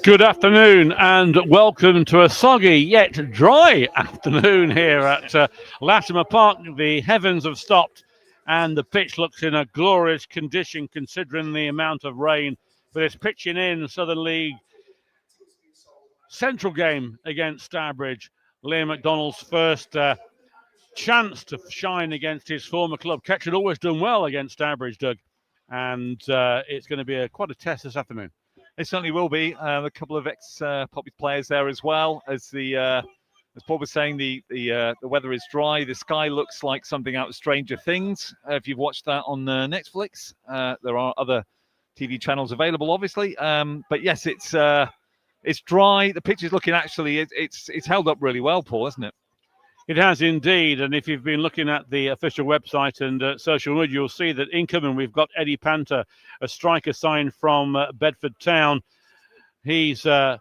Good afternoon and welcome to a soggy yet dry afternoon here at Latimer Park. The heavens have stopped and the pitch looks in a glorious condition considering the amount of rain. But it's pitching in Southern League Central game against Stourbridge. Liam McDonald's first chance to shine against his former club. Ketch had always done well against Stourbridge, Doug, and it's going to be quite a test this afternoon. It certainly will be. A couple of ex-Poppies players there as well. As Paul was saying, the weather is dry. The sky looks like something out of Stranger Things. If you've watched that on Netflix, there are other TV channels available, obviously. But yes, it's dry. The pitch is looking it's held up really well, Paul, hasn't it? It has indeed, and if you've been looking at the official website and social media, you'll see that incoming we've got Eddie Panther, a striker signed from Bedford Town. He's a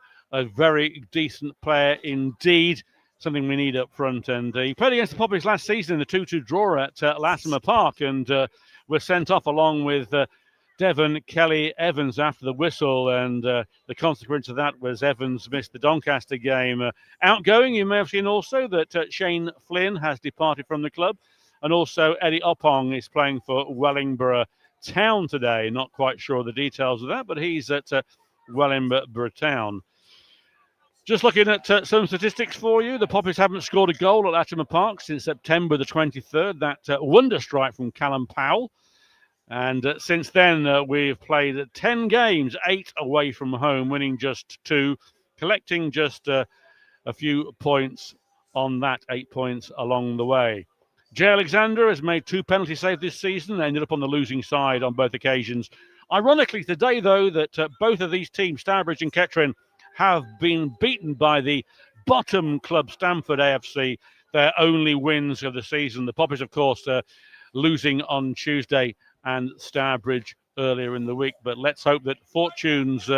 very decent player indeed, something we need up front. And he played against the Poppies last season in the 2-2 draw at Latimer Park and was sent off along with Devon Kelly Evans after the whistle, and the consequence of that was Evans missed the Doncaster game. Outgoing, you may have seen also that Shane Flynn has departed from the club, and also Eddie Oppong is playing for Wellingborough Town today. Not quite sure of the details of that, but he's at Wellingborough Town. Just looking at some statistics for you, the Poppies haven't scored a goal at Latimer Park since September the 23rd. That wonder strike from Callum Powell. And since then, we've played 10 games, 8 away from home, winning just 2, collecting just a few points on that, 8 points along the way. Jay Alexander has made 2 penalty saves this season. They ended up on the losing side on both occasions. Ironically today, though, that both of these teams, Stourbridge and Kettering, have been beaten by the bottom club, Stamford AFC, their only wins of the season. The Poppies, of course, losing on Tuesday and Stourbridge earlier in the week. But let's hope that fortunes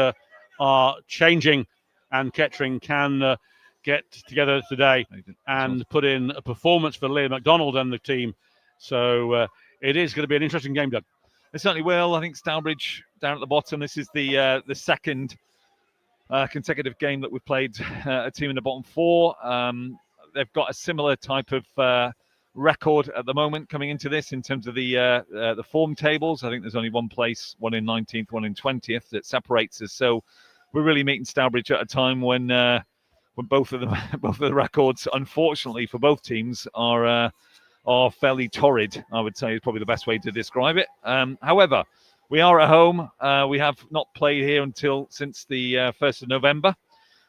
are changing and Kettering can get together today and put in a performance for Liam McDonald and the team. So it is going to be an interesting game, Doug. It certainly will. I think Stourbridge down at the bottom. This is the second consecutive game that we've played a team in the bottom 4. They've got a similar type of record at the moment coming into this in terms of the form tables. I think there's only one place, one in 19th, one in 20th, that separates us. So we're really meeting Stourbridge at a time when both of the records, unfortunately for both teams, are fairly torrid. I would say is probably the best way to describe it. However, we are at home. We have not played here since the 1st of November.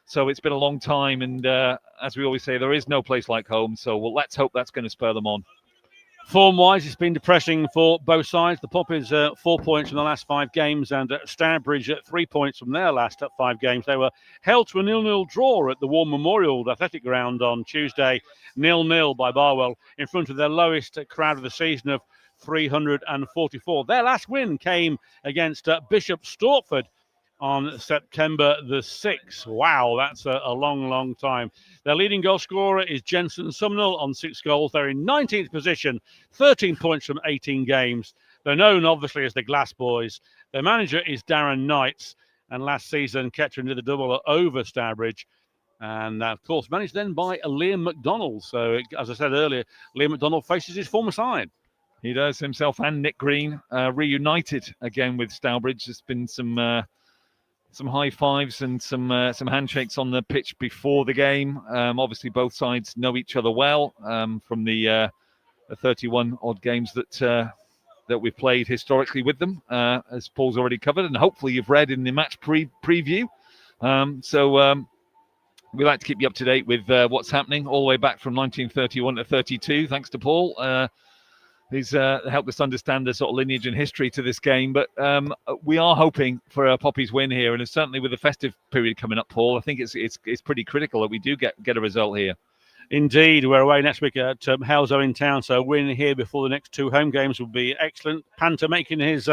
So it's been a long time, and as we always say, there is no place like home. So let's hope that's going to spur them on. Form-wise, it's been depressing for both sides. The Poppies 4 points from the last 5 games, and Stourbridge 3 points from their last 5 games. They were held to a 0-0 draw at the War Memorial Athletic Ground on Tuesday, 0-0 by Barwell, in front of their lowest crowd of the season of 344. Their last win came against Bishop Stortford on September the 6th. Wow, that's a long, long time. Their leading goal scorer is Jensen Sumnall on 6 goals. They're in 19th position, 13 points from 18 games. They're known, obviously, as the Glass Boys. Their manager is Darren Knights, and last season, Kettering did a double over Stourbridge. And, of course, managed then by Liam McDonald. So, as I said earlier, Liam McDonald faces his former side. He does, himself and Nick Green, reunited again with Stourbridge. There's been some high fives and some handshakes on the pitch before the game. Obviously, both sides know each other well from the 31 odd games that we've played historically with them, as Paul's already covered, and hopefully you've read in the match preview. So we like to keep you up to date with what's happening all the way back from 1931 to 32. Thanks to Paul. He's helped us understand the sort of lineage and history to this game. But we are hoping for a Poppies win here. And certainly with the festive period coming up, Paul, I think it's pretty critical that we do get a result here. Indeed, we're away next week at Haleslow in town, so a win here before the next 2 home games would be excellent. Panther making his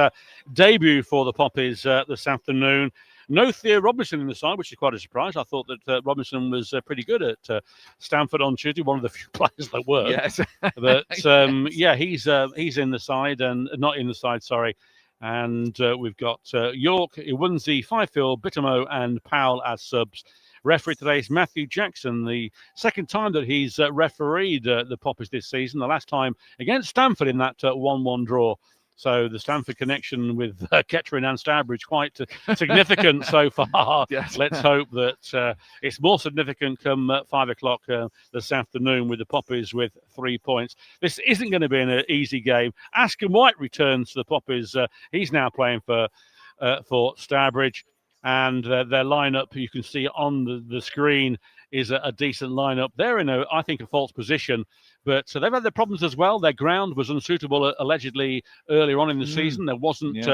debut for the Poppies this afternoon. No Theo Robinson in the side, which is quite a surprise. I thought that Robinson was pretty good at Stamford on Tuesday, one of the few players that were. Yes. But, yeah, he's in the side, and not in the side, sorry. And we've got York, Iwunzi, Fifield, Bittermo, and Powell as subs. Referee today is Matthew Jackson, the second time that he's refereed the Poppies this season, the last time against Stamford in that 1-1 draw. So the Stamford connection with Kettering and Stourbridge quite significant so far. Yes. Let's hope that it's more significant come 5 o'clock this afternoon with the Poppies with 3 points. This isn't going to be an easy game. Askham White returns to the Poppies. He's now playing for Stourbridge. And their lineup, you can see on the screen, is a decent lineup. They're in, I think, a false position, but they've had their problems as well. Their ground was unsuitable allegedly earlier on in the season. There wasn't,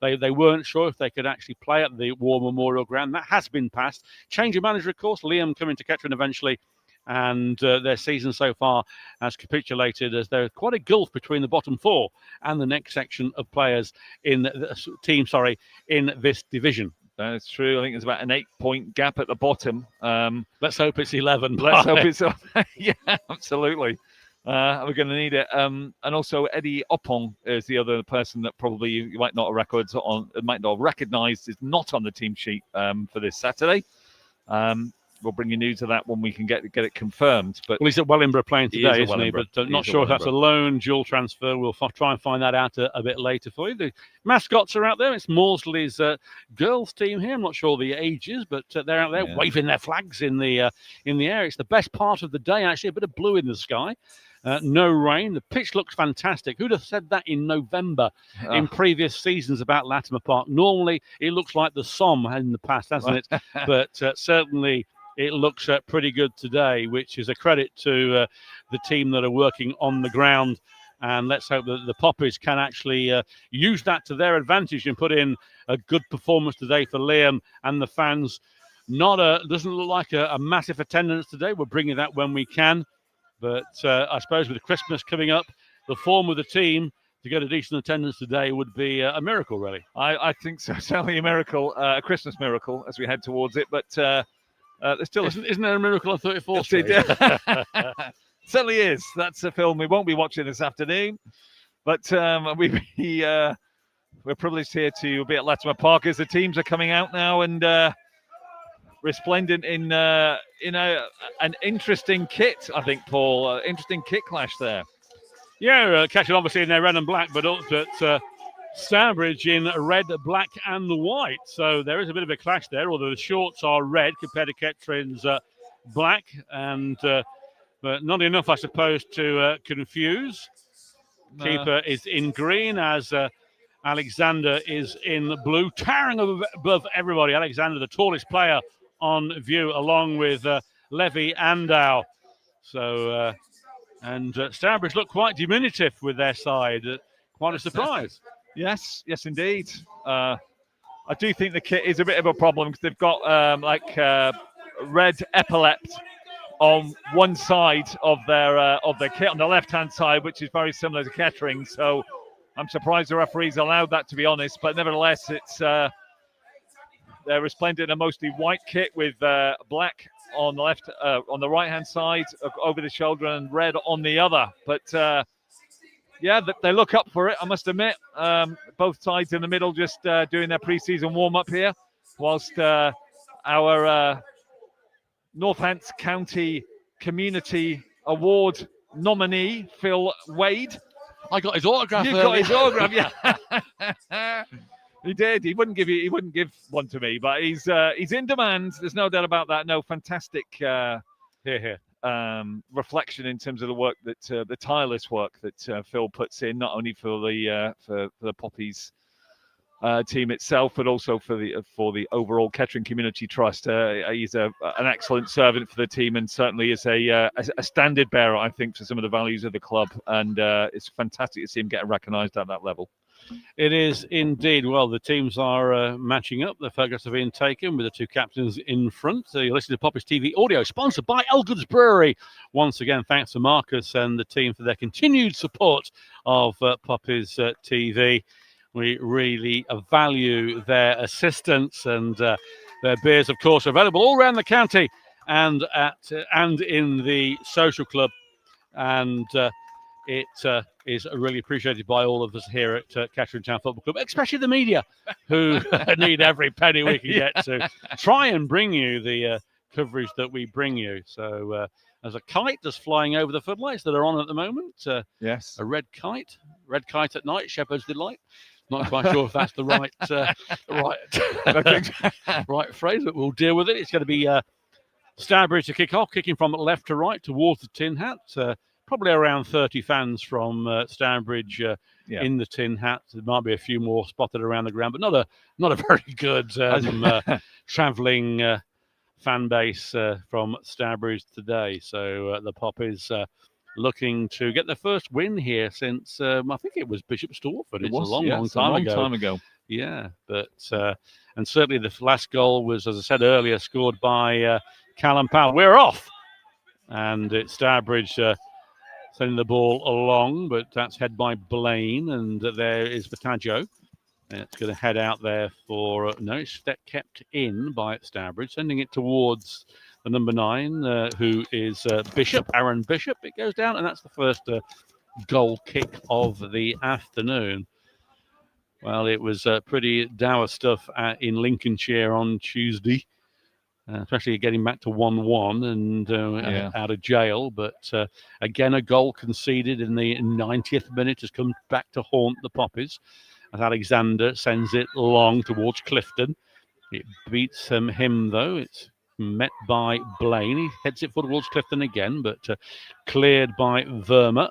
they weren't sure if they could actually play at the War Memorial Ground. That has been passed. Change of manager, of course. Liam coming to Kettering eventually. And their season so far has capitulated as there's quite a gulf between the bottom four and the next section of players in the team, in this division. That's true. I think there's about an 8-point gap at the bottom. Let's hope it's 11. Let's hope it's... Yeah, absolutely. We're going to need it. And also Eddie Oppong is the other person that probably you might not have recognised is not on the team sheet for this Saturday. We'll bring you news of that when we can get it confirmed. But he's at Wellingborough playing today, isn't he? But not sure if that's a loan dual transfer. We'll try and find that out a bit later for you. The mascots are out there. It's Morsley's girls team here. I'm not sure the ages, but they're out there waving their flags in the air. It's the best part of the day, actually. A bit of blue in the sky. No rain. The pitch looks fantastic. Who'd have said that in November in previous seasons about Latimer Park? Normally, it looks like the Somme in the past, hasn't it? But certainly... it looks pretty good today, which is a credit to the team that are working on the ground. And let's hope that the Poppies can actually use that to their advantage and put in a good performance today for Liam and the fans. Doesn't look like a massive attendance today. We're bringing that when we can. But I suppose with Christmas coming up, the form of the team to get a decent attendance today would be a miracle, really. I think so. Certainly a miracle, a Christmas miracle as we head towards it. But... isn't there a miracle on 34th Street? Certainly is. That's a film we won't be watching this afternoon, but we're privileged here to be at Latimer Park as the teams are coming out now and resplendent in an interesting kit. I think, Paul, interesting kit clash there. Yeah, catching obviously in their red and black, but Stourbridge in red, black, and the white. So there is a bit of a clash there, although the shorts are red compared to Kettering's black, and but not enough, I suppose, to confuse. No. Keeper is in green as Alexander is in blue, towering above everybody. Alexander, the tallest player on view, along with Levy Andow. So, and Stourbridge look quite diminutive with their side. Quite a surprise. Yes, indeed. I do think the kit is a bit of a problem because they've got red epaulet on one side of their kit, on the left-hand side, which is very similar to Kettering. So I'm surprised the referees allowed that, to be honest. But nevertheless, it's they're resplendent in a mostly white kit with black on the left, on the right-hand side over the shoulder, and red on the other. But yeah, they look up for it, I must admit. Both sides in the middle just doing their pre-season warm-up here, whilst our Northants County Community Award nominee, Phil Wade. I got his autograph. You got his autograph, yeah. He did. He wouldn't give one to me, but he's in demand. There's no doubt about that. No, fantastic reflection in terms of the work that the tireless work that Phil puts in, not only for the Poppies team itself, but also for the overall Kettering Community Trust. He's an excellent servant for the team, and certainly is a standard bearer, I think, for some of the values of the club. And it's fantastic to see him getting recognised at that level. It is indeed. Well, the teams are matching up. The photographs are being taken with the two captains in front. So you're listening to Poppies TV audio, sponsored by Elgood's Brewery. Once again, thanks to Marcus and the team for their continued support of Poppies TV. We really value their assistance, and their beers, of course, are available all around the county and in the social club. And it is really appreciated by all of us here at Kettering Town Football Club, especially the media, who need every penny we can get to try and bring you the coverage that we bring you. So there's a kite just flying over the footlights that are on at the moment. Yes. A red kite at night, Shepherd's Delight. Not quite sure if that's the right phrase, but we'll deal with it. It's going to be Stourbridge to kick off, kicking from left to right towards the Tin Hat. Probably around 30 fans from Stourbridge in the Tin Hat. There might be a few more spotted around the ground, but not a very good travelling fan base from Stourbridge today. So the Poppies looking to get their first win here since I think it was Bishop Stortford. It's a long time ago. Yeah, but and certainly the last goal was, as I said earlier, scored by Callum Powell. We're off, and it's Stourbridge sending the ball along, but that's head by Blaine, and there is Vataggio. It's going to head out there for it's kept in by Stourbridge, sending it towards the number 9, who is Bishop, Aaron Bishop. It goes down, and that's the first goal kick of the afternoon. Well, it was pretty dour stuff in Lincolnshire on Tuesday, especially getting back to 1-1 and out of jail. But again, a goal conceded in the 90th minute has come back to haunt the Poppies, as Alexander sends it long towards Clifton. It beats him, though. It's met by Blaine. He heads it towards Clifton again, but cleared by Verma.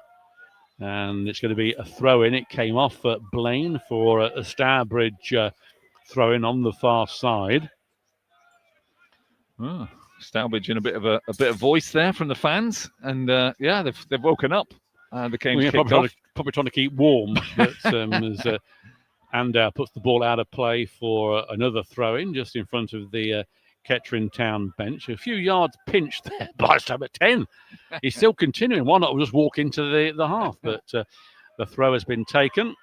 And it's going to be a throw-in. It came off Blaine for a Stourbridge throw-in on the far side. Oh, Stourbridge in a bit of voice there from the fans, and they've woken up. The game's kicked off. Probably trying to keep warm, but as Andow puts the ball out of play for another throw-in just in front of the Kettering Town bench. A few yards pinched there by number 10. He's still continuing. Why not just walk into the half? But the throw has been taken.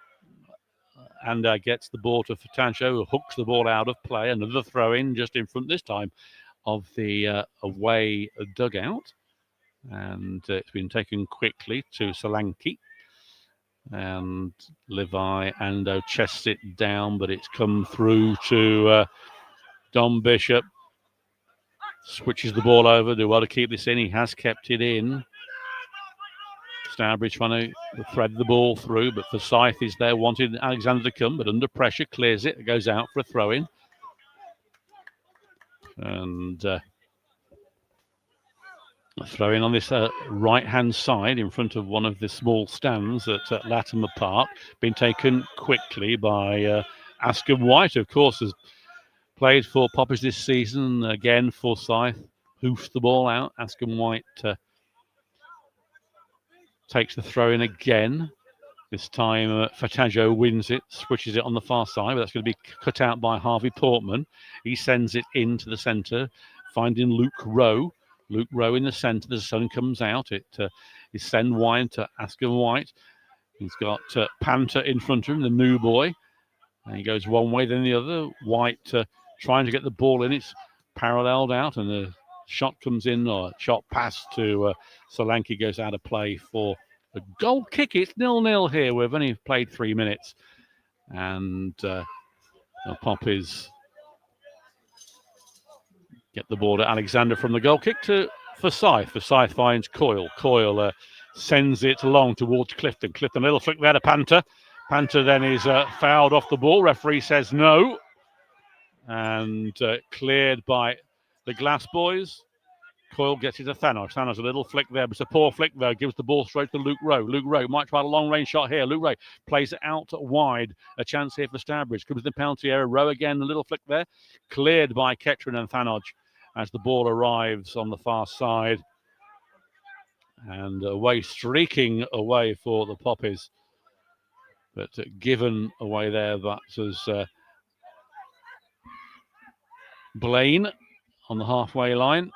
And gets the ball to Fatancho, who hooks the ball out of play. Another throw-in just in front this time of the away dugout. And it's been taken quickly to Solanke. And Levi Ando chests it down, but it's come through to Don Bishop. Switches the ball over. Do well to keep this in. He has kept it in. Stourbridge trying to thread the ball through, but Forsyth is there, wanted Alexander to come, but under pressure, clears it. It goes out for a throw-in. And a throw-in on this right-hand side in front of one of the small stands at Latimer Park. Been taken quickly by Askham White, of course, has played for Poppies this season. Again, Forsyth hoofs the ball out. Askham White takes the throw-in again. This time, Fataggio wins it, switches it on the far side, but that's going to be cut out by Harvey Portman. He sends it into the centre, finding Luke Rowe. Luke Rowe in the centre. The sun comes out. It is send wide to Askham White. He's got Panther in front of him, the new boy. And he goes one way, then the other. White trying to get the ball in. It's paralleled out, and the shot comes in, or shot pass to Solanke goes out of play for a goal kick. It's 0-0 here. We've only played 3 minutes. And the Poppies get the ball to Alexander from the goal kick to Forsyth. Forsyth finds Coyle. Coyle sends it long towards Clifton. Clifton, a little flick there to Panther. Panther then is fouled off the ball. Referee says no. And cleared by the Glass boys. Coyle gets it to Thanos. Thanos, a little flick there, but it's a poor flick there. Gives the ball straight to Luke Rowe. Luke Rowe might try a long-range shot here. Luke Rowe plays it out wide. A chance here for Stourbridge. Comes the penalty area. Rowe again, a little flick there. Cleared by Kettering and Thanodge as the ball arrives on the far side. And away, streaking away for the Poppies. But given away there, that's as Blaine on the halfway line.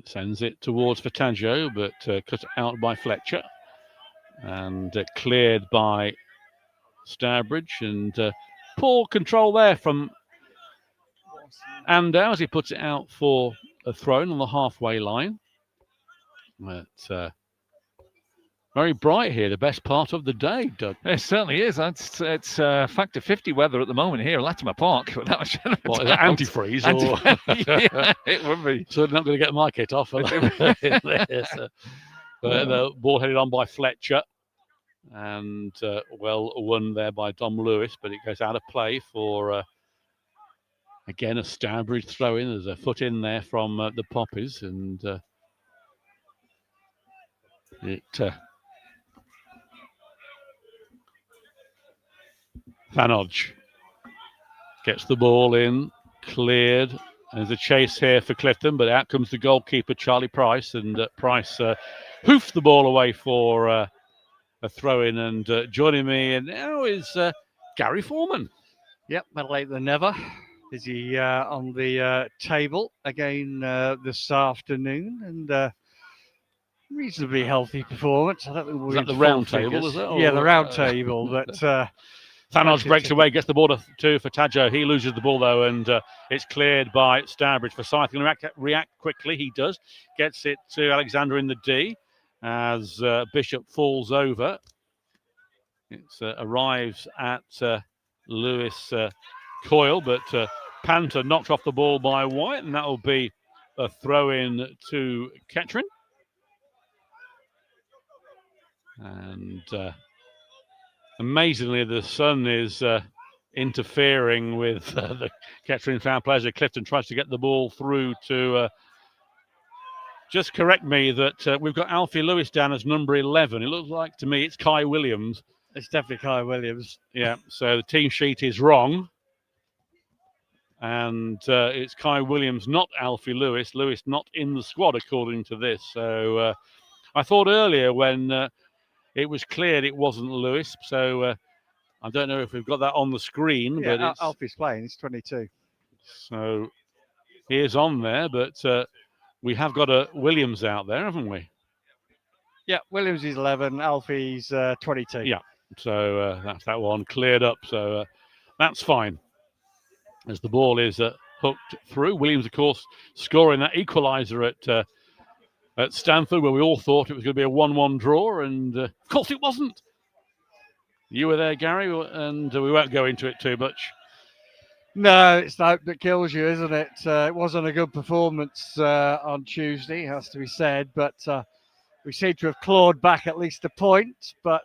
Sends it towards Fataggio, but cut out by Fletcher. And cleared by Stourbridge. And poor control there from Andow as he puts it out for a throw on the halfway line. But Very bright here, the best part of the day, Doug. It certainly is. It's factor 50 weather at the moment here at Latimer Park. Without a shadow of a What, is doubt. that antifreeze? Yeah, it would be. So not going to get my kit off. But the ball headed on by Fletcher. And well won there by Dom Lewis, but it goes out of play for, again, a Stourbridge throw-in. There's a foot in there from the Poppies. And Thanodge gets the ball in, cleared. There's a chase here for Clifton, but out comes the goalkeeper, Charlie Price, and Price hoofed the ball away for a throw-in. And joining me now is Gary Foreman. Yep, better late than never. Is he on the table again this afternoon? And reasonably healthy performance. I don't think we'll is that the round table, is it? Yeah, the round table, but... Thanodge breaks away, gets the ball to Fatajo. He loses the ball, though, and it's cleared by Stourbridge. Forsyth can react quickly. He does. Gets it to Alexander in the D as Bishop falls over. It arrives at Lewis Coyle, but Panther knocked off the ball by White, and that will be a throw-in to Kettering. And... amazingly, the sun is interfering with the Kettering fan players. Clifton tries to get the ball through to... just correct me that we've got Alfie Lewis down as number 11. It looks like to me it's Kai Williams. It's definitely Kai Williams. Yeah, so the team sheet is wrong. And it's Kai Williams, not Alfie Lewis. Lewis not in the squad, according to this. So I thought earlier when... it was cleared it wasn't Lewis, so I don't know if we've got that on the screen. Yeah, but Alfie's playing, he's 22. So he is on there, but we have got a Williams out there, haven't we? Yeah, Williams is 11, Alfie's 22. Yeah, so that's that one cleared up, so that's fine. As the ball is hooked through. Williams, of course, scoring that equaliser at Stanford, where we all thought it was going to be a 1-1 draw, and of course it wasn't. You were there, Gary, and we won't go into it too much. No, it's the hope that kills you, isn't it? It wasn't a good performance on Tuesday, has to be said, but we seem to have clawed back at least a point, but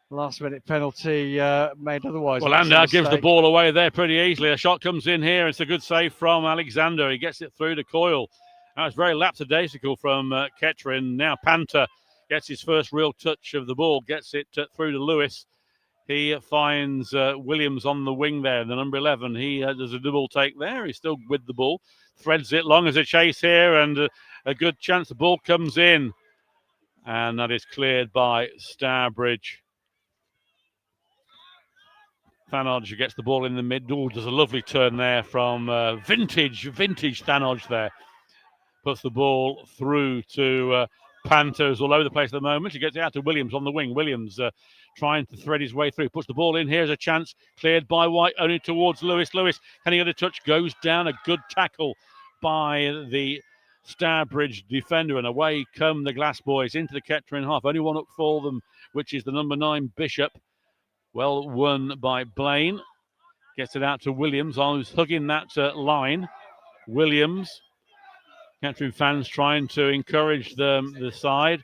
last-minute penalty made otherwise. Well, Landau gives the ball away there pretty easily. A shot comes in here. It's a good save from Alexander. He gets it through to Coyle. That was very lapsadaisical from Kettering. Now Panther gets his first real touch of the ball, gets it through to Lewis. He finds Williams on the wing there, the number 11. He does a double take there. He's still with the ball. Threads it long as a chase here, and a good chance the ball comes in. And that is cleared by Stourbridge. Thanodge gets the ball in the mid. Oh, does a lovely turn there from vintage Thanodge there. Puts the ball through to Panthers all over the place at the moment. He gets it out to Williams on the wing. Williams trying to thread his way through. Puts the ball in. Here's a chance. Cleared by White, only towards Lewis. Lewis, can he get a touch? Goes down. A good tackle by the Stourbridge defender. And away come the Glass Boys into the Kettering half. Only one up for them, which is the number 9, Bishop. Well won by Blaine. Gets it out to Williams. I was hugging that line. Williams. Kettering fans trying to encourage the side,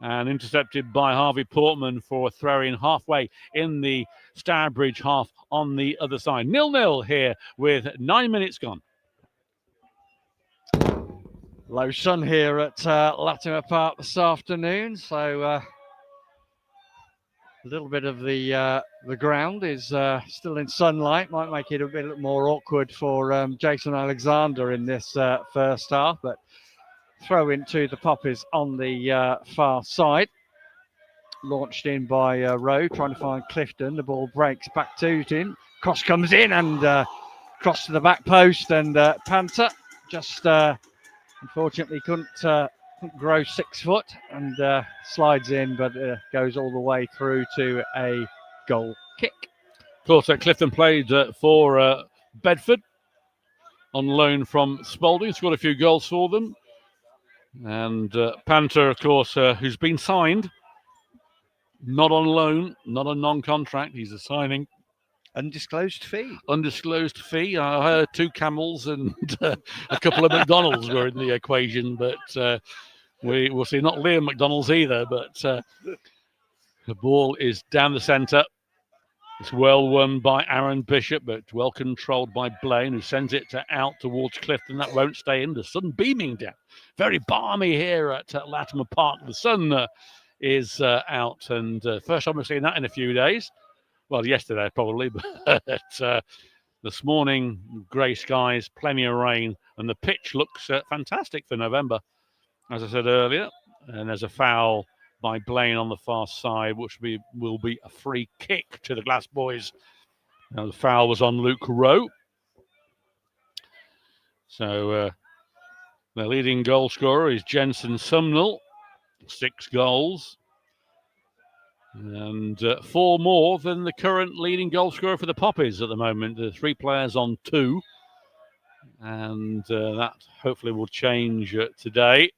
and intercepted by Harvey Portman for a throw-in halfway in the Stourbridge half on the other side. 0-0 here with 9 minutes gone. Low sun here at Latimer Park this afternoon, so a little bit of the ground is still in sunlight. Might make it a bit more awkward for Jason Alexander in this first half, but throw into the Poppies on the far side. Launched in by Rowe, trying to find Clifton. The ball breaks back to him. Cross comes in and cross to the back post, and Panther just unfortunately couldn't grow 6 foot and slides in, but goes all the way through to a goal kick. Of course, Clifton played for Bedford on loan from Spalding, scored a few goals for them. And Panther, of course, who's been signed, not on loan, not on non-contract. He's a signing. Undisclosed fee. Undisclosed fee. I heard 2 camels and a couple of McDonald's were in the equation, but we'll see. Not Liam McDonald's either, but the ball is down the centre. It's well won by Aaron Bishop, but well controlled by Blaine, who sends it out towards Clifton. That won't stay in. The sun beaming down. Very balmy here at Latimer Park. The sun is out, and first time we've seen that in a few days. Well, yesterday probably, but this morning, grey skies, plenty of rain, and the pitch looks fantastic for November, as I said earlier. And there's a foul by Blaine on the far side, which will be a free kick to the Glass Boys. Now, the foul was on Luke Rowe. So the leading goal scorer is Jensen Sumnall, 6 goals. And 4 more than the current leading goal scorer for the Poppies at the moment. The 3 players on 2. And that hopefully will change today.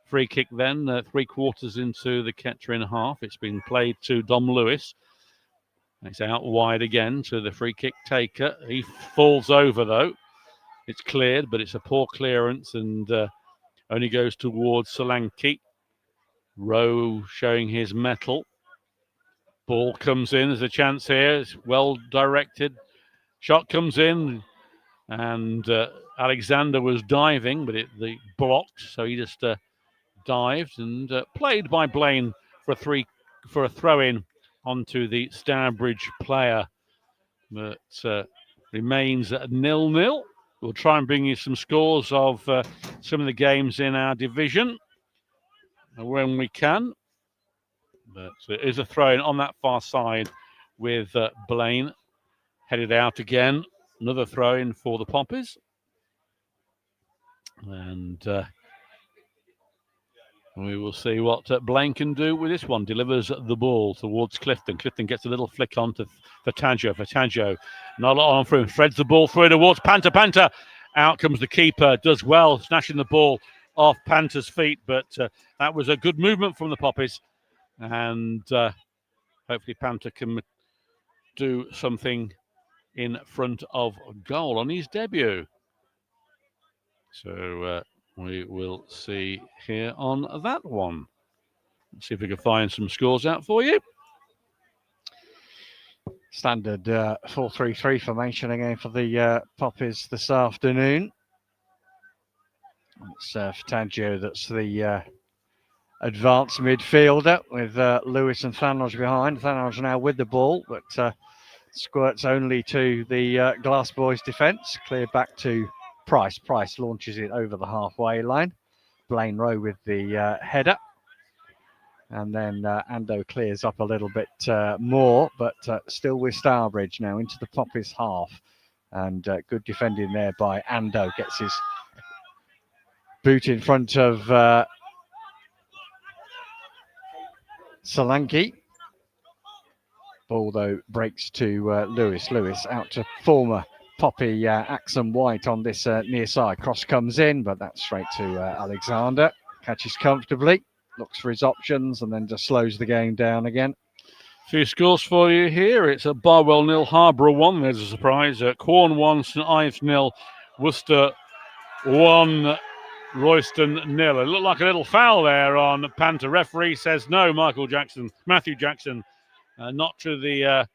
Free kick then, 3/4 into the Kettering half. It's been played to Dom Lewis. It's out wide again to the free kick taker. He falls over though. It's cleared, but it's a poor clearance and only goes towards Solanke. Rowe showing his mettle. Ball comes in. There's a chance here. It's well directed. Shot comes in, and Alexander was diving, but the blocked. So he just dived and played by Blaine for a throw in onto the Stourbridge player. But remains at 0-0. We'll try and bring you some scores of some of the games in our division when we can. But it is a throw-in on that far side with Blaine headed out again. Another throw-in for the Poppies. And we will see what Blaine can do with this one. Delivers the ball towards Clifton. Clifton gets a little flick on to Fataggio. Fataggio, not a lot on for him. Threads the ball through towards Panther. Panther. Out comes the keeper. Does well, snatching the ball off Panther's feet. But that was a good movement from the Poppies. And hopefully Panther can do something in front of goal on his debut. So we will see here on that one. Let's see if we can find some scores out for you. Standard 4-3-3 formation again for the Poppies this afternoon. It's Fataggio that's the advanced midfielder with Lewis and Thanos behind. Thanos now with the ball, but squirts only to the Glass Boys defence. Cleared back to Price. Price launches it over the halfway line. Blaine Rowe with the header. And then Ando clears up a little bit more, but still with Stourbridge now into the Poppies half. And good defending there by Ando. Gets his boot in front of Solanke. Ball though breaks to Lewis. Lewis out to former Poppy Axum White on this near side. Cross comes in, but that's straight to Alexander. Catches comfortably, looks for his options, and then just slows the game down again. A few scores for you here. It's a Barwell 0, Harborough 1. There's a surprise. Quorn 1, St Ives 0, Worcester 1, Royston 0. It looked like a little foul there on Panther. Referee says no, Matthew Jackson. Not to the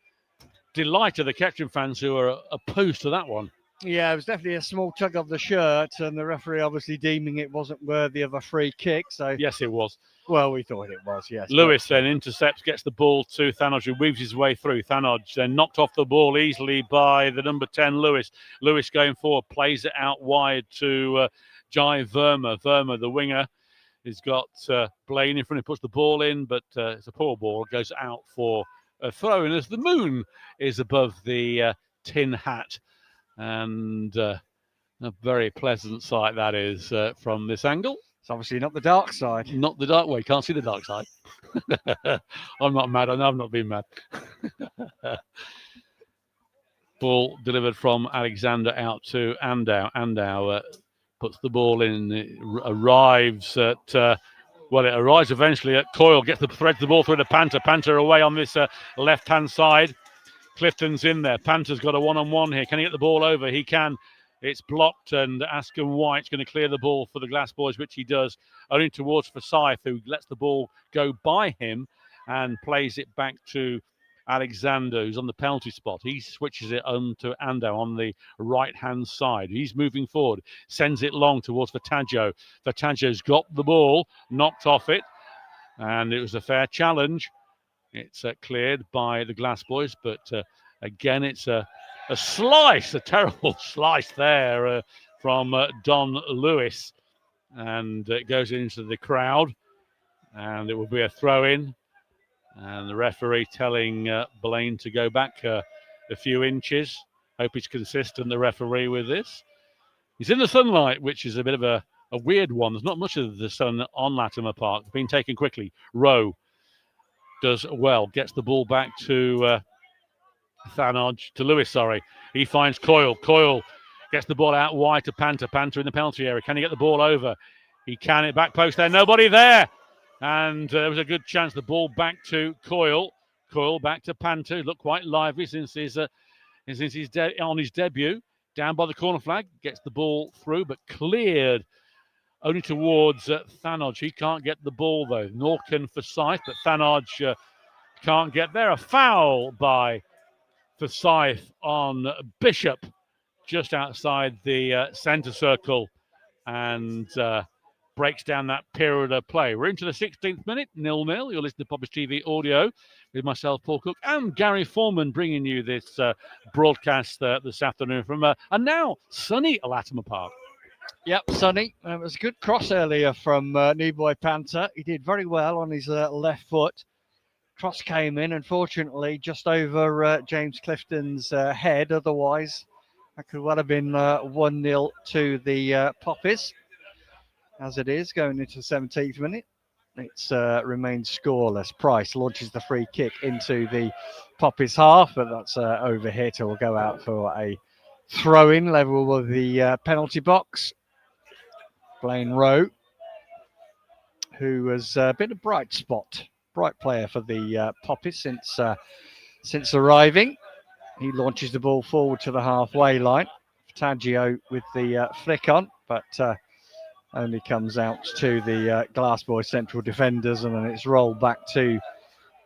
delight of the Kettering fans who are opposed to that one. Yeah, it was definitely a small tug of the shirt, and the referee obviously deeming it wasn't worthy of a free kick. So yes, it was. Well, we thought it was, yes. Lewis then intercepts, gets the ball to Thanos, who weaves his way through. Thanos then knocked off the ball easily by the number 10, Lewis. Lewis going forward, plays it out wide to Jai Verma. Verma, the winger, has got Blaine in front. He puts the ball in, but it's a poor ball. It goes out for a throw, and as the moon is above the tin hat. And a very pleasant sight that is from this angle. It's obviously not the dark side. Not the dark way. You can't see the dark side. I'm not mad. I know I've not been mad. Ball delivered from Alexander out to Andau. Andau puts the ball in. It arrives at Well, it arrives eventually at Coyle, threads the ball through to Panther. Panther away on this left-hand side. Clifton's in there. Panther's got a one-on-one here. Can he get the ball over? He can. It's blocked, and Askham White's going to clear the ball for the Glass Boys, which he does, only towards Forsyth, who lets the ball go by him and plays it back to Alexander, who's on the penalty spot. He switches it on to Ando on the right-hand side. He's moving forward, sends it long towards Vertaggio. Vertaggio's got the ball, knocked off it, and it was a fair challenge. It's cleared by the Glass Boys, but again, it's a slice, a terrible slice there from Don Lewis, and it goes into the crowd, and it will be a throw-in. And the referee telling Blaine to go back a few inches. Hope he's consistent, the referee, with this. He's in the sunlight, which is a bit of a weird one. There's not much of the sun on Latimer Park. It's been taken quickly. Rowe does well, gets the ball back to Lewis, sorry. He finds Coyle. Coyle gets the ball out wide to Panther. Panther in the penalty area. Can he get the ball over? He can. It back post there. Nobody there. And there was a good chance. The ball back to Coyle. Coyle back to Panther. Looked quite lively since his on his debut. Down by the corner flag. Gets the ball through, but cleared only towards Thanodge. He can't get the ball, though. Nor can Forsyth, but Thanodge can't get there. A foul by Forsyth on Bishop just outside the centre circle. And breaks down that period of play. We're into the 16th minute, 0-0. You're listening to Poppies TV audio with myself, Paul Cook, and Gary Foreman, bringing you this broadcast this afternoon from a now sunny Latimer Park. Yep, sunny. It was a good cross earlier from New Boy Panther. He did very well on his left foot. Cross came in, unfortunately, just over James Clifton's head. Otherwise, that could well have been 1-0 to the Poppies. As it is, going into the 17th minute, it's remains scoreless. Price launches the free kick into the Poppies half, but that's overhit. It will go out for a throw-in level with the penalty box. Blaine Rowe, who has been a bright player for the Poppies since arriving. He launches the ball forward to the halfway line. Taggio with the flick on, but only comes out to the Glass Boys central defenders, and then it's rolled back to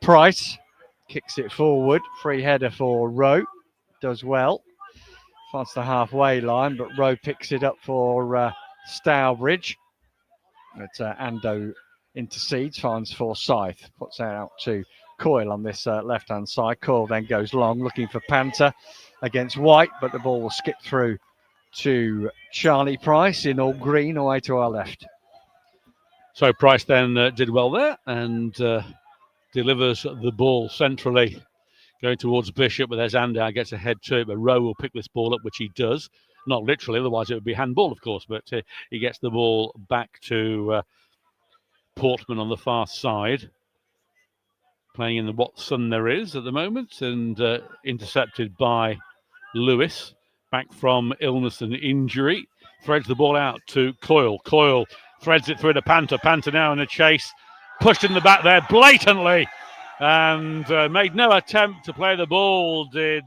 Price. Kicks it forward. Free header for Rowe. Does well. Finds the halfway line, but Rowe picks it up for Stourbridge. But Ando intercedes, finds Forsyth. Puts it out to Coyle on this left-hand side. Coyle then goes long, looking for Panther against White, but the ball will skip through to Charlie Price in all green away to our left. So Price then did well there and delivers the ball centrally going towards Bishop, but there's Andow, gets ahead to it, but Rowe will pick this ball up, which he does. Not literally, otherwise it would be handball, of course, but he gets the ball back to Portman on the far side, playing in the what sun there is at the moment, and intercepted by Lewis. Back from illness and injury. Threads the ball out to Coyle. Coyle threads it through to Panther. Panther now in a chase. Pushed in the back there blatantly. And made no attempt to play the ball, did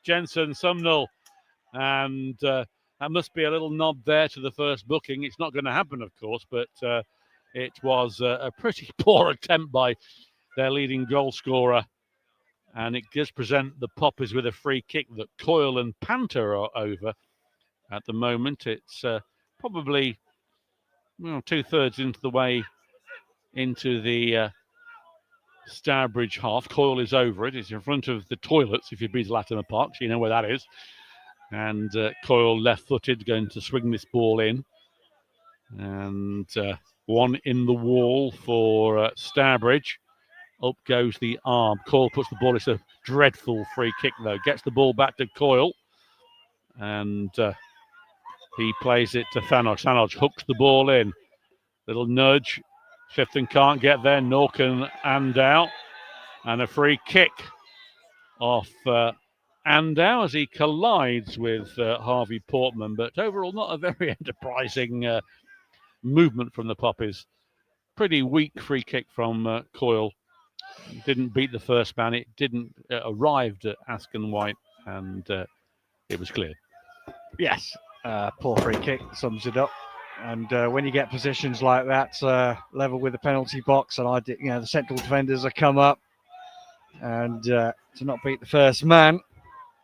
Jensen Sumnall. And that must be a little nod there to the first booking. It's not going to happen, of course, but it was a pretty poor attempt by their leading goal scorer. And it does present the Poppies with a free kick that Coyle and Panther are over at the moment. It's probably 2/3 into the way into the Stourbridge half. Coyle is over it. It's in front of the toilets if you've been to Latimer Park, so you know where that is. And Coyle left-footed, going to swing this ball in. And one in the wall for Stourbridge. Up goes the arm. Coyle puts the ball. It's a dreadful free kick, though. Gets the ball back to Coyle. And he plays it to Thanodge. Thanodge hooks the ball in. Little nudge. Clifton can't get there. Nor can Andow. And a free kick off Andow as he collides with Harvey Portman. But overall, not a very enterprising movement from the Poppies. pretty weak free kick from Coyle. Didn't beat the first man. It didn't arrived at Askin White, and it was cleared. Yes, poor free kick sums it up. And when you get positions like that, level with the penalty box, and the central defenders have come up, and to not beat the first man,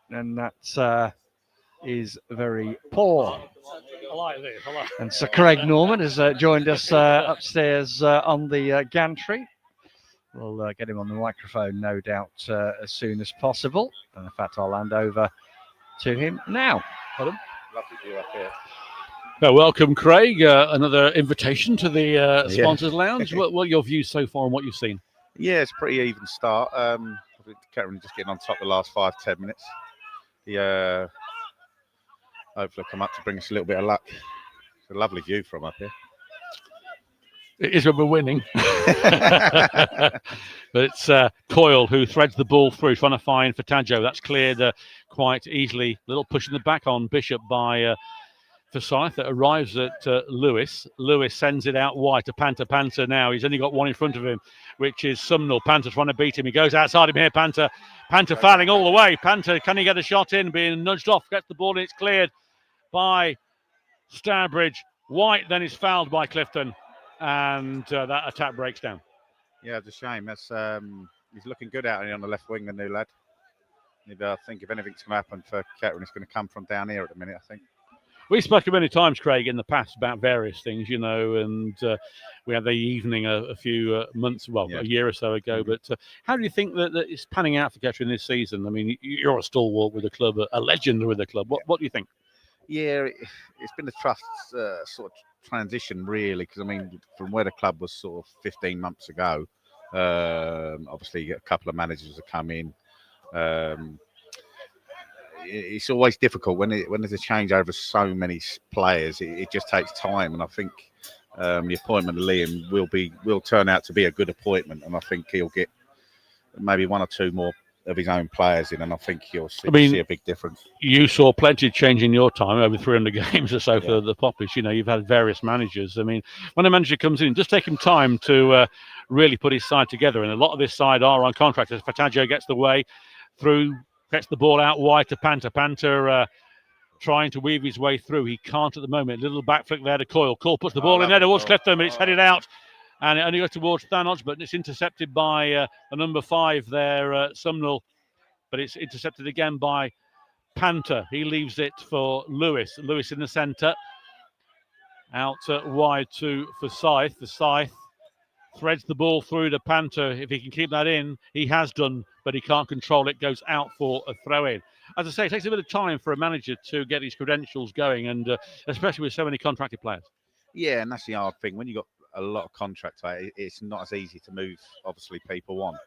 and that is very poor. I like this. And Sir Craig Norman has joined us upstairs on the gantry. We'll get him on the microphone, no doubt, as soon as possible. And in fact, I'll hand over to him now. Lovely view up here. Well, welcome, Craig. Another invitation to the Sponsors Lounge. What are your views so far on what you've seen? Yeah, it's a pretty even start. I think Cameron just getting on top the last 5-10 minutes. Hopefully come up to bring us a little bit of luck. It's a lovely view from up here. It is when we're winning. But it's Coyle who threads the ball through, trying to find Fataggio. That's cleared quite easily. Little push in the back on Bishop by Forsyth. That arrives at Lewis. Lewis sends it out wide to Panther. Panther now. He's only got one in front of him, which is Sumnall. Panther trying to beat him. He goes outside him here. Panther fouling all the way. Panther, can he get a shot in? Being nudged off. Gets the ball and it's cleared by Stourbridge. White then is fouled by Clifton. And that attack breaks down. Yeah, it's a shame. That's he's looking good out here on the left wing, the new lad. I think if anything's going to happen for Kettering, it's going to come from down here at the minute, I think. We've spoken many times, Craig, in the past about various things, and we had the evening a few months, a year or so ago. But how do you think that it's panning out for Kettering this season? I mean, you're a stalwart with the club, a legend with the club. What do you think? Yeah, it's been a trust sort of transition, really, because, I mean, from where the club was sort of 15 months ago, obviously a couple of managers have come in. It's always difficult when there's a change over so many players. It just takes time, and I think the appointment of Liam will turn out to be a good appointment, and I think he'll get maybe one or two more of his own players in, and I think you'll see a big difference. You saw plenty of change in your time, over 300 games or so for the Poppies. You've had various managers. I mean, when a manager comes in, just take him time to really put his side together, and a lot of this side are on contract. As Fataggio gets the way through, gets the ball out wide to Panther. Panther trying to weave his way through. He can't at the moment. Little back flick there to Coyle. Coyle puts the ball in there towards Clifton, but it's headed out. And it only goes towards Thanos, but it's intercepted by the number 5 there, Sumnall. But it's intercepted again by Panther. He leaves it for Lewis. Lewis in the centre. Out wide to Forsyth. Forsyth threads the ball through to Panther. If he can keep that in, he has done, but he can't control it. Goes out for a throw-in. As I say, it takes a bit of time for a manager to get his credentials going, and especially with so many contracted players. Yeah, and that's the hard thing. When you've got a lot of contracts, it's not as easy to move, obviously, people on.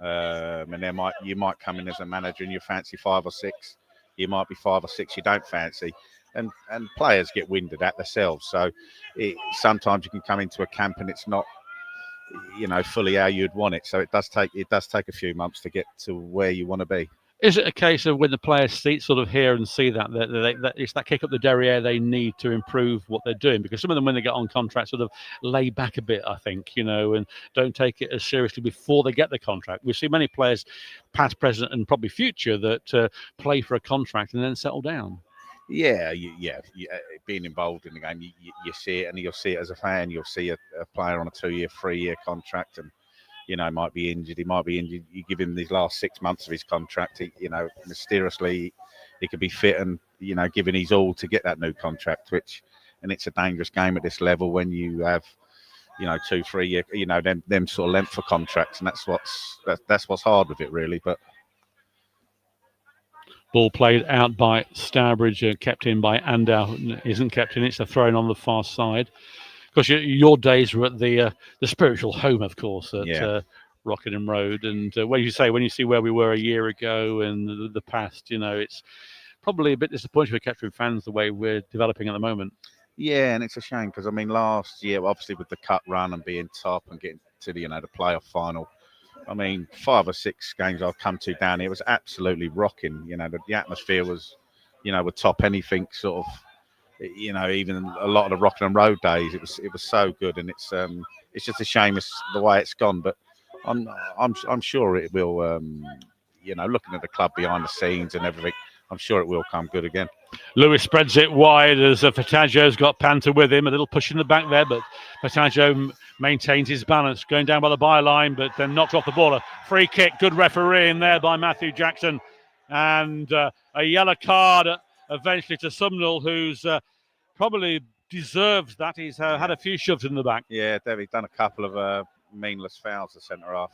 And you might come in as a manager and you fancy 5 or 6. You might be 5 or 6 you don't fancy. And players get winded at themselves. So sometimes you can come into a camp and it's not, fully how you'd want it. So it does take a few months to get to where you want to be. Is it a case of when the players sort of hear and see that it's that kick up the derriere they need to improve what they're doing? Because some of them, when they get on contract, sort of lay back a bit, I think, and don't take it as seriously before they get the contract. We see many players, past, present, and probably future, that play for a contract and then settle down. Yeah, being involved in the game, you see it, and you'll see it as a fan. You'll see a player on a 2-year, 3-year contract, and might be injured. He might be injured. You give him these last 6 months of his contract. Mysteriously, he could be fit and giving his all to get that new contract. And it's a dangerous game at this level when you have 2-3 year, them sort of length for contracts, and that's what's hard with it, really. But ball played out by Stourbridge, kept in by Andow. Isn't kept in. It's a throw in on the far side. Because your days were at the spiritual home, of course, at Rockingham Road. And when you see where we were a year ago and the past, it's probably a bit disappointing for Kettering fans the way we're developing at the moment. Yeah, and it's a shame because, last year, obviously with the cup run and being top and getting to the playoff final, 5 or 6 games I've come to down here, it was absolutely rocking. The atmosphere was, would top anything sort of you know, even a lot of the Rockingham Road days, it was so good, and it's just a shame it's the way it's gone. But I'm sure it will. You know, looking at the club behind the scenes and everything, I'm sure it will come good again. Lewis spreads it wide as Fataggio's got Panther with him. A little push in the back there, but Fataggio maintains his balance, going down by the byline, but then knocks off the ball. A free kick, good refereeing there by Matthew Jackson. And a yellow card eventually to Sumnall, who's probably deserves that. He's had a few shoves in the back. Yeah, Debbie done a couple of meaningless fouls, the centre half.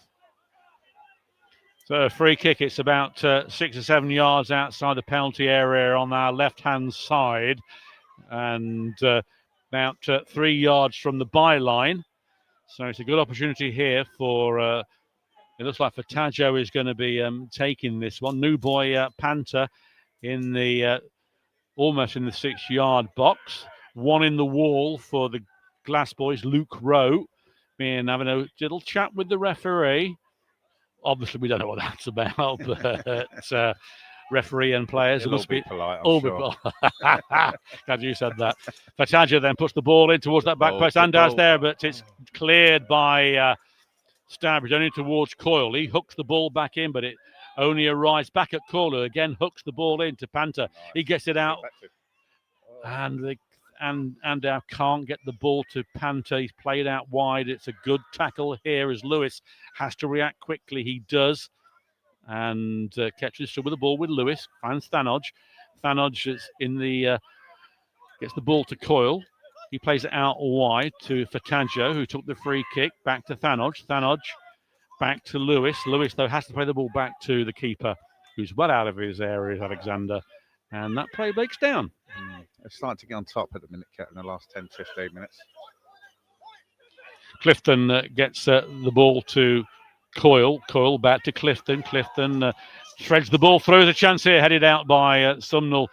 So a free kick, it's about 6 or 7 yards outside the penalty area on our left-hand side, and about 3 yards from the byline. So it's a good opportunity here for, it looks like Fataggio is going to be taking this one. New boy Panther in the, almost in the 6-yard box. One in the wall for the Glass boys, Luke Rowe, being having a little chat with the referee. Obviously, we don't know what that's about, but referee and players It'll must be polite. all be polite. Glad you said that. Fataggio then puts the ball in towards that back post. Andow's there, but it's cleared by Stourbridge, only towards Coyle. He hooks the ball back in, but it only arrives back at Coyle, who again hooks the ball into Panther. He gets it out, and Andow can't get the ball to Panther. He's played out wide. It's a good tackle here as Lewis has to react quickly. He does. And catches still with the ball with Lewis. Finds Thanodge. Thanodge is in the gets the ball to Coyle. He plays it out wide to Fataggio, who took the free kick. Back to Thanodge. Thanodge back to Lewis. Lewis, though, has to play the ball back to the keeper, who's well out of his area, Alexander. And that play breaks down. It's starting to get on top at the minute, Kat, in the last 10, 15 minutes. Clifton gets the ball to Coyle. Coyle back to Clifton. Clifton threads the ball through. The chance here headed out by Sumnall.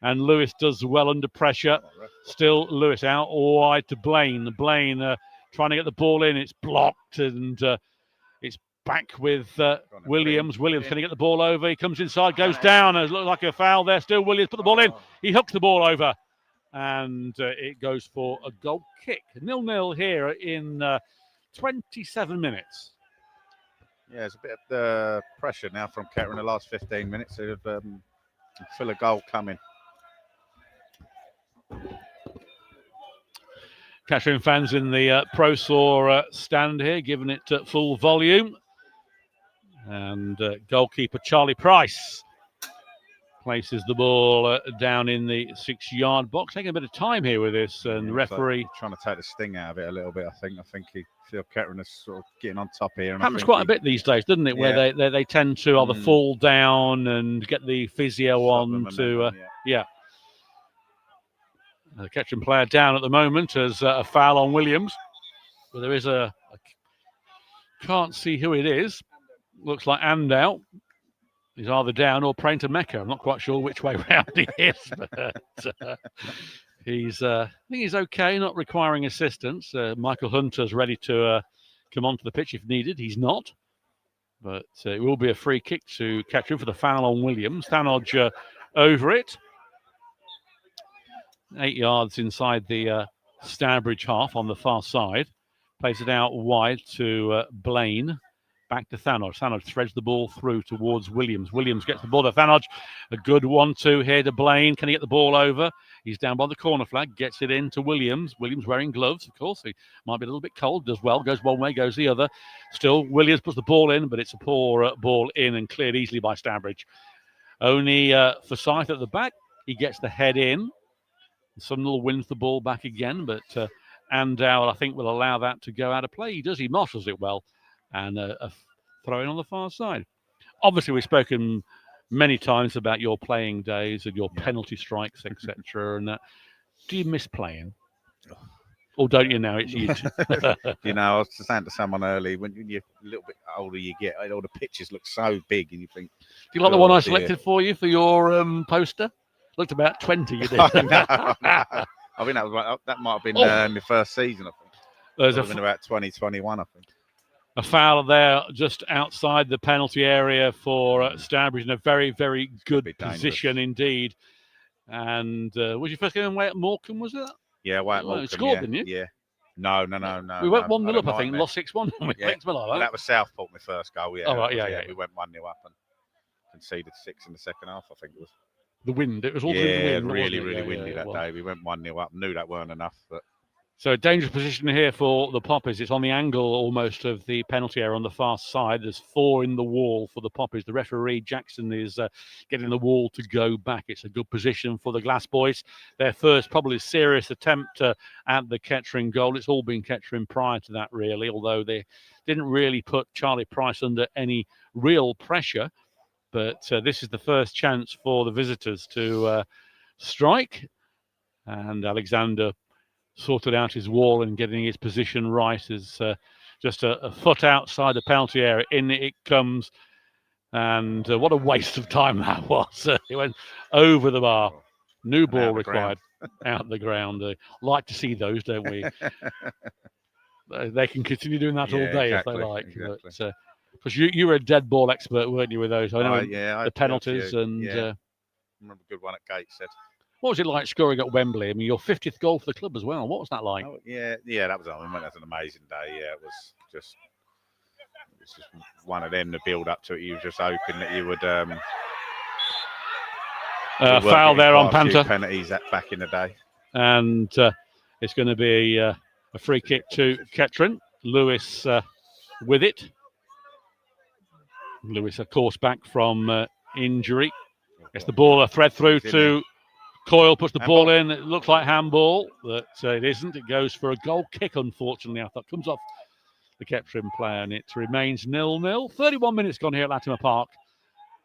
And Lewis does well under pressure. Still Lewis out wide to Blaine. Blaine trying to get the ball in. It's blocked, and it's back with Williams. Williams can he get the ball over? He comes inside, goes down. It looks like a foul there. Still Williams put the ball in. He hooks the ball over, and it goes for a goal kick. 0-0 here in 27 minutes. Yeah, there's a bit of pressure now from Kettering in the last 15 minutes. To feel a goal coming. Kettering fans in the ProSaw stand here, giving it full volume. And goalkeeper Charlie Price places the ball down in the 6-yard box. Taking a bit of time here with this, and the referee trying to take the sting out of it a little bit. I think he feel Kettering is sort of getting on top here. And happens quite a bit these days, doesn't it? Yeah. Where they tend to either fall down and get the physio on to The Kettering player down at the moment as a foul on Williams. But there is can't see who it is. Looks like Andow. He's either down or praying to Mecca. I'm not quite sure which way round he is, but he's I think he's okay, not requiring assistance. Michael Hunter's ready to come onto the pitch if needed. He's not. But it will be a free kick to Kettering for the foul on Williams. Thanodge over it. 8 yards inside the Stourbridge half on the far side. Plays it out wide to Blaine. Back to Thanodge. Thanodge threads the ball through towards Williams. Williams gets the ball to Thanodge. A good 1-2 here to Blaine. Can he get the ball over? He's down by the corner flag. Gets it in to Williams. Williams wearing gloves, of course. He might be a little bit cold. Does well. Goes one way, goes the other. Still, Williams puts the ball in, but it's a poor ball in and cleared easily by Stourbridge. Only Forsyth at the back. He gets the head in. Sumnall wins the ball back again, but Andow, I think, will allow that to go out of play. He does. He marshals it well. And a throw in on the far side. Obviously, we've spoken many times about your playing days and your penalty strikes, etc. And that. Do you miss playing? Or don't you now? It's you. You know, I was saying to someone early, when you're a little bit older, you get all the pictures look so big, and you think. Do you like the one I selected for you for your poster? Looked about 20. You did. No. I think that might have been my first season. I think. There's been about 2021. I think. A foul there just outside the penalty area for Stourbridge in a very, very good position indeed. And was your first game away at Morecambe, was it? Yeah, away at Well, Morecambe. scored, Yeah, didn't you? yeah. No. We went 1-0 I up, don't I think, mind lost 6-1. Yeah. Like Well, that was Southport, my first goal. Yeah. Oh, right, was, yeah. We went 1-0 up and conceded 6 in the second half, I think it was. The wind. It was all the wind. really wasn't it? windy that day. We went 1-0 up. Knew that weren't enough, but. So a dangerous position here for the Poppies. It's on the angle almost of the penalty area on the far side. There's 4 in the wall for the Poppies. The referee, Jackson, is getting the wall to go back. It's a good position for the Glass Boys. Their first probably serious attempt at the Kettering goal. It's all been Kettering prior to that, really, although they didn't really put Charlie Price under any real pressure. But this is the first chance for the visitors to strike. And Alexander sorted out his wall and getting his position right is just a foot outside the penalty area. In it comes, and what a waste of time that was. It went over the bar. New ball required out the ground. Like to see those, don't we? They can continue doing that all day if they like. Exactly. But because you were a dead ball expert, weren't you, with those? I know the penalties and. I remember a good one at Gateshead. What was it like scoring at Wembley? I mean, your 50th goal for the club as well. What was that like? Oh, yeah, that was. I mean, that was an amazing day. Yeah, it was just one of them. The build up to it, you were just hoping that you would foul there on Panther. Penalties back in the day, and it's going to be a free kick to Kettering. Lewis with it. Lewis, of course, back from injury. Gets the ball a thread through to. Coyle puts the ball in. It looks like handball, but it isn't. It goes for a goal kick, unfortunately. I thought comes off the Kettering player, and it remains 0-0. 31 minutes gone here at Latimer Park,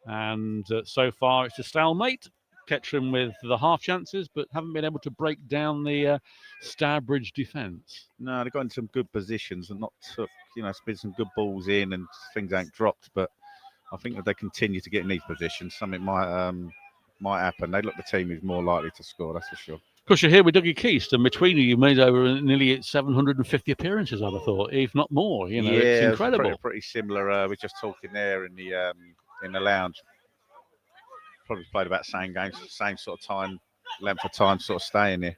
and so far it's a stalemate. Kettering with the half chances, but haven't been able to break down the Stourbridge defence. No, they've got in some good positions and not took. It's been some good balls in, and things ain't dropped. But I think that they continue to get in these positions, something might happen. They look the team who's more likely to score, that's for sure. Of course, you're here with Dougie Keast, and between you made over nearly 750 appearances, I'd have thought, if not more. It's incredible. It's pretty similar. We're just talking there in the lounge. Probably played about the same games, same sort of time, length of time, sort of staying here.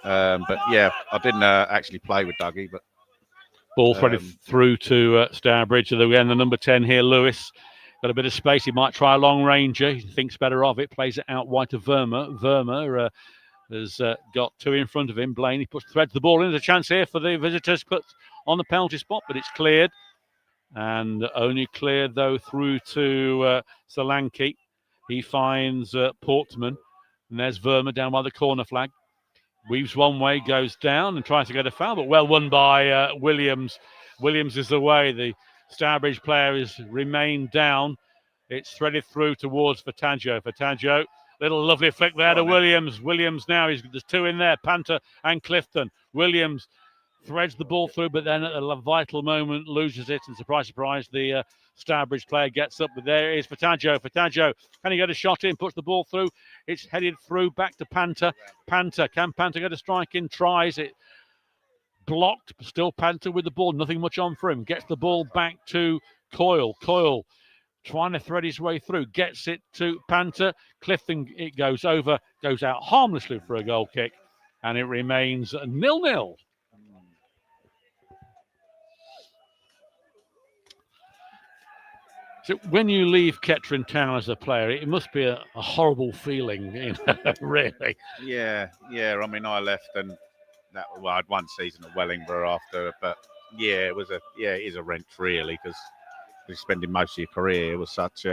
But yeah, I didn't actually play with Dougie, but ball threaded through to Stourbridge. Again, the number 10 here, Lewis. Got a bit of space. He might try a long ranger. He thinks better of it. Plays it out wide to Verma. Verma has got 2 in front of him. Blaney threads the ball in. There's a chance here for the visitors put on the penalty spot, but it's cleared. And only cleared, though, through to Solanke. He finds Portman. And there's Verma down by the corner flag. Weaves one way, goes down and tries to get a foul, but well won by Williams. Williams is away. The Stourbridge player has remained down. It's threaded through towards Fataggio. Fataggio, little lovely flick there to Williams. Williams now, there's 2 in there, Panther and Clifton. Williams threads the ball through, but then at a vital moment loses it. And surprise, surprise, the Stourbridge player gets up. But there is Fataggio. Fataggio, can he get a shot in? Puts the ball through. It's headed through back to Panther. Panther, can Panther get a strike in? Tries it. Blocked, still Panther with the ball, nothing much on for him. Gets the ball back to Coyle. Coyle trying to thread his way through, gets it to Panther. Clifton, it goes over, goes out harmlessly for a goal kick, and it remains 0-0. So when you leave Kettering Town as a player, it must be a horrible feeling, really. Yeah. I mean, I left and I had one season at Wellingborough after, but it is a wrench really, because you're spending most of your career. It was such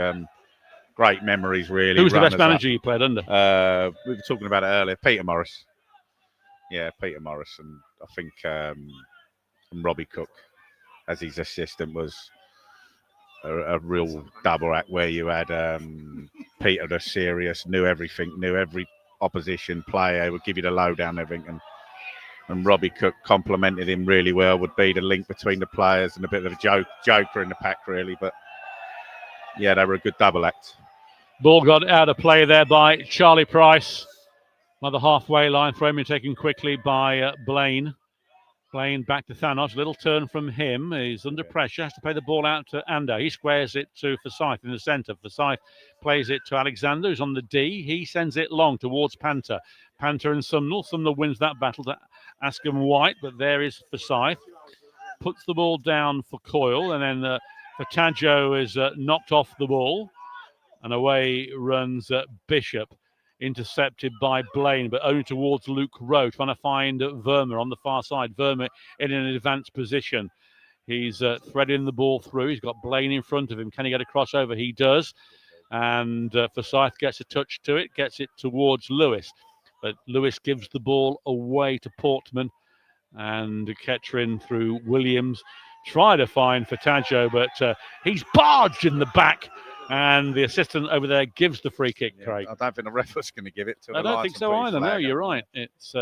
great memories, really. Who was the best manager you played under? We were talking about it earlier. Peter Morris. Yeah, Peter Morris, and I think and Robbie Cook as his assistant was a real double act where you had Peter the serious, knew everything, knew every opposition player, would give you the lowdown, everything, and Robbie Cook complimented him really well, would be the link between the players and a bit of a joker in the pack, really. But yeah, they were a good double act. Ball got out of play there by Charlie Price. Another halfway line, framing taken quickly by Blaine. Playing back to Thanos, little turn from him. He's under pressure, has to play the ball out to Ando. He squares it to Forsyth in the centre. Forsyth plays it to Alexander, who's on the D. He sends it long towards Panther. Panther and Sumnall. Sumnall wins that battle to Askham White, but there is Forsyth. Puts the ball down for Coyle, and then Fataggio is knocked off the ball, and away runs Bishop. Intercepted by Blaine, but only towards Luke Rowe, trying to find Verma on the far side. Verma in an advanced position. He's threading the ball through. He's got Blaine in front of him. Can he get a crossover? He does. And Forsyth gets a touch to it, gets it towards Lewis. But Lewis gives the ball away to Portman. And Kettering through Williams. Try to find Fataggio, but he's barged in the back. And the assistant over there gives the free kick, Craig. I don't think the ref was going to give it to I don't think so either. No, you're right. It's,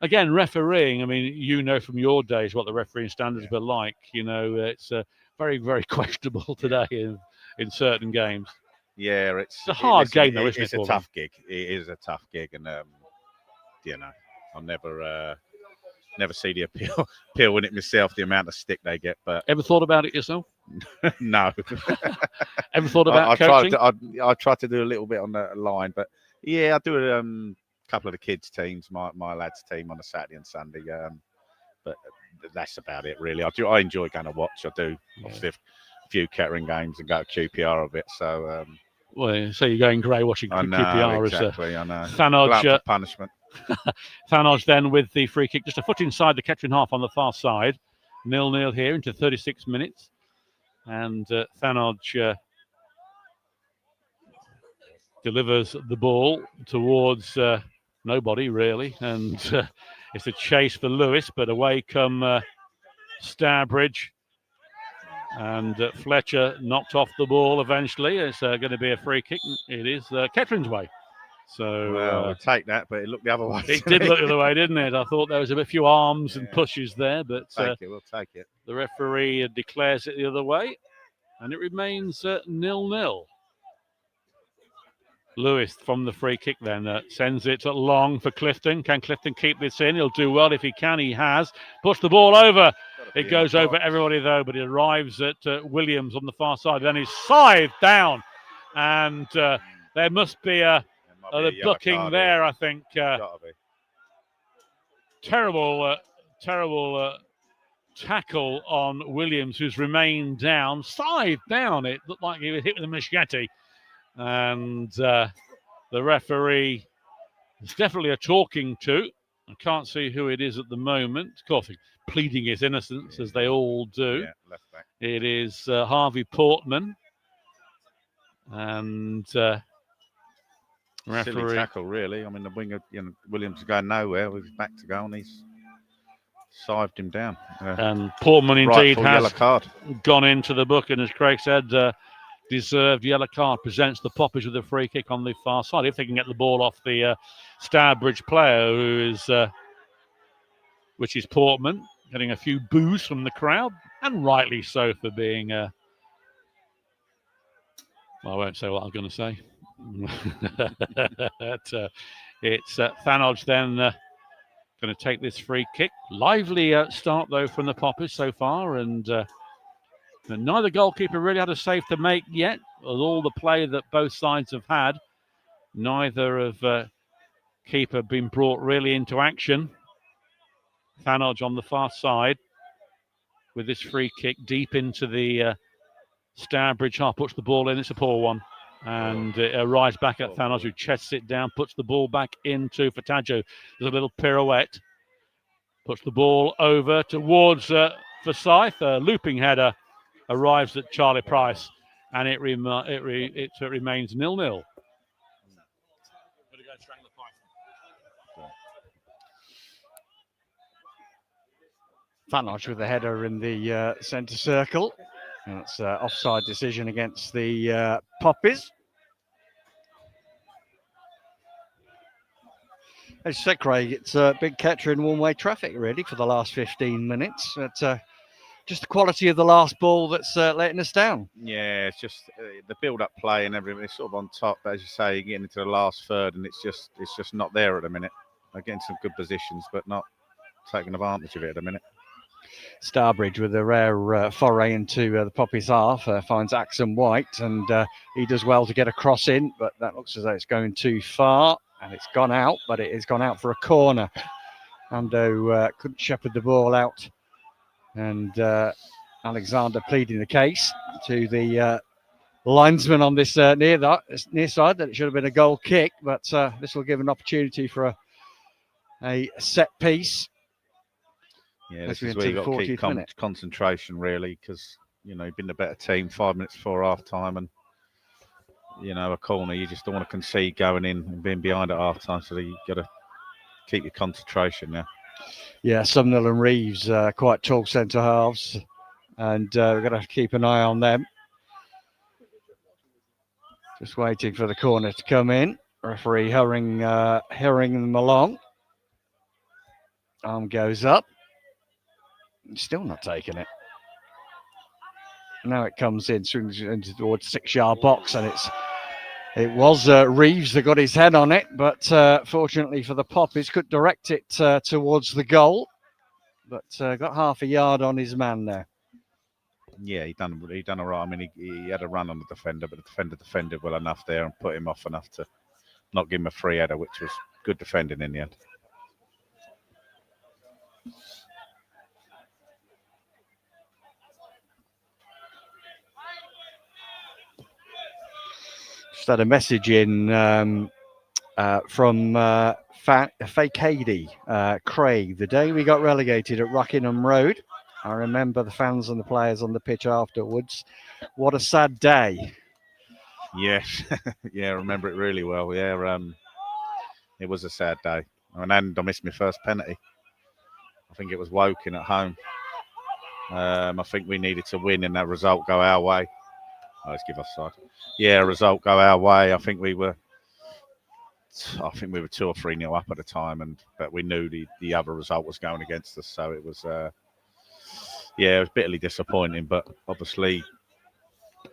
again, refereeing. I mean, you know from your days what the refereeing standards were like. You know, it's very, very questionable today in certain games. Yeah, it's a hard game, though, isn't it? It's a tough gig. It is a tough gig. And, you know, I'll never see the appeal in it myself, the amount of stick they get. But ever thought about it yourself? No. Ever thought about coaching? I tried to do a little bit on the line, but yeah, I do a couple of the kids' teams, my lads' team on a Saturday and Sunday. But that's about it, really. I enjoy going to watch. I do. Obviously, a few Kettering games and go to QPR a bit. So. Well, so you're going grey watching QPR exactly, I know. Thanos, punishment. Thanos then with the free kick, just a foot inside the Kettering half on the far side. 0-0 here into 36 minutes. And Thanos delivers the ball towards nobody, really. And it's a chase for Lewis, but away come Stourbridge. And Fletcher knocked off the ball eventually. It's going to be a free kick. It is Kettering's way. So we'll take that, but it looked the other way. It did look the other way, didn't it? I thought there was a few arms and pushes there, but we'll take it. The referee declares it the other way, and it remains 0-0. Lewis from the free kick then sends it long for Clifton. Can Clifton keep this in? He'll do well if he can. He has. Push the ball over. It goes over everybody, though, but it arrives at Williams on the far side. Then he's scythed down, and there must be a booking there, I think. Terrible tackle on Williams, who's remained down. Scythed down. It looked like he was hit with a machete. And the referee is definitely a talking to. I can't see who it is at the moment. Of course, pleading his innocence, as they all do. Yeah, left back. It is Harvey Portman. And referee. Silly tackle, really. I mean, the winger, Williams is going nowhere with his back to goal, and he's scythed him down. And Portman indeed has yellow card. Gone into the book, and as Craig said, deserved yellow card. Presents the Poppies with a free kick on the far side. If they can get the ball off the Stourbridge player, who is, which is Portman, getting a few boos from the crowd, and rightly so for being. Well, I won't say what I'm going to say. It's Thanos then going to take this free kick. Lively start though from the Poppies so far, and neither goalkeeper really had a save to make yet. With all the play that both sides have had, neither of keeper been brought really into action. Thanos on the far side with this free kick deep into the Stourbridge half, puts the ball in. It's a poor one. And it arrives back at Thanos, who chests it down, puts the ball back into Fataggio. There's a little pirouette. Puts the ball over towards Forsyth. A looping header arrives at Charlie Price. And it remains 0-0. Thanos with the header in the centre circle. That's offside decision against the Poppies. As you said, Craig, it's big Kettering one-way traffic, really, for the last 15 minutes. It's just the quality of the last ball that's letting us down. Yeah, it's just the build-up play and everything. It's sort of on top, but as you say, you're getting into the last third, and it's just not there at the minute. They're getting some good positions, but not taking advantage of it at the minute. Stourbridge with a rare foray into the Poppies half finds Axon White, and he does well to get a cross in, but that looks as though it's going too far, and it's gone out, but it has gone out for a corner. Ando couldn't shepherd the ball out, and Alexander pleading the case to the linesman on this near side that it should have been a goal kick, but this will give an opportunity for a set piece. Yeah, this is where you've got to keep concentration, really, because, you know, you've been the better team 5 minutes before half time, and, you know, a corner, you just don't want to concede going in and being behind at half time, so you've got to keep your concentration now. Yeah, Sumnall and Reeves quite tall centre halves, and we've got to keep an eye on them. Just waiting for the corner to come in. Referee hurrying them along. Arm goes up. Still not taking it. Now it comes in, swings into towards 6-yard box, and it was Reeves that got his head on it, but fortunately for the Poppies, could direct it towards the goal, but got half a yard on his man there. Yeah, he done all right. I mean, he had a run on the defender, but the defender defended well enough there and put him off enough to not give him a free header, which was good defending in the end. Just had a message in from Fakady, Craig. The day we got relegated at Rockingham Road, I remember the fans and the players on the pitch afterwards. What a sad day. Yes, yeah, I remember it really well. Yeah, it was a sad day. And I missed my first penalty. I think it was Woking at home. I think we needed to win and that result go our way. Oh, let's give offside. Yeah, result go our way. I think we were 2 or 3-0 up at the time, but we knew the other result was going against us. So it was, it was bitterly disappointing. But obviously,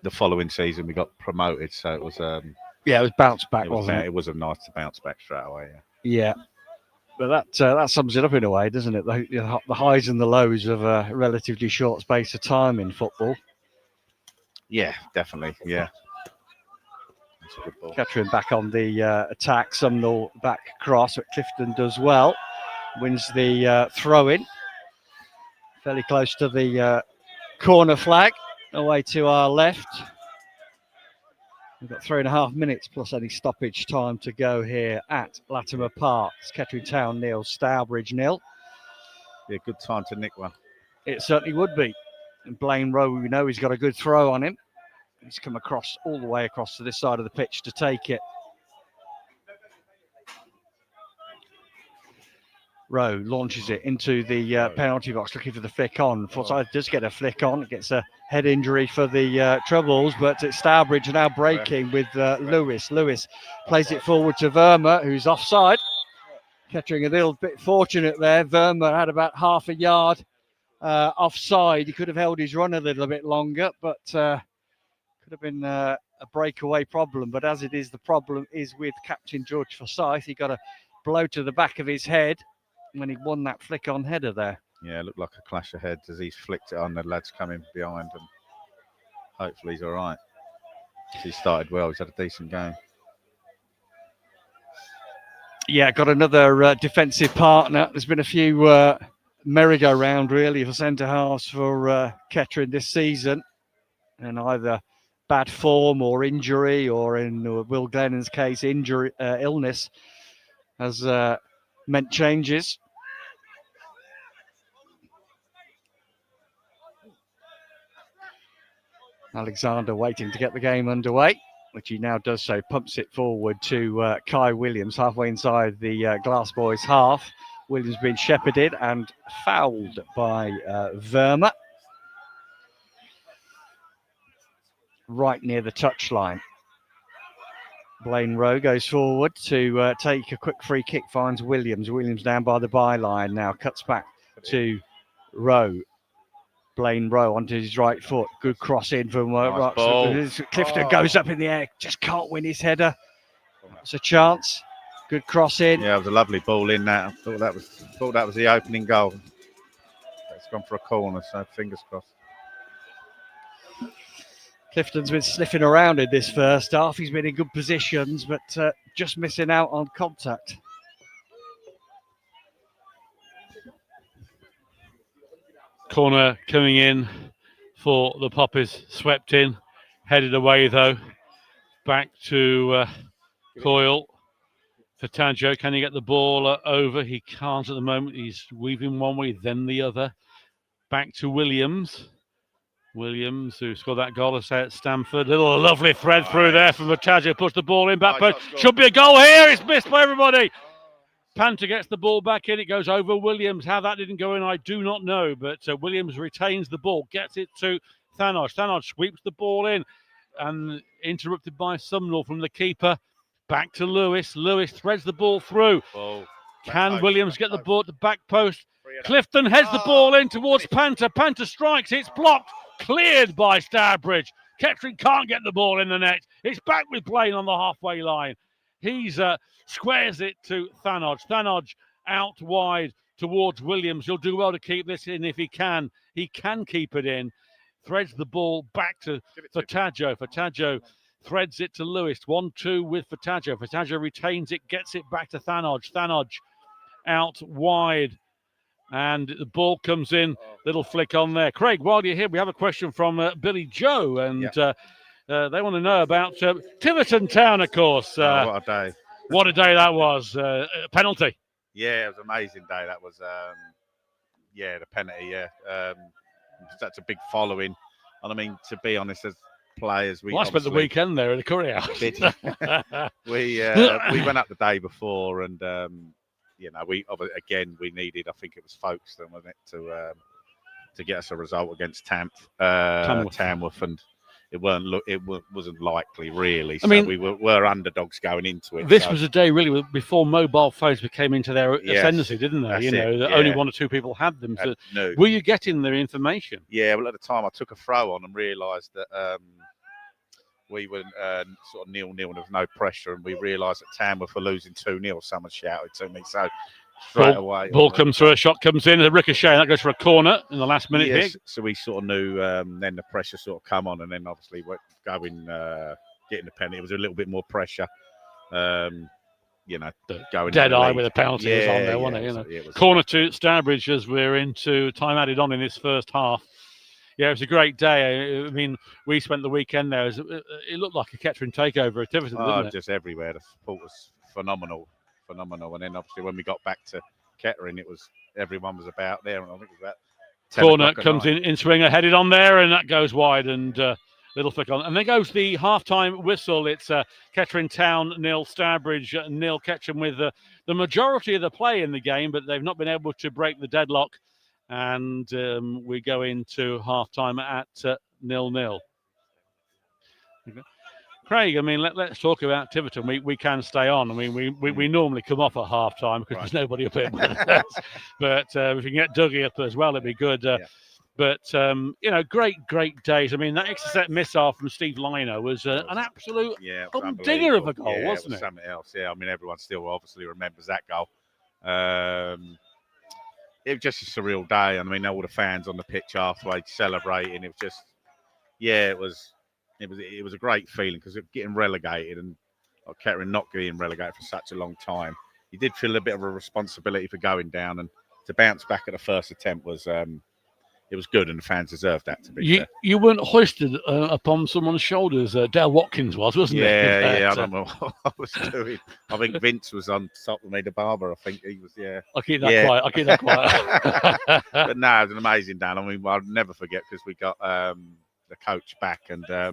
the following season we got promoted, so it was. It was bounce back, wasn't it? It was nice to bounce back straight away. Yeah. But that sums it up in a way, doesn't it? The highs and the lows of a relatively short space of time in football. Yeah, definitely. Yeah. That's a good ball. Kettering back on the attack. Sumnall back across, but Clifton does well. Wins the throw-in. Fairly close to the corner flag. Away to our left. We've got 3.5 minutes plus any stoppage time to go here at Latimer Park. Kettering Town 0, Stourbridge 0. Be a good time to nick one. It certainly would be. And Blaine Rowe, we know he's got a good throw on him. He's come across all the way across to this side of the pitch to take it. Rowe launches it into the penalty box, looking for the flick on. Forsyth does get a flick on. It gets a head injury for the Troubles, but it's Stourbridge now breaking with Lewis. Lewis plays it forward to Verma, who's offside. Kettering a little bit fortunate there. Verma had about half a yard offside. He could have held his run a little bit longer, but could have been a breakaway problem. But as it is, the problem is with Captain George Forsyth. He got a blow to the back of his head when he won that flick on header there. Yeah, it looked like a clash of heads as he's flicked it on. The lad's coming behind, and hopefully he's all right. He started well. He's had a decent game. Yeah, got another defensive partner. There's been a few merry-go-round, really, for centre halves for Kettering this season, and either bad form or injury, or in Will Glennon's case, illness has meant changes. Alexander waiting to get the game underway, which he now does so, pumps it forward to Kai Williams, halfway inside the Glass Boys half. Williams being shepherded and fouled by Verma. Right near the touchline. Blaine Rowe goes forward to take a quick free kick, finds Williams. Williams down by the byline now, cuts back to Rowe. Blaine Rowe onto his right foot. Good cross in from nice Clifton goes up in the air, just can't win his header. It's a chance. Good cross in. Yeah, it was a lovely ball in that. I thought that was the opening goal. It's gone for a corner, so fingers crossed. Clifton's been sniffing around in this first half. He's been in good positions, but just missing out on contact. Corner coming in for the Poppies, swept in, headed away though. Back to Coyle. Fataggio, can he get the ball over? He can't at the moment. He's weaving one way, then the other. Back to Williams. Williams, who scored that goal at Stamford. Little lovely thread through there from Fataggio. Puts the ball in, back post. Should be a goal here. It's missed by everybody. Panther gets the ball back in. It goes over Williams. How that didn't go in, I do not know. But Williams retains the ball, gets it to Thanos. Thanos sweeps the ball in and interrupted by Sumnall from the keeper. Back to Lewis. Lewis threads the ball through. Can Williams get the ball at the back post? Clifton heads the ball in towards Panther. Panther strikes. It's blocked. Cleared by Stourbridge. Kettering can't get the ball in the net. It's back with Blaine on the halfway line. He's squares it to Thanos. Thanos out wide towards Williams. He'll do well to keep this in if he can. He can keep it in. Threads the ball back to Fataggio. Fataggio threads it to Lewis. 1-2 with Fataggio. Fataggio retains it, gets it back to Thanos. Thanos out wide. And the ball comes in. Little flick on there. Craig, while you're here, we have a question from Billy Joe. And they want to know about Tiverton Town, of course. What a day. What a day that was. Penalty. Yeah, it was an amazing day. That was, the penalty, that's a big following. And I mean, to be honest, as players, I spent the weekend there at the Curry House. we went up the day before, and we needed. I think it was Folkestone, wasn't it, to get us a result against Tamworth, and it wasn't likely really. So we were underdogs going into it. This was a day really before mobile phones became into their ascendancy, didn't they? Only one or two people had them. So were you getting their information? Yeah, well, at the time I took a throw on and realised that we were sort of 0-0 and there was no pressure, and we realised that Tamworth were losing 2-0. Someone shouted to me, so straight away. Ball comes through, a shot comes in, a ricochet, and that goes for a corner in the last minute. Yes, so we sort of knew then the pressure sort of come on, and then obviously getting the penalty, it was a little bit more pressure. Going dead eye with the penalty was on there, wasn't it? Corner to Stourbridge as we're into time added on in this first half. Yeah, it was a great day. I mean, we spent the weekend there. It looked like a Kettering takeover at Tiverton, didn't it? Just everywhere. The support was phenomenal. And then obviously when we got back to Kettering, everyone was about there, and I think it was about 10 corner comes in swinger, headed on there, and that goes wide, and little flick on. And then goes the half-time whistle. It's Kettering Town 0, Stourbridge 0. Kettering with the majority of the play in the game, but they've not been able to break the deadlock. And we go into half-time at 0-0. Okay. Craig, I mean, let's talk about Tiverton. We can stay on. I mean, we normally come off at half-time because there's nobody up here with us. But if we can get Dougie up as well, it'd be good. But, great days. I mean, that extra set missile from Steve Lino was an absolute dinger of a goal, wasn't it? Something else, I mean, everyone still obviously remembers that goal. It was just a surreal day. I mean, all the fans on the pitch halfway celebrating. It was just, it was a great feeling because getting relegated and Kettering not getting relegated for such a long time, you did feel a bit of a responsibility for going down, and to bounce back at the first attempt was it was good, and the fans deserved that. To be fair. You weren't hoisted upon someone's shoulders. Dale Watkins wasn't it? Yeah. I don't know what I was doing. I think Vince was on top of me, the barber. I think he was. Yeah. I'll keep that quiet. But no, it was an amazing day. I mean, I'll never forget because we got the coach back, and I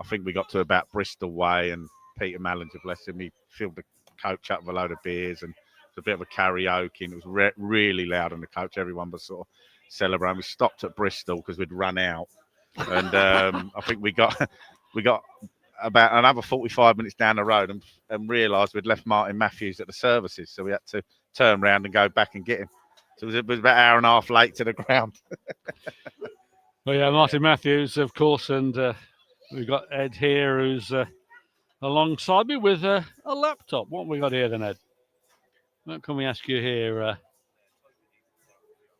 think we got to about Bristol way, and Peter Mallinger, bless him, he filled the coach up with a load of beers, and it was a bit of a karaoke, and it was really loud on the coach. Everyone was sort of celebrating. We stopped at Bristol because we'd run out, and I think we got about another 45 minutes down the road and realised we'd left Martin Matthews at the services, so we had to turn around and go back and get him. So it was about an hour and a half late to the ground. Well, Martin Matthews, of course, and we've got Ed here, who's alongside me with a laptop. What have we got here then, Ed? What can we ask you here?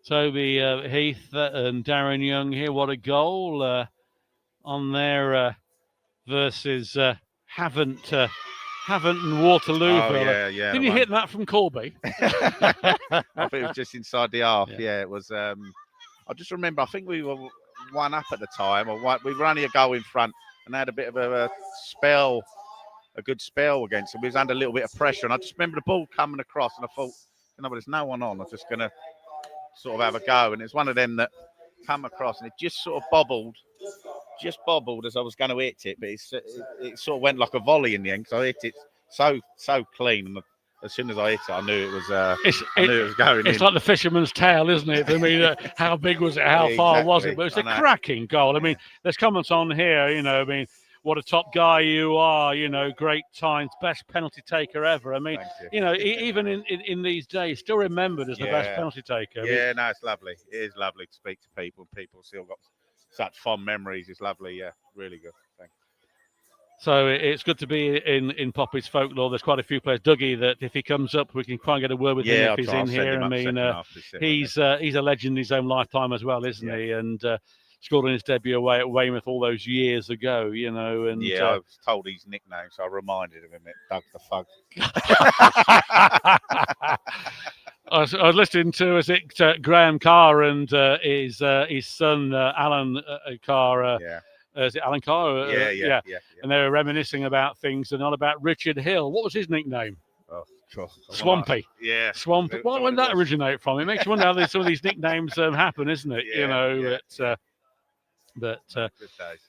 Toby Heath and Darren Young here. What a goal on there versus Haven't and Waterloo. Oh, yeah. Didn't you hit that from Corby? I think it was just inside the half. Yeah. Yeah, it was. I just remember, I think we were 1 up at the time, or we were only a goal in front, and had a bit of a good spell against them. We was under a little bit of pressure, and I just remember the ball coming across, and I thought, there's no one on. I'm just going to sort of have a go, and it's one of them that come across, and it just sort of bobbled as I was going to hit it, but it sort of went like a volley in the end, because I hit it so clean, and as soon as I hit it, I knew it was. I knew it was going. It's in. like the fisherman's tale, isn't it? I mean, how big was it? How far was it? But it's a cracking goal. I mean, there's comments on here. I mean, what a top guy you are. Great times, best penalty taker ever. I mean, even in these days, still remembered as the best penalty taker. No, it's lovely. It is lovely to speak to people. People still got such fond memories. It's lovely. Yeah, really good. Thanks. So it's good to be in Poppies folklore. There's quite a few players. Dougie, that if he comes up, we can try and get a word with him if he's in here. I mean, he's a legend in his own lifetime as well, isn't he? And scored on his debut away at Weymouth all those years ago, And I was told his nickname, so I reminded him it. Doug the Fug. I was listening to Graham Carr and his son Alan Carr. Is it Alan Carr? Yeah. And they were reminiscing about things and not about Richard Hill. What was his nickname? Oh, God. Swampy. Yeah. Swampy. Where did that originate from? It makes you wonder how some of these nicknames happen, isn't it? Good days.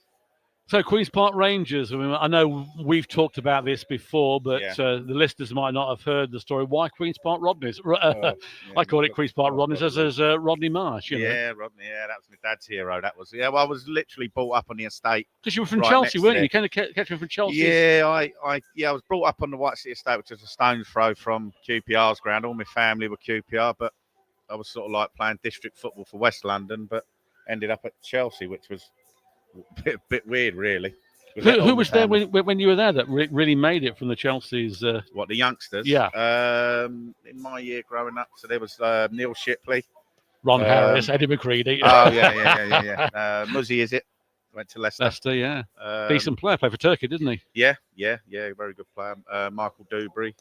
So Queen's Park Rangers, I mean, I know we've talked about this before, but the listeners might not have heard the story. Why Queen's Park Rodneys? I call it Queen's Park Rodneys as Rodney Marsh. Yeah, Rodney. Yeah, that was my dad's hero. That was. Yeah, well, I was literally brought up on the estate. Because you were from Chelsea, weren't you? You kind of catch me from Chelsea. Yeah, I was brought up on the White City estate, which is a stone's throw from QPR's ground. All my family were QPR, but I was sort of like playing district football for West London, but ended up at Chelsea, which was a bit weird, really. Who was there when you were there that really made it from the Chelsea's? What, the youngsters? Yeah. In my year growing up, so there was Neil Shipley, Ron Harris, Eddie McCready. Oh yeah. Muzzy, is it? Went to Leicester. Leicester, yeah. Decent player. Played for Turkey, didn't he? Yeah. Very good player. Michael Dewberry,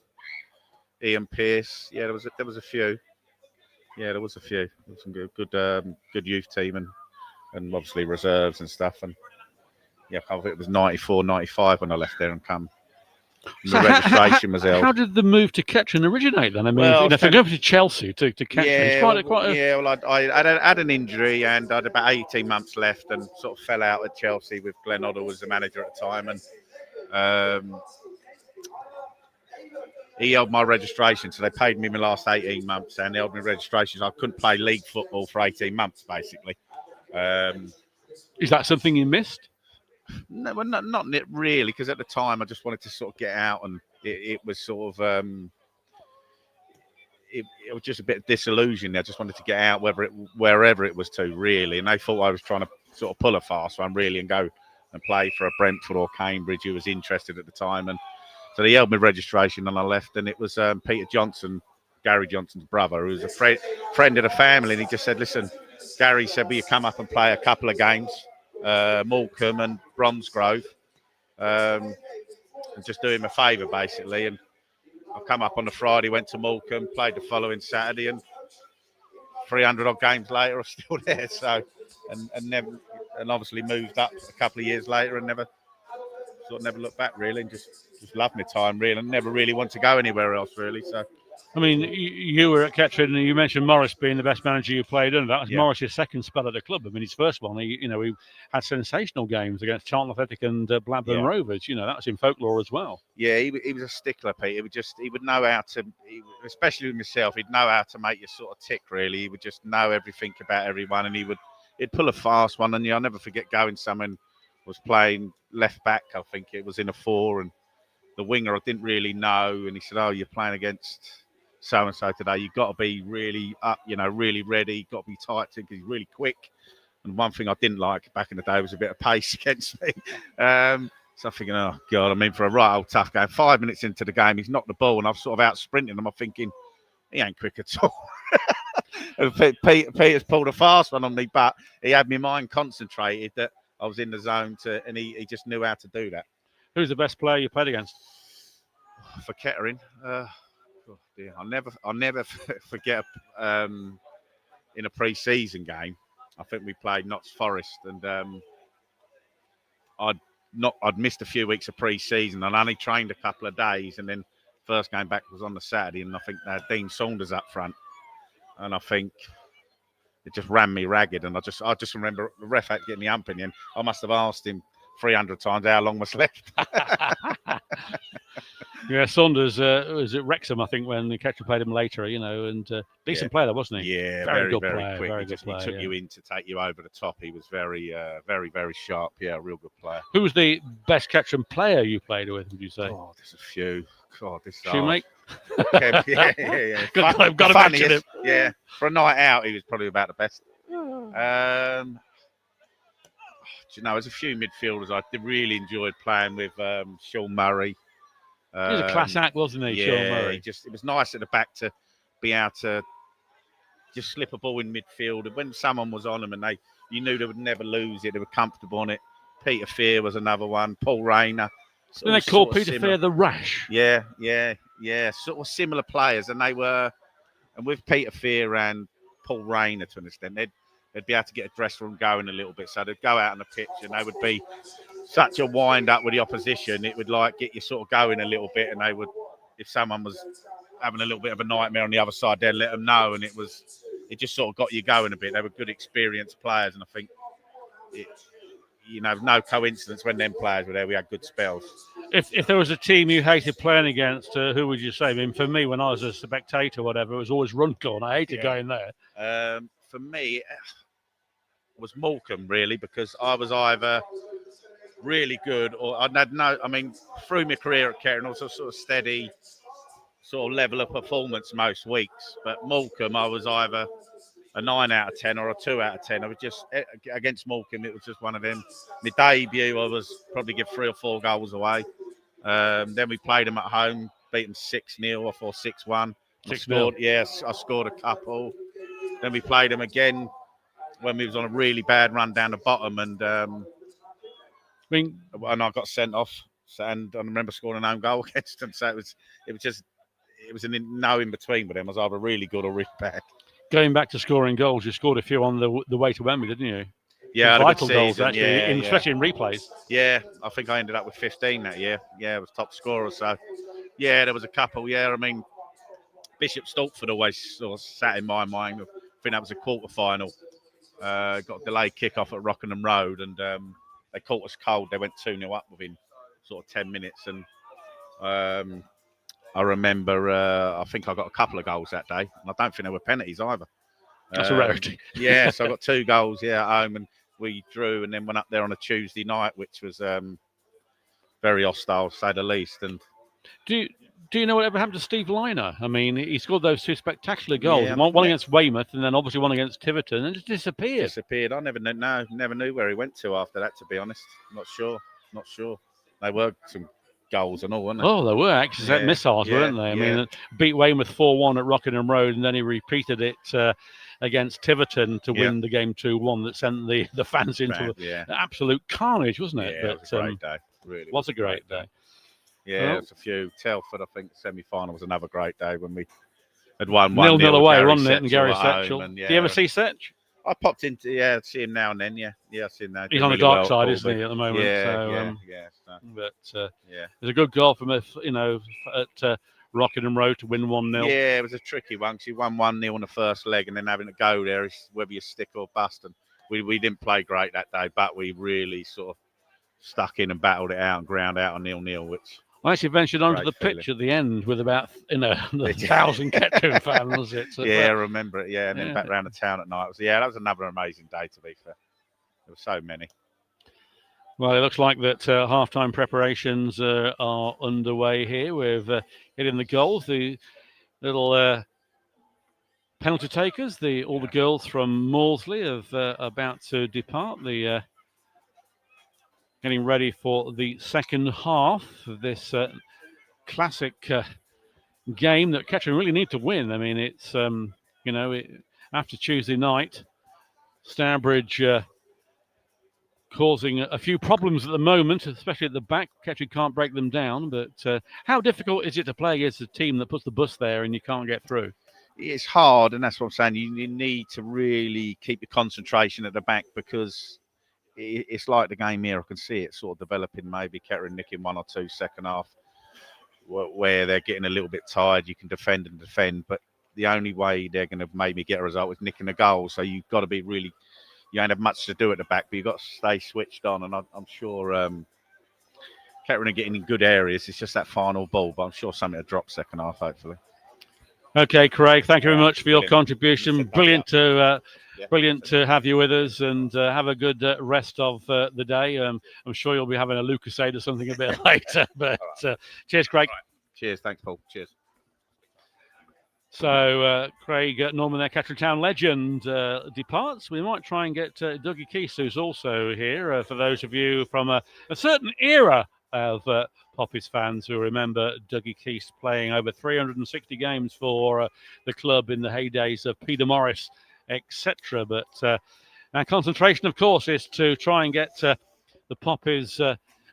Ian Pearce. Yeah, there was a few. Yeah, there was a few. There was some good youth team and obviously reserves and stuff. And yeah, I think it was 94, 95 when I left there and come. The registration was held. How did the move to Kettering originate then? I mean, if you go to Chelsea to Kettering, it's quite a... I had an injury and I had about 18 months left and sort of fell out at Chelsea with Glenn Oddle was the manager at the time. And he held my registration, so they paid me my last 18 months and they held my registration. So I couldn't play league football for 18 months, basically. Is that something you missed? No, well, not really, because at the time I just wanted to sort of get out, and it was sort of it was just a bit disillusioned. I just wanted to get out, wherever it was to, really. And they thought I was trying to sort of pull a fast one, really, and go and play for a Brentford or Cambridge who was interested at the time. And so they held my registration, and I left. And it was Peter Johnson, Gary Johnson's brother, who was a friend of the family, and he just said, "Listen, Gary said, will you come up and play a couple of games, Morecambe and Bromsgrove, and just do him a favour, basically." And I come up on the Friday, went to Morecambe, played the following Saturday, and 300 odd games later, I'm still there. So, and obviously moved up a couple of years later, and never looked back, really, and just loved my time, really, and never really wanted to go anywhere else, really. So. I mean, you were at Kettering, and you mentioned Morris being the best manager you played under. That was Morris's second spell at the club. I mean, his first one, he had sensational games against Charlton Athletic and Blackburn Rovers. That was in folklore as well. Yeah, he was a stickler, Pete. He would know how to, especially with myself, he'd know how to make you sort of tick, really. He would just know everything about everyone, and he'd pull a fast one. And I'll never forget going, someone was playing left back, I think it was in a 4, and the winger I didn't really know, and he said, "Oh, you're playing against so-and-so today, you've got to be really up, really ready, you've got to be tight because he's really quick." And one thing I didn't like back in the day was a bit of pace against me. So I'm thinking, oh God, I'm in for a right old tough game. 5 minutes into the game, he's knocked the ball, and I've sort of out sprinting him. I'm thinking, he ain't quick at all. Peter's pulled a fast one on me, but he had my mind concentrated that I was in the zone and he just knew how to do that. Who's the best player you played against? For Kettering, oh dear, I'll never forget in a pre-season game. I think we played Notts Forest, and I'd missed a few weeks of pre-season and only trained a couple of days, and then first game back was on the Saturday, and I think they had Dean Saunders up front, and I think it just ran me ragged, and I just remember the ref getting the ump in the end. I must have asked him 300 times how long was left. Yeah, Saunders was at Wrexham, I think, when Kettering played him later, and decent player, wasn't he? Yeah, very good very player, quick. very good player, He took you in to take you over the top. He was very, very sharp. Yeah, real good player. Who was the best Kettering player you played with, would you say? Oh, there's a few. God, this is Shoemake? yeah. Got to mention him. Yeah, for a night out, he was probably about the best. Do you know, there's a few midfielders I really enjoyed playing with. Sean Murray. He was a class act, wasn't he, Sean Murray? It was nice at the back to be able to just slip a ball in midfield. And when someone was on them and you knew they would never lose it, they were comfortable on it. Peter Fear was another one. Paul Rayner. Didn't they call Peter Fear the Rash? Yeah. Sort of similar players. And with Peter Fear and Paul Rayner to an extent, they'd be able to get a dressing room going a little bit. So they'd go out on the pitch and they would be such a wind up with the opposition. It would get you sort of going a little bit, and they would, if someone was having a little bit of a nightmare on the other side, they'd let them know, and it just sort of got you going a bit. They were good experienced players, and I think no coincidence when them players were there, we had good spells. If there was a team you hated playing against, who would you say? I mean, for me, when I was a spectator or whatever, it was always Runcorn. I hated going there. For me, it was Morecambe, really, because I was either really good or through my career at Kettering, also sort of steady, sort of level of performance most weeks. But Morecambe, I was either a 9 out of 10 or a 2 out of 10. I was just, against Morecambe, it was just one of them. My debut, I was probably give 3 or 4 goals away. Then we played them at home, beat them 6-0 or 6-1. 6-0. Yes, I scored a couple. Then we played them again when we was on a really bad run down the bottom, and I got sent off. And I remember scoring an own goal against them. So it was no in between with them. I was either really good or really bad. Going back to scoring goals, you scored a few on the way to Wembley, didn't you? Yeah, vital goals season. actually, especially in replays. Yeah, I think I ended up with 15 that year. Yeah, I was top scorer. So yeah, there was a couple. Yeah, I mean, Bishop Stortford always sort of sat in my mind. I think that was a quarter final. Got a delayed kick-off at Rockingham Road, and they caught us cold. They went 2-0 up within sort of 10 minutes. And I remember, I think I got a couple of goals that day. And I don't think they were penalties either. That's a rarity. Yeah, so I got 2 goals, at home. And we drew and then went up there on a Tuesday night, which was very hostile, to say the least. And Do you know whatever happened to Steve Liner? I mean, he scored those 2 spectacular goals. Yeah. One against Weymouth and then obviously one against Tiverton, and just disappeared. I never knew where he went to after that, to be honest. Not sure. They were some goals and all, weren't they? Oh, they were actually missiles, weren't they? I mean, beat Weymouth 4-1 at Rockingham Road, and then he repeated it against Tiverton to win the game 2-1 that sent the fans into absolute carnage, wasn't it? Yeah, it was a great day. Really was a great day. Yeah, it's a few. Telford, I think, semi-final was another great day when we had won 0-0 away, Gary wasn't it? And Gary Setchell Setchell. Do you ever see Setch? I popped into, see him now and then, I see him now. He's on the dark side, isn't he, at the moment? But it was a good goal from at Rockingham Road to win 1-0. Yeah, it was a tricky one because he won 1-0 on the first leg, and then having to go there is whether you stick or bust. And we didn't play great that day, but we really sort of stuck in and battled it out and ground out on 0-0, which. I actually ventured onto the pitch at the end with about 1,000 Kettering fans. I remember it. And then back around the town at night. That was another amazing day. To be fair, there were so many. Well, it looks like that half-time preparations are underway here. We've hitting the goals. The little penalty takers, all the girls from Maudsley, are about to depart. The getting ready for the second half of this classic game that Kettering really need to win. I mean, it's, after Tuesday night, Stourbridge causing a few problems at the moment, especially at the back. Kettering can't break them down, but how difficult is it to play against a team that puts the bus there and you can't get through? It's hard, and that's what I'm saying. You need to really keep your concentration at the back, because it's like the game here. I can see it sort of developing, maybe Kettering nicking 1 or 2 second half, where they're getting a little bit tired. You can defend and defend, but the only way they're going to maybe get a result is nicking a goal. So you've got to be really, you ain't have much to do at the back, but you've got to stay switched on. And I'm sure Kettering are getting in good areas. It's just that final ball, but I'm sure something will drop second half, hopefully. Okay, Craig, thank you very much for your contribution. Brilliant to have you with us, and have a good rest of the day. I'm sure you'll be having a Lucasade or something a bit later, but cheers, Craig. Right. Cheers, thanks, Paul. Cheers. So Craig Norman, their Kettering Town legend, departs. We might try and get Dougie Keith, who's also here, for those of you from a certain era of Poppies fans who remember Dougie Keith playing over 360 games for the club in the heydays of Peter Morris, etc. But our concentration, of course, is to try and get the Poppies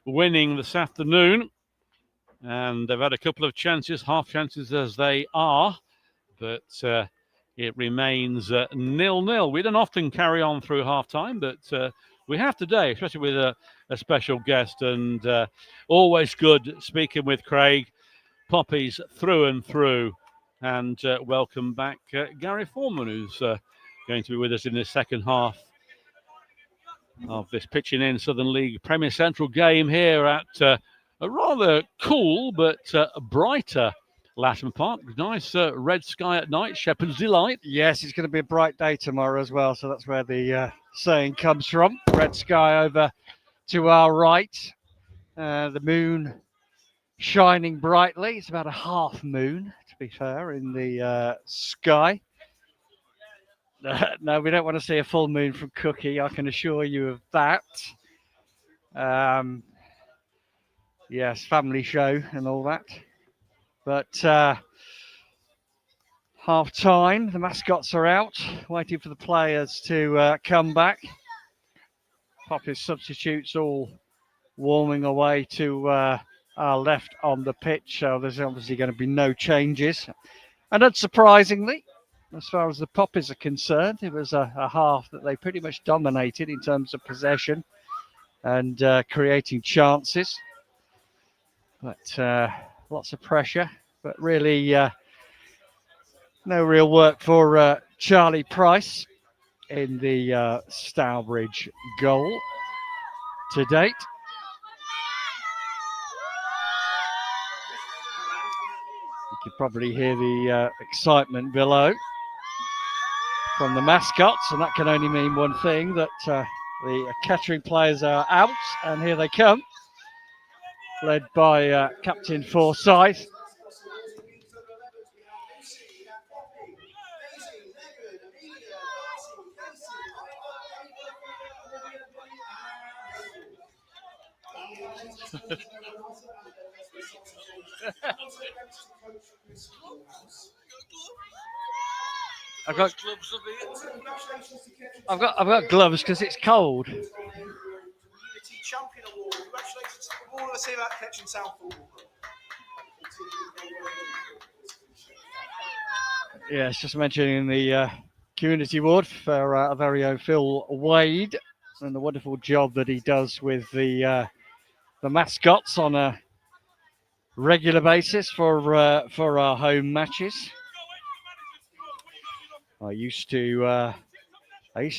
winning this afternoon. And they've had a couple of chances, half chances as they are, but it remains 0-0. We don't often carry on through half-time, but we have today, especially with a special guest, and always good speaking with Craig. Poppies through and through. And welcome back Gary Foreman, who's going to be with us in the second half of this Pitching In Southern League Premier Central game here at a rather cool but brighter Latham Park. Nice red sky at night, Shepherd's Delight. Yes, it's going to be a bright day tomorrow as well, so that's where the saying comes from. Red sky over to our right, the moon shining brightly. It's about a half moon, to be fair, in the sky. No, we don't want to see a full moon from Cookie, I can assure you of that. Yes, family show and all that. But half time, the mascots are out, waiting for the players to come back. Poppies substitutes all warming away to our left on the pitch, so there's obviously going to be no changes. And unsurprisingly, as far as the Poppies are concerned, it was a half that they pretty much dominated in terms of possession and creating chances. But lots of pressure, but really no real work for Charlie Price in the Stourbridge goal to date. You could probably hear the excitement below from the mascots, and that can only mean one thing, that the Kettering players are out, and here they come, led by Captain Forsyth. I've got gloves because it's cold. Champion Award. Congratulations to all of the team at Kettering Town Football Club. Yes, just mentioning the community award for our very own Phil Wade and the wonderful job that he does with the mascots on a regular basis for our home matches. I used to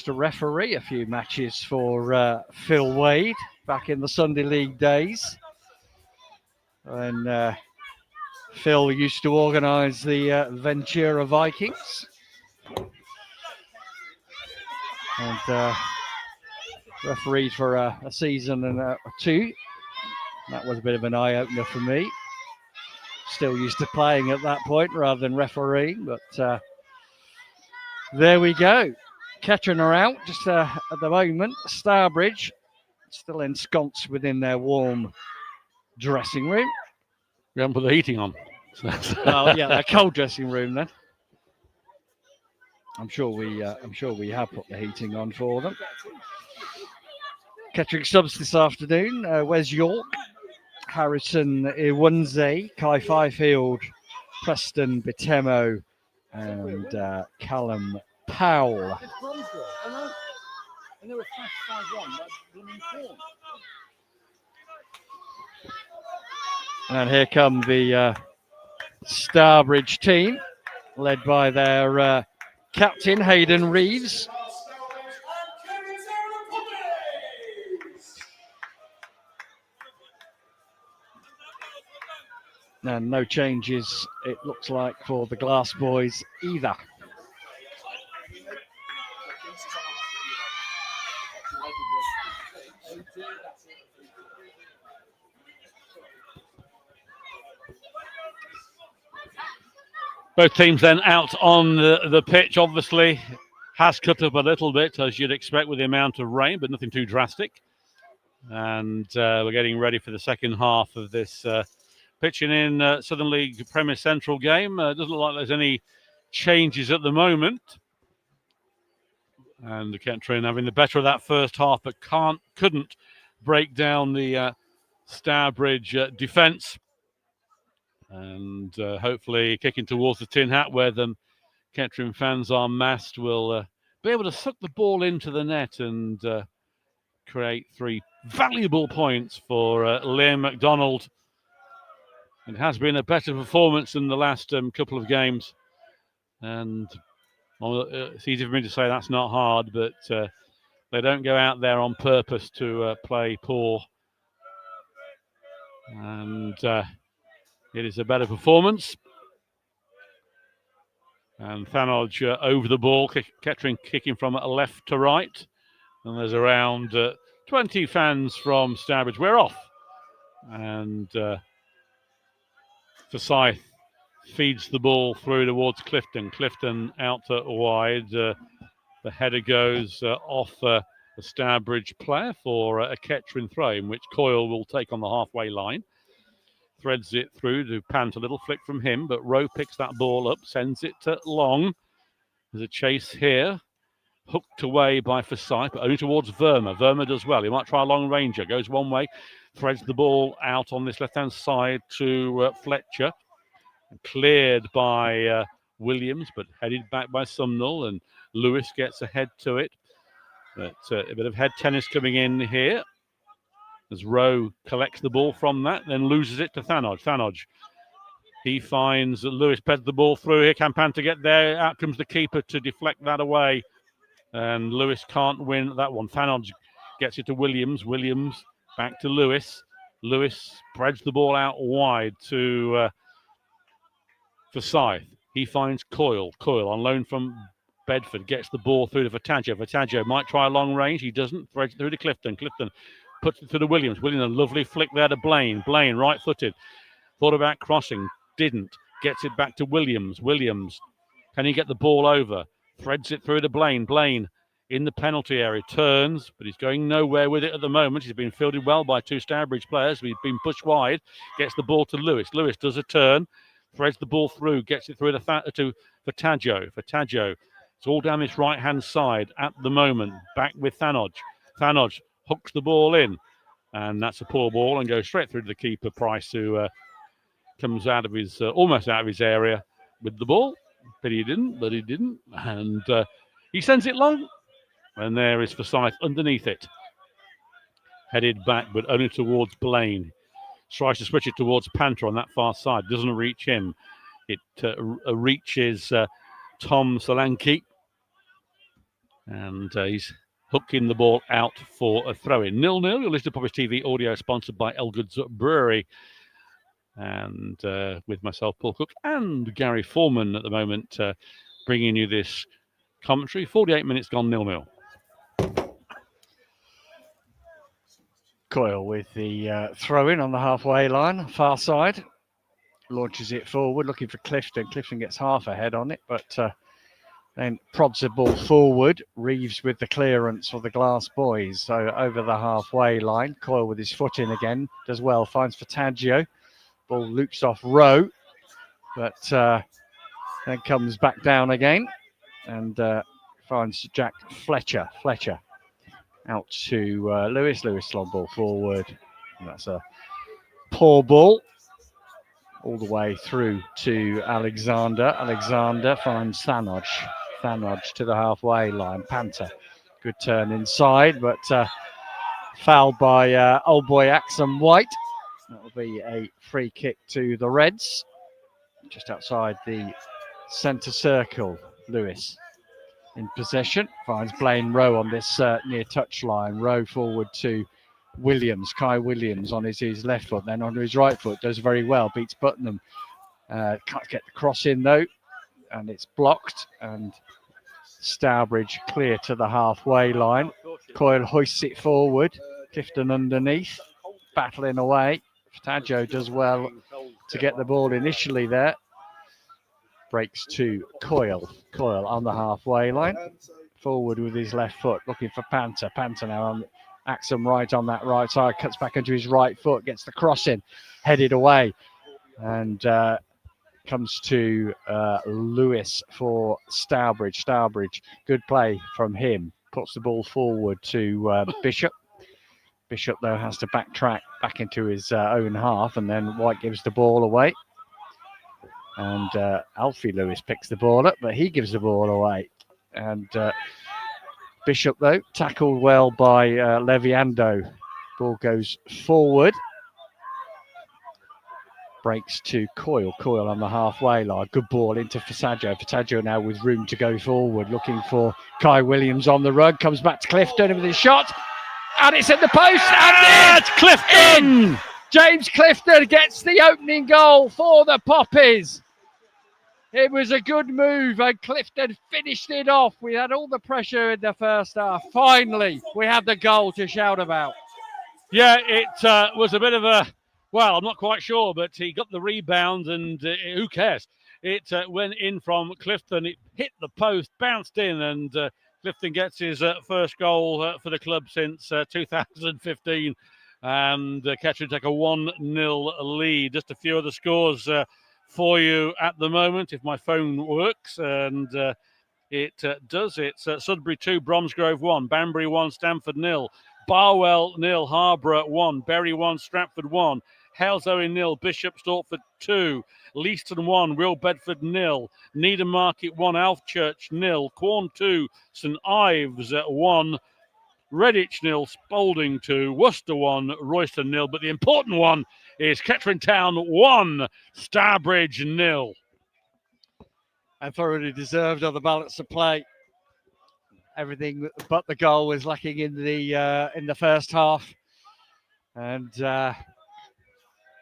referee a few matches for Phil Wade back in the Sunday League days, and Phil used to organise the Ventura Vikings, and refereed for a season and two. That was a bit of an eye-opener for me. Still used to playing at that point rather than refereeing, but there we go. Kettering are out just at the moment. Stourbridge still ensconced within their warm dressing room. We haven't put the heating on. Well, yeah, their cold dressing room then. I'm sure we have put the heating on for them. Kettering subs this afternoon: Wes York, Harrison Iwunze, Kai Fifield, Preston Bitemo, and Callum Powell. And here come the Stourbridge team, led by their captain, Hayden Reeves. And no changes, it looks like, for the Glass Boys either. Both teams then out on the pitch, obviously. Has cut up a little bit, as you'd expect with the amount of rain, but nothing too drastic. And we're getting ready for the second half of this pitching in Southern League Premier Central game. Doesn't look like there's any changes at the moment. And Kettering having the better of that first half, but couldn't break down the Stourbridge defence. And hopefully kicking towards the tin hat where the Kettering fans are massed will be able to suck the ball into the net and create 3 valuable points for Liam MacDonald. It has been a better performance than the last couple of games. And it's easy for me to say that's not hard, but they don't go out there on purpose to play poor. And it is a better performance. And Thanodge over the ball, Kettering kicking from left to right. And there's around 20 fans from Stourbridge. We're off. And Forsyth feeds the ball through towards Clifton. Clifton out to wide. The header goes off a Stourbridge player for a Kettering throw, in which Coyle will take on the halfway line. Threads it through to Pant, a little flick from him, but Rowe picks that ball up, sends it long. There's a chase here, hooked away by Forsyth, but only towards Verma. Verma does well. He might try a long ranger, goes one way, threads the ball out on this left-hand side to Fletcher. Cleared by Williams, but headed back by Sumnall, and Lewis gets ahead to it. But a bit of head tennis coming in here. As Rowe collects the ball from that, then loses it to Thanodge. Thanodge, he finds Lewis peds the ball through. Here can Panther get there. Out comes the keeper to deflect that away. And Lewis can't win that one. Thanodge gets it to Williams. Williams back to Lewis. Lewis spreads the ball out wide to Forsyth. He finds Coyle. Coyle on loan from Bedford gets the ball through to Vataggio. Vataggio might try a long range. He doesn't. Threads it through to Clifton. Clifton puts it to the Williams. Williams, a lovely flick there to Blaine. Blaine, right-footed. Thought about crossing. Didn't. Gets it back to Williams. Williams, can he get the ball over? Threads it through to Blaine. Blaine in the penalty area. Turns, but he's going nowhere with it at the moment. He's been fielded well by 2 Stourbridge players. He's been pushed wide. Gets the ball to Lewis. Lewis does a turn. Threads the ball through. Gets it through to Vataggio. Vataggio. It's all down this right-hand side at the moment. Back with Thanodge. Thanodge hooks the ball in, and that's a poor ball and goes straight through to the keeper, Price, who comes out of his almost out of his area with the ball. But he didn't, and he sends it long, and there is Forsyth underneath it, headed back, but only towards Blaine. Tries to switch it towards Panther on that far side, doesn't reach him. It reaches Tom Solanke, and he's hooking the ball out for a throw-in. 0-0. You're listening to Poppies TV audio, sponsored by Elgood's Brewery. And with myself, Paul Cook, and Gary Foreman at the moment, bringing you this commentary. 48 minutes gone, 0-0. Coyle with the throw-in on the halfway line, far side. Launches it forward, looking for Clifton. Clifton gets half a head on it, but then prods the ball forward. Reeves with the clearance for the Glass Boys. So over the halfway line. Coyle with his foot in again. Does well. Finds Fataggio. Ball loops off Rowe. But then comes back down again. And finds Jack Fletcher. Fletcher out to Lewis. Lewis long ball forward. And that's a poor ball. All the way through to Alexander. Alexander finds Thanodge. Thanodge to the halfway line. Panther. Good turn inside, but fouled by old boy Axum White. That'll be a free kick to the Reds. Just outside the centre circle. Lewis in possession. Finds Blaine Rowe on this near touch line. Rowe forward to Williams, Kai Williams on his left foot, then onto his right foot, does very well, beats Putnam. Can't get the cross in though, and it's blocked, and Stourbridge clear to the halfway line. Coyle hoists it forward, Clifton underneath, battling away. Fataggio does well to get the ball initially there. Breaks to Coyle. Coyle on the halfway line, forward with his left foot, looking for Panther. Panther now on Axum right on that right side, cuts back into his right foot, gets the cross in, headed away, and comes to Lewis for Stourbridge. Stourbridge, good play from him, puts the ball forward to Bishop. Bishop, though, has to backtrack back into his own half, and then White gives the ball away. And Alfie Lewis picks the ball up, but he gives the ball away. And Bishop, though, tackled well by Leviando. Ball goes forward. Breaks to Coyle. Coyle on the halfway line. Good ball into Fataggio. Fataggio now with room to go forward. Looking for Kai Williams on the run. Comes back to Clifton with his shot. And it's in the post. And it's Clifton! In. James Clifton gets the opening goal for the Poppies. It was a good move, and Clifton finished it off. We had all the pressure in the first half. Finally, we had the goal to shout about. Yeah, it was a bit of a, well, I'm not quite sure, but he got the rebound, and who cares? It went in from Clifton. It hit the post, bounced in, and Clifton gets his first goal for the club since 2015. And Kettering take a 1-0 lead. Just a few other scores for you at the moment, if my phone works, and it does. It's Sudbury 2, Bromsgrove 1, Banbury 1, Stamford 0, Barwell 0, Harborough 1, Bury 1, Stratford 1, Halesoe 0, Bishop Stortford 2, Leiston 1, Real Bedford 0, Needham Market 1, Alfchurch 0, Quorn 2, St Ives 1, Redditch 0, Spalding 2, Worcester 1, Royston 0. But the important one is Kettering Town 1, Stourbridge 0. And thoroughly deserved on the balance of play. Everything but the goal was lacking in the first half. And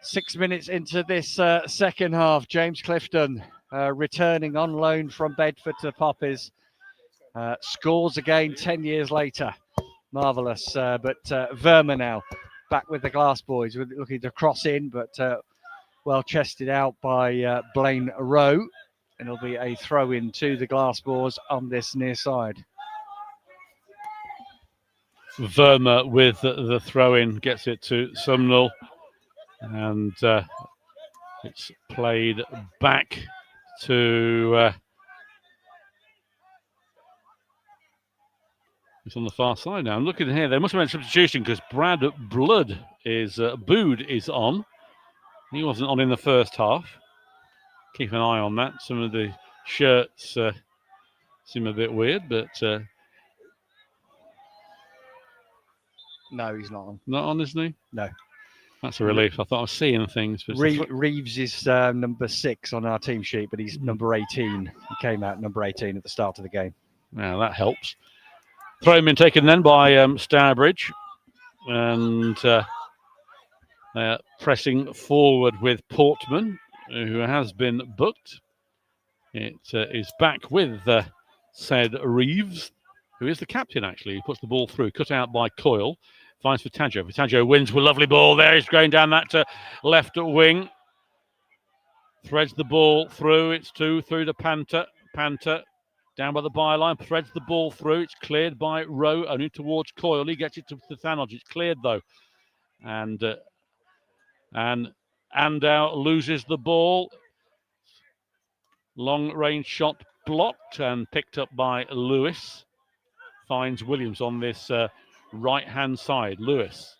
6 minutes into this second half, James Clifton returning on loan from Bedford to Poppies. Scores again 10 years later. Marvellous, but Verma now back with the Glass Boys, looking to cross in, but well chested out by Blaine Rowe. And it'll be a throw in to the Glass Boys on this near side. Verma with the throw in gets it to Sumnall, and it's played back to. It's on the far side now. I'm looking here. There must have been a substitution because Brad Blood is Bood is on. He wasn't on in the first half. Keep an eye on that. Some of the shirts seem a bit weird, but no, he's not on. Not on, isn't he? No. That's a relief. I thought I was seeing things. But Reeves is number 6 on our team sheet, but he's number 18. He came out number 18 at the start of the game. Now that helps. Throw been taken then by Stourbridge, and pressing forward with Portman, who has been booked. It is back with said Reeves, who is the captain actually. He puts the ball through, cut out by Coyle, finds Fataggio. Fataggio wins with a lovely ball there. He's going down that left wing. Threads the ball through. It's through to Panther. Panther down by the byline, threads the ball through. It's cleared by Rowe, only towards Coyle. He gets it to Thanodge. It's cleared though, and Andow loses the ball. Long range shot blocked and picked up by Lewis. Finds Williams on this right hand side. Lewis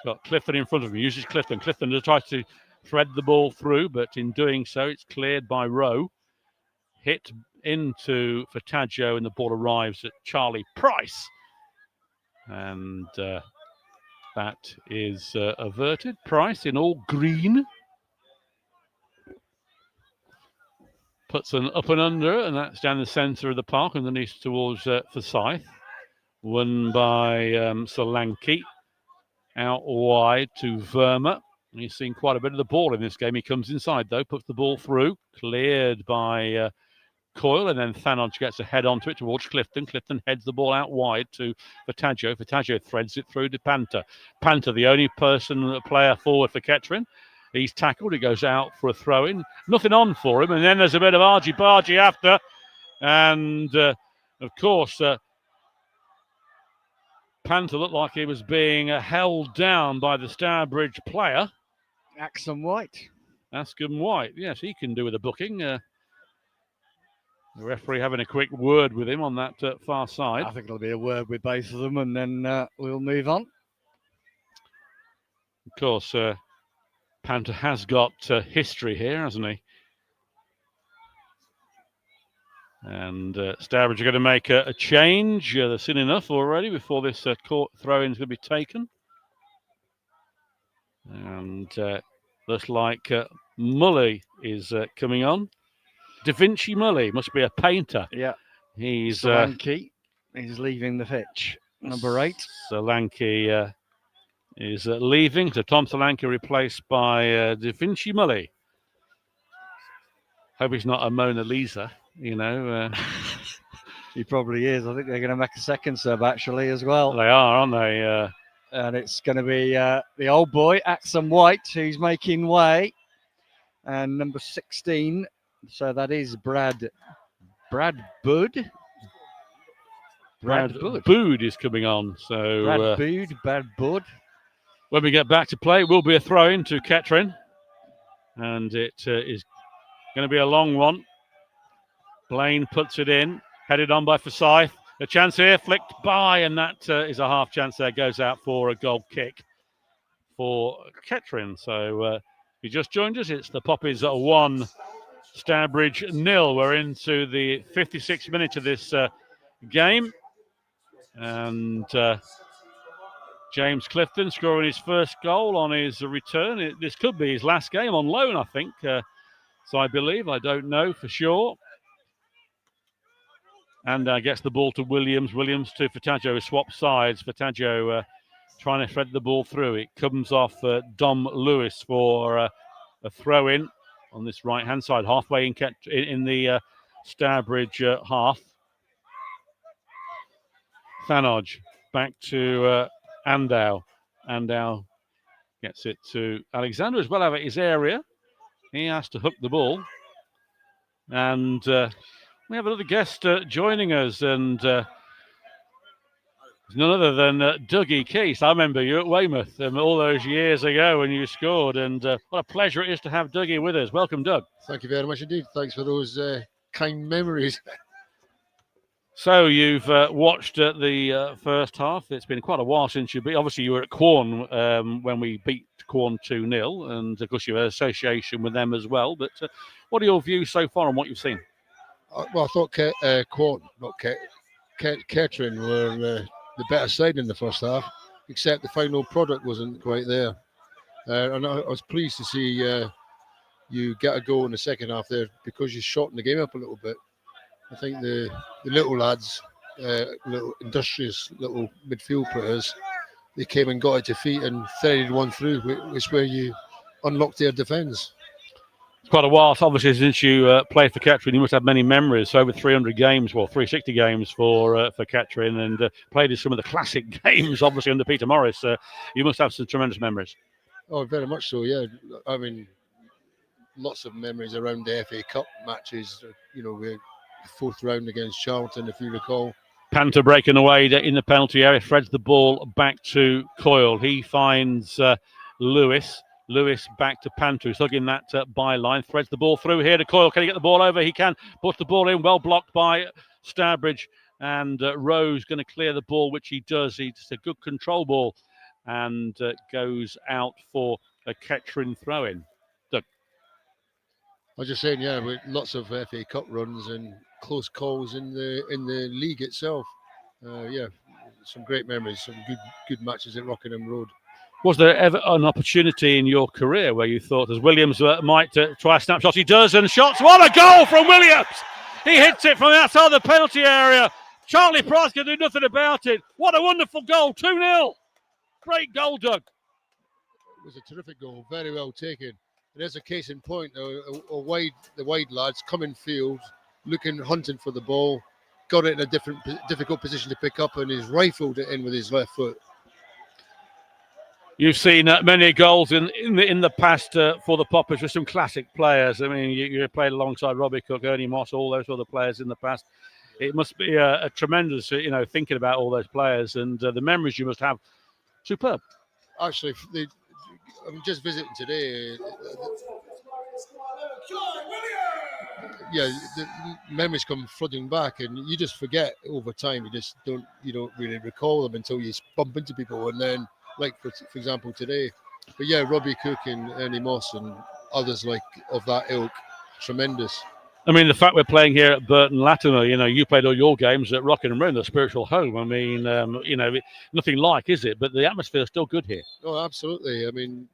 got Clifton in front of him. Uses Clifton. Clifton tries to thread the ball through, but in doing so, it's cleared by Rowe. Hit into Fataggio, and the ball arrives at Charlie Price. And that is averted. Price in all green. Puts an up and under, and that's down the centre of the park, underneath towards Forsyth. Won by Solanke. Out wide to Verma. He's seen quite a bit of the ball in this game. He comes inside, though, puts the ball through. Cleared by Coyle, and then Thanodge gets a head onto it towards Clifton. Clifton heads the ball out wide to Fataggio. Fataggio threads it through to Panther. Panther, the only player forward for Kettering. He's tackled. He goes out for a throw-in. Nothing on for him. And then there's a bit of argy-bargy after. And, of course, Panther looked like he was being held down by the Stourbridge player. Axon White. Askham White. Yes, he can do with a booking. The referee having a quick word with him on that far side. I think it'll be a word with both of them, and then we'll move on. Of course, Panther has got history here, hasn't he? And Stourbridge are going to make a change. They've seen enough already before this court throw-in is going to be taken. And looks like Mully is coming on. Da Vinci Mully must be a painter. Yeah. He's Solanke is leaving the pitch. Number 8. Solanke is leaving. So Tom Solanke replaced by Da Vinci Mully. Hope he's not a Mona Lisa, you know. He probably is. I think they're going to make a second sub actually as well. They are, aren't they? And it's going to be the old boy, Axon White, who's making way. And number 16. So that is Brad Bood. Brad Bood is coming on. So Brad Bood. When we get back to play, it will be a throw-in to Kettering. And it is going to be a long one. Blaine puts it in, headed on by Forsyth. A chance here, flicked by, and that is a half chance there. Goes out for a goal kick for Kettering. So if you just joined us, it's the Poppies 1, Stourbridge 0. We're into the 56th minute of this game. And James Clifton scoring his first goal on his return. This could be his last game on loan, I think. So I believe, I don't know for sure. And gets the ball to Williams. Williams to Fataggio, who swaps sides. Fataggio trying to thread the ball through. It comes off Dom Lewis for a throw-in on this right-hand side, halfway in the Stourbridge half. Thanodge back to Andow. Andow gets it to Alexander as well out of his area. He has to hook the ball. And we have another guest joining us, and none other than Dougie Keith. I remember you at Weymouth all those years ago when you scored, and what a pleasure it is to have Dougie with us. Welcome, Doug. Thank you very much indeed. Thanks for those kind memories. So you've watched the first half. It's been quite a while since you beat. Obviously, you were at Quorn when we beat Quorn 2-0, and of course you have an association with them as well. But what are your views so far on what you've seen? Well, I thought Quorn, not Kettering, were the better side in the first half, except the final product wasn't quite there. And I was pleased to see you get a goal in the second half there because you shortened the game up a little bit. I think the little lads, little industrious little midfield players, they came and got it to feet and threaded one through, which is where you unlocked their defence. It's quite a while, obviously, since you played for Kettering. You must have many memories. So over 300 games, well, 360 games for Kettering, and played in some of the classic games, obviously, under Peter Morris. You must have some tremendous memories. Oh, very much so, yeah. I mean, lots of memories around the FA Cup matches, you know, where fourth round against Charlton, if you recall. Panther breaking away in the penalty area, threads the ball back to Coyle. He finds Lewis. Lewis back to Panther, who's hugging that byline, threads the ball through here to Coyle. Can he get the ball over? He can. Puts the ball in, well blocked by Stourbridge, and Rose going to clear the ball, which he does. It's a good control ball, and goes out for a Kettering throw-in. Doug. I was just saying, yeah, with lots of FA Cup runs and close calls in the league itself. Yeah, some great memories, some good matches at Rockingham Road. Was there ever an opportunity in your career where you thought, as Williams might try a snapshot? He does, and shots. What a goal from Williams! He hits it from outside the penalty area. Charlie Price can do nothing about it. What a wonderful goal, 2-0. Great goal, Doug. It was a terrific goal, very well taken. And as a case in point, the wide lads come in field, hunting for the ball, got it in a difficult position to pick up, and he's rifled it in with his left foot. You've seen many goals in the past for the Poppies with some classic players. I mean, you played alongside Robbie Cook, Ernie Moss, all those other players in the past. It must be a tremendous, thinking about all those players and the memories you must have. Superb. Actually, I'm just visiting today. Yeah, the memories come flooding back, and you just forget over time. You don't really recall them until you bump into people, and then, like for example today. But yeah, Robbie Cook and Ernie Moss and others like of that ilk, tremendous. I mean, the fact we're playing here at Burton Latimer, you played all your games at Rockingham Road, the spiritual home. I mean, nothing like, is it? But the atmosphere is still good here. Oh, absolutely. I mean,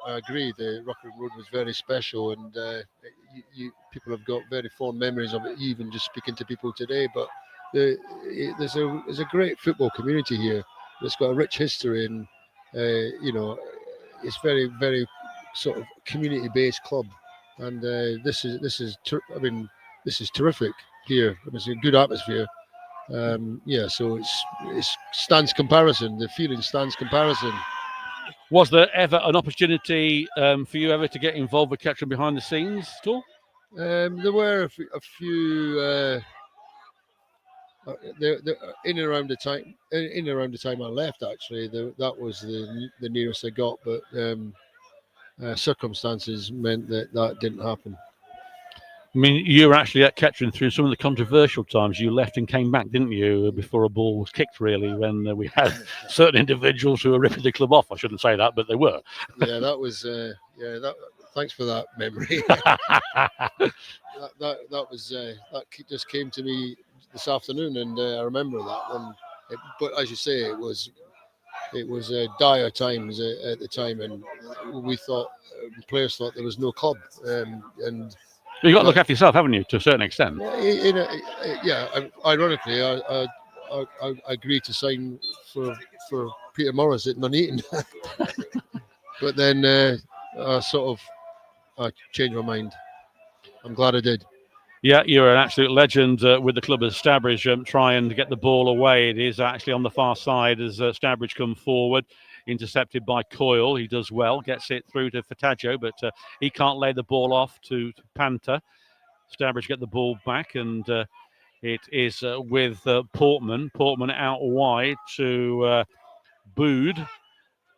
I agree. The Rockingham Road was very special, and people have got very fond memories of it, even just speaking to people today. But there's a great football community here. It's got a rich history, and it's very, very sort of community-based club. And this is terrific here. It's a good atmosphere. So it stands comparison. The feeling stands comparison. Was there ever an opportunity for you ever to get involved with Kettering behind the scenes at all? There were a few. In and around the time I left, actually, that was the nearest I got, but circumstances meant that didn't happen. I mean, you were actually at Kettering through some of the controversial times. You left and came back, didn't you, before a ball was kicked, really, when we had certain individuals who were ripping the club off. I shouldn't say that, but they were. Yeah, that was. Thanks for that memory. that just came to me this afternoon, and I remember that one. But as you say, it was dire times at the time, and we thought players thought there was no club, and you've got to look after yourself, haven't you, to a certain extent? Ironically, I agreed to sign for Peter Morris at Nuneaton, but then I changed my mind. I'm glad I did. Yeah, you're an absolute legend with the club as Stourbridge trying to get the ball away. It is actually on the far side as Stourbridge come forward, intercepted by Coyle. He does well, gets it through to Fataggio, but he can't lay the ball off to Panther. Stourbridge get the ball back, and it is with Portman. Portman out wide to Bood,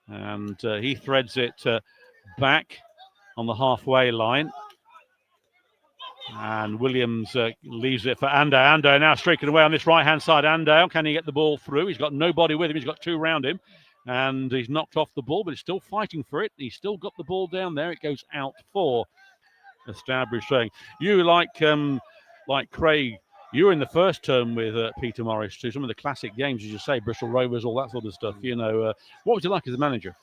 and he threads it back on the halfway line. And Williams leaves it for Ando. Ando now streaking away on this right-hand side. Ando, can he get the ball through? He's got nobody with him. He's got two around him. And he's knocked off the ball, but he's still fighting for it. He's still got the ball down there. It goes out for Stourbridge saying. You, like Craig, you were in the first term with Peter Morris too. Some of the classic games, as you say, Bristol Rovers, all that sort of stuff. What was you like as a manager?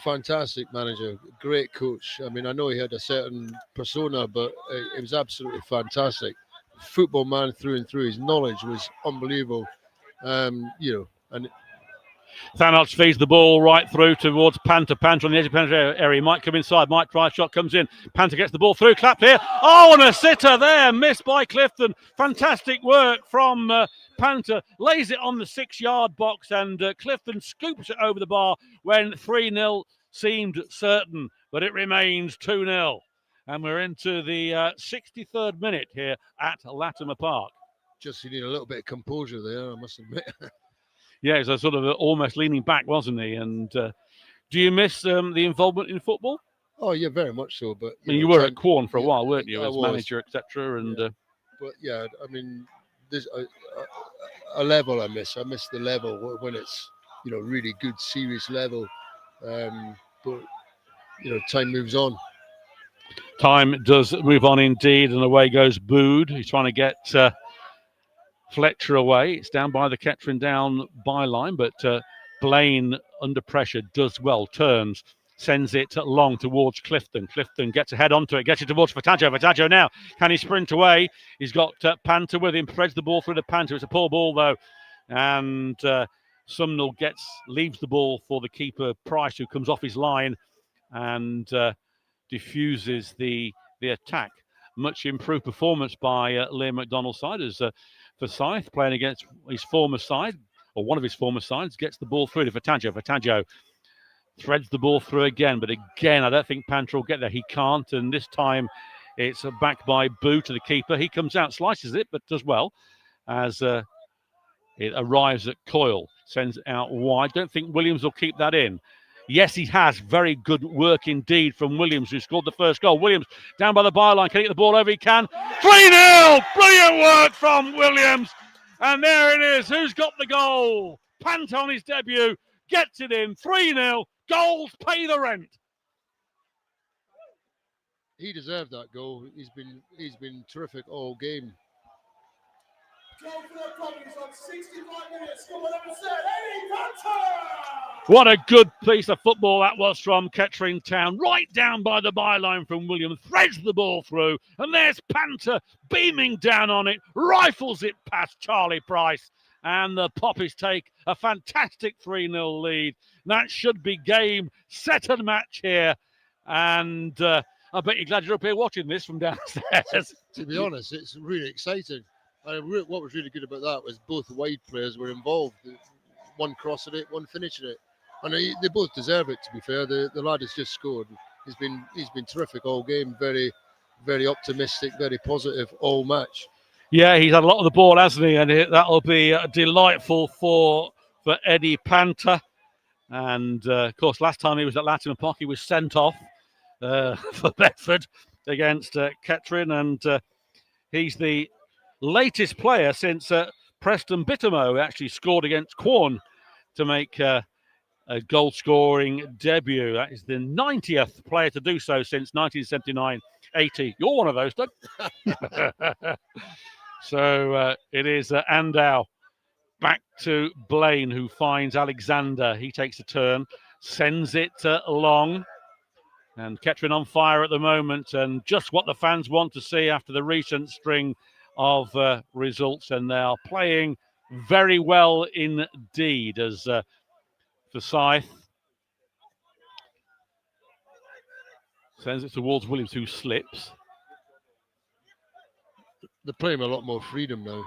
Fantastic manager, great coach. I mean, I know he had a certain persona, but it was absolutely fantastic. Football man through and through. His knowledge was unbelievable. And Thanos feeds the ball right through towards Panther. Panther on the edge of the penalty area. He might come inside, might try a shot, comes in. Panther gets the ball through, clapped here. Oh, and a sitter there, missed by Clifton. Fantastic work from Panther. Lays it on the 6-yard box, and Clifton scoops it over the bar when 3-0 seemed certain, but it remains 2-0. And we're into the 63rd minute here at Latimer Park. Just you need a little bit of composure there, I must admit. Yeah, he's a sort of almost leaning back, wasn't he? And do you miss the involvement in football? Oh yeah, very much so. But You were at Quorn for a while, weren't you, I as was. manager, etc. And But yeah, I mean, there's a level I miss. I miss the level when it's really good, serious level. But time moves on. Time does move on indeed, and away goes Bood. He's trying to get Fletcher away. It's down by the Kettering Down byline, but Blaine under pressure does well, turns, sends it long towards Clifton. Clifton gets a head onto it, gets it towards Fataggio. Fataggio now, can he sprint away? He's got Panther with him, threads the ball through to Panther. It's a poor ball though, and Sumnall leaves the ball for the keeper Price, who comes off his line and diffuses the attack. Much improved performance by Liam McDonald's side as Forsyth, playing against his former side, or one of his former sides, gets the ball through to Fataggio. Fataggio threads the ball through again, but again, I don't think Panther will get there. He can't, and this time it's back by Boo to the keeper. He comes out, slices it, but does well as it arrives at Coyle, sends it out wide. Don't think Williams will keep that in. Yes, he has. Very good work indeed from Williams, who scored the first goal. Williams down by the byline. Can he get the ball over? He can. 3-0! Brilliant work from Williams. And there it is. Who's got the goal? Pant on his debut. Gets it in. 3-0. Goals pay the rent. He deserved that goal. He's been terrific all game. What a good piece of football that was from Kettering Town. Right down by the byline from Williams. Threads the ball through. And there's Panther beaming down on it. Rifles it past Charlie Price. And the Poppies take a fantastic 3-0 lead. That should be game, set and match here. And I bet you're glad you're up here watching this from downstairs. To be honest, it's really exciting. What was really good about that was both wide players were involved. One crossing it, one finishing it. And they both deserve it, to be fair. The lad has just scored. He's been terrific all game. Very, very optimistic, very positive all match. Yeah, he's had a lot of the ball, hasn't he? And that'll be delightful for Eddie Panther. And, of course, last time he was at Latimer Park, he was sent off for Bedford against Kettering. And he's the latest player since Preston Bittermo actually scored against Quorn to make a goal-scoring debut. That is the 90th player to do so since 1979-80. You're one of those, Doug. So it is Andau back to Blaine, who finds Alexander. He takes a turn, sends it long. And Kettering on fire at the moment, and just what the fans want to see after the recent string of results. And they are playing very well indeed as Forsyth sends it towards Williams, who slips. They're playing a lot more freedom now.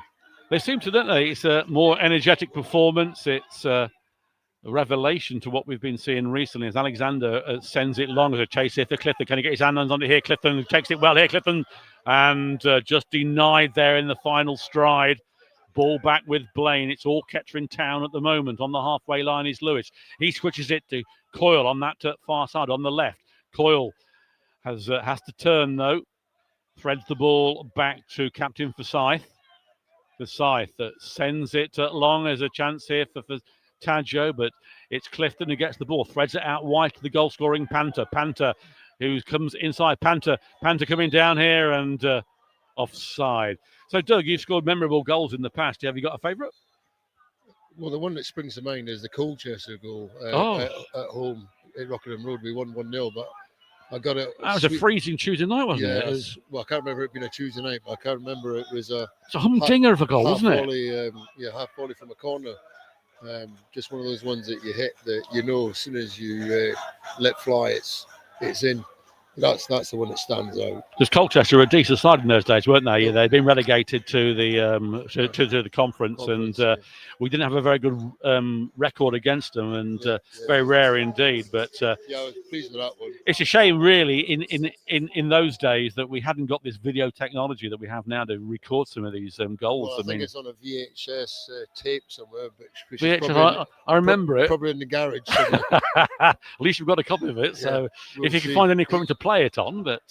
They seem to, don't they? It's a more energetic performance. It's a revelation to what we've been seeing recently as Alexander sends it long as a chase here for Clifton. Can he get his hands on it here? Clifton takes it well here, Clifton, and just denied there in the final stride. Ball back with Blaine. It's all Kettering Town at the moment. On the halfway line is Lewis. He switches it to Coyle on that far side on the left. Coyle has to turn though. Threads the ball back to Captain Forsyth. Forsyth sends it long as a chance here for Taggio, but it's Clifton who gets the ball. Threads it out wide to the goal-scoring Panther. Panther who comes inside. Panther coming down here and offside. So, Doug, you've scored memorable goals in the past. Have you got a favourite? Well, the one that springs to mind is the Colchester goal at home at Rockingham Road. We won 1-0, but I got it. That was a freezing Tuesday night, wasn't it? Well, I can't remember it being a Tuesday night, but I can't remember it was a. It's a humdinger of a goal, wasn't it? Half volley from a corner. Just one of those ones that you hit that as soon as you let fly, it's in. That's the one that stands out. Because Colchester were a decent side in those days, weren't they? Yeah, they'd been relegated to the to the conference, and we didn't have a very good record against them, and very rare indeed. But Yeah, I was pleased with that one. it's a shame, really, in those days that we hadn't got this video technology that we have now to record some of these goals. Well, I think it's on a VHS tape somewhere, which is VHS, I remember it. Probably in the garage somewhere. At least you've got a copy of it. So if you can find any equipment to play it on, but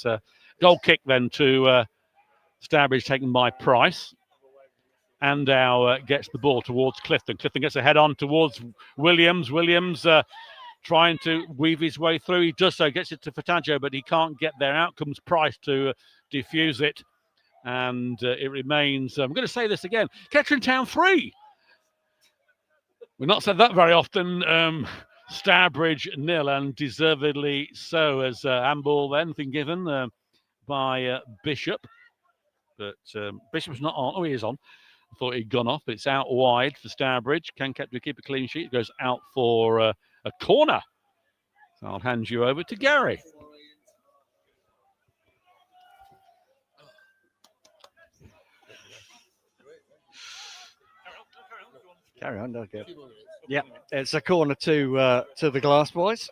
goal kick then to Stourbridge taken by Price. Andow gets the ball towards Clifton. Clifton gets a head on towards Williams. Williams trying to weave his way through. He does so, gets it to Fataggio, but he can't get there. Out comes Price to defuse it. And it remains, I'm going to say this again, Kettering Town 3. We've not said that very often. Stourbridge 0, and deservedly so, as handball then been given by Bishop. But Bishop's not on. Oh, he is on. I thought he'd gone off, but it's out wide for Stourbridge. Can keep a clean sheet. It goes out for a corner. So I'll hand you over to Gary. Carry on, don't get. Yeah, it's a corner to the Glass Boys.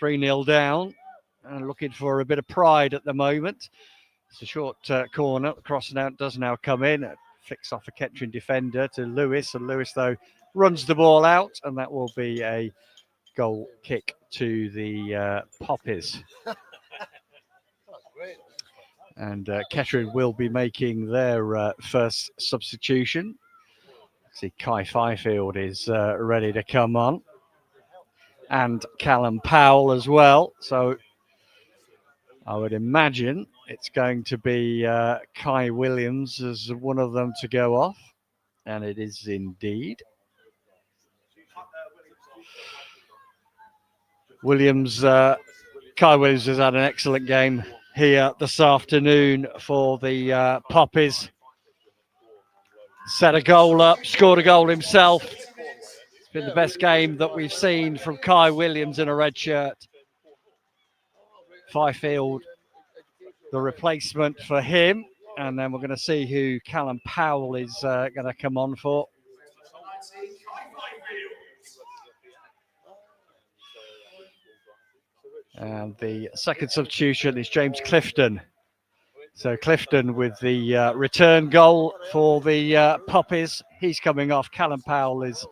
3-0 down, and looking for a bit of pride at the moment. It's a short corner. The crossing out does now come in. Flicks off a Kettering defender to Lewis, and Lewis though runs the ball out, and that will be a goal kick to the Poppies. And Kettering will be making their first substitution. See, Kai Fifield is ready to come on, and Callum Powell as well. So I would imagine it's going to be Kai Williams as one of them to go off, and it is indeed. Williams, Kai Williams has had an excellent game here this afternoon for the Poppies. Set a goal up, scored a goal himself. It's been the best game that we've seen from Kai Williams in a red shirt. Fifield, the replacement for him. And then we're going to see who Callum Powell is going to come on for. And the second substitution is James Clifton. So Clifton with the return goal for the Poppies. He's coming off. Callum Powell is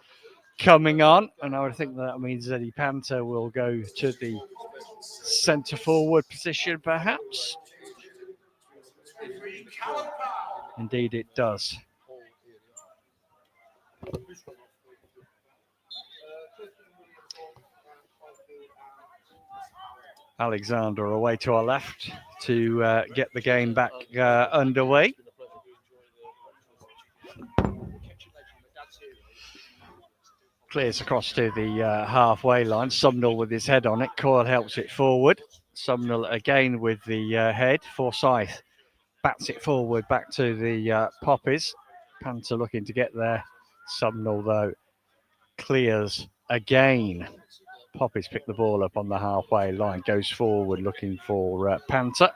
coming on. And I would think that means Eddie Panther will go to the centre forward position, perhaps. Indeed, it does. Alexander away to our left to get the game back underway. Clears across to the halfway line. Sumnall with his head on it. Coyle helps it forward. Sumnall again with the head. Forsyth bats it forward back to the Poppies. Panther looking to get there. Sumnall, though, clears again. Poppies pick the ball up on the halfway line, goes forward looking for Panther.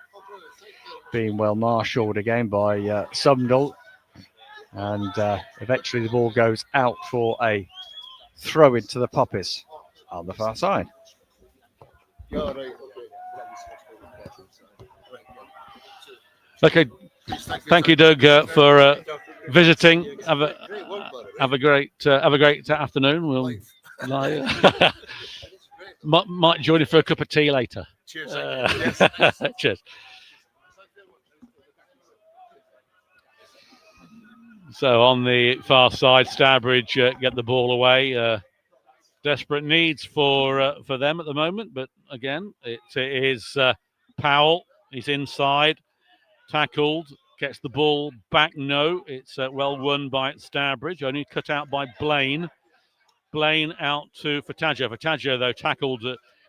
Being well marshalled again by Sumnall. And eventually the ball goes out for a throw into the Poppies on the far side. Okay, thank you, Doug, for visiting. Have a great afternoon. We'll might join you for a cup of tea later. Cheers. Cheers. So on the far side, Stourbridge get the ball away. Desperate needs for them at the moment, but again, it is Powell. He's inside, tackled, gets the ball back. No, it's well won by Stourbridge. Only cut out by Blaine. Blaine out to Fataggio. Fataggio, though, tackled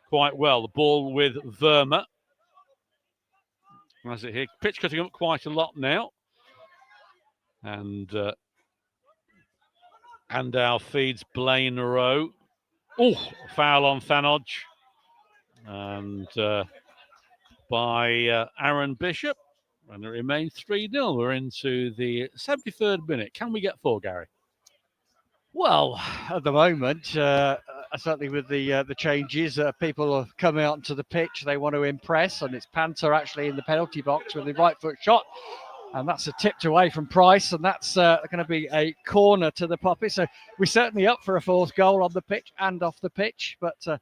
quite well. The ball with Verma. As it here, pitch cutting up quite a lot now. And Andow feeds Blaine Rowe. Oh, foul on Thanodge. And by Aaron Bishop. And it remains 3-0. We're into the 73rd minute. Can we get 4, Gary? Well, at the moment, certainly with the changes, people are coming out to the pitch. They want to impress, and it's Panther actually in the penalty box with the right foot shot. And that's a tipped away from Price, and that's going to be a corner to the Poppies. So we're certainly up for a 4th goal on the pitch and off the pitch. But I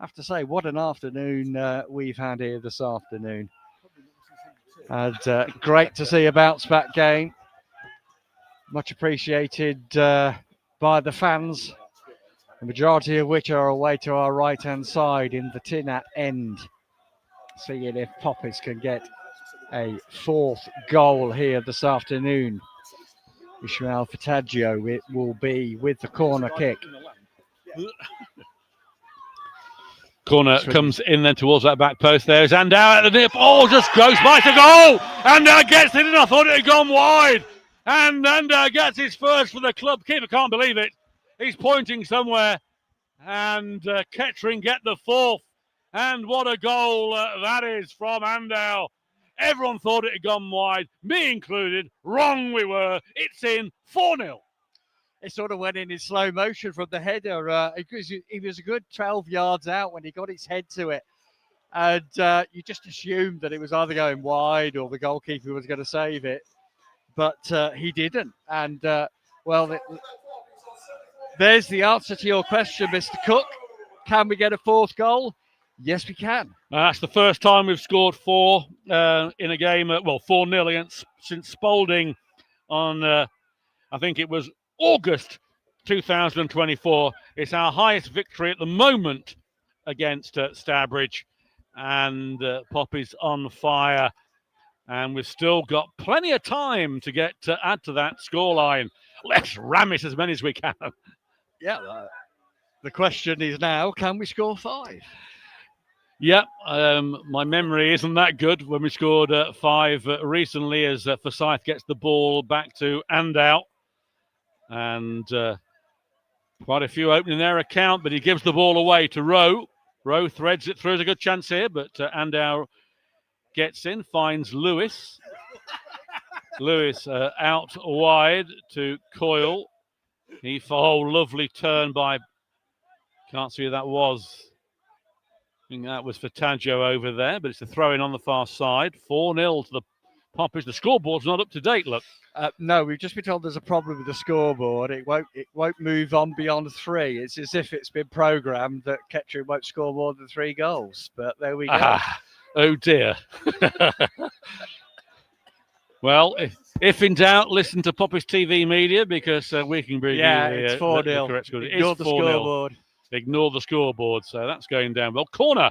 have to say, what an afternoon we've had here this afternoon. And great to see a bounce-back game. Much appreciated by the fans, the majority of which are away to our right-hand side in the tin at end. Seeing if Poppies can get a 4th goal here this afternoon. Ishmael Fataggio, it will be with the corner kick. Corner comes in then towards that back post. There's Andau at the nip. Oh, just goes by to goal. Andau gets it in. I thought it had gone wide. And Andau gets his first for the club. Keeper can't believe it. He's pointing somewhere. And Kettering get the 4th. And what a goal that is from Andau. Everyone thought it had gone wide, me included. Wrong we were. It's in 4-0. It sort of went in slow motion from the header. He was a good 12 yards out when he got his head to it. And you just assumed that it was either going wide or the goalkeeper was going to save it. But he didn't. And, there's the answer to your question, Mr. Cook. Can we get a 4th goal? Yes, we can. That's the first time we've scored 4 in a game, 4-0 against since Spalding on, I think it was August 2024. It's our highest victory at the moment against Stourbridge, and Poppies on fire. And we've still got plenty of time to get to add to that scoreline. Let's ram it as many as we can. Yeah, the question is now, can we score 5? Yeah, my memory isn't that good when we scored 5 recently as Forsyth gets the ball back to Andau. And quite a few opening their account, but he gives the ball away to Rowe. Rowe threads it through. There's a good chance here, but Andau gets in, finds Lewis. Lewis out wide to Coyle. Lovely turn by, can't see who that was. I think that was Fataggio over there, but it's a throw in on the far side. 4-0 to the Poppies. The scoreboard's not up to date, look. No, we've just been told there's a problem with the scoreboard. It won't move on beyond 3. It's as if it's been programmed that Kettering won't score more than 3 goals. But there we go. Oh dear. Well, if in doubt, listen to Poppies TV Media because we can bring it's 4-0. The correct score. Ignore the scoreboard. Ignore the scoreboard. So that's going down. Well, corner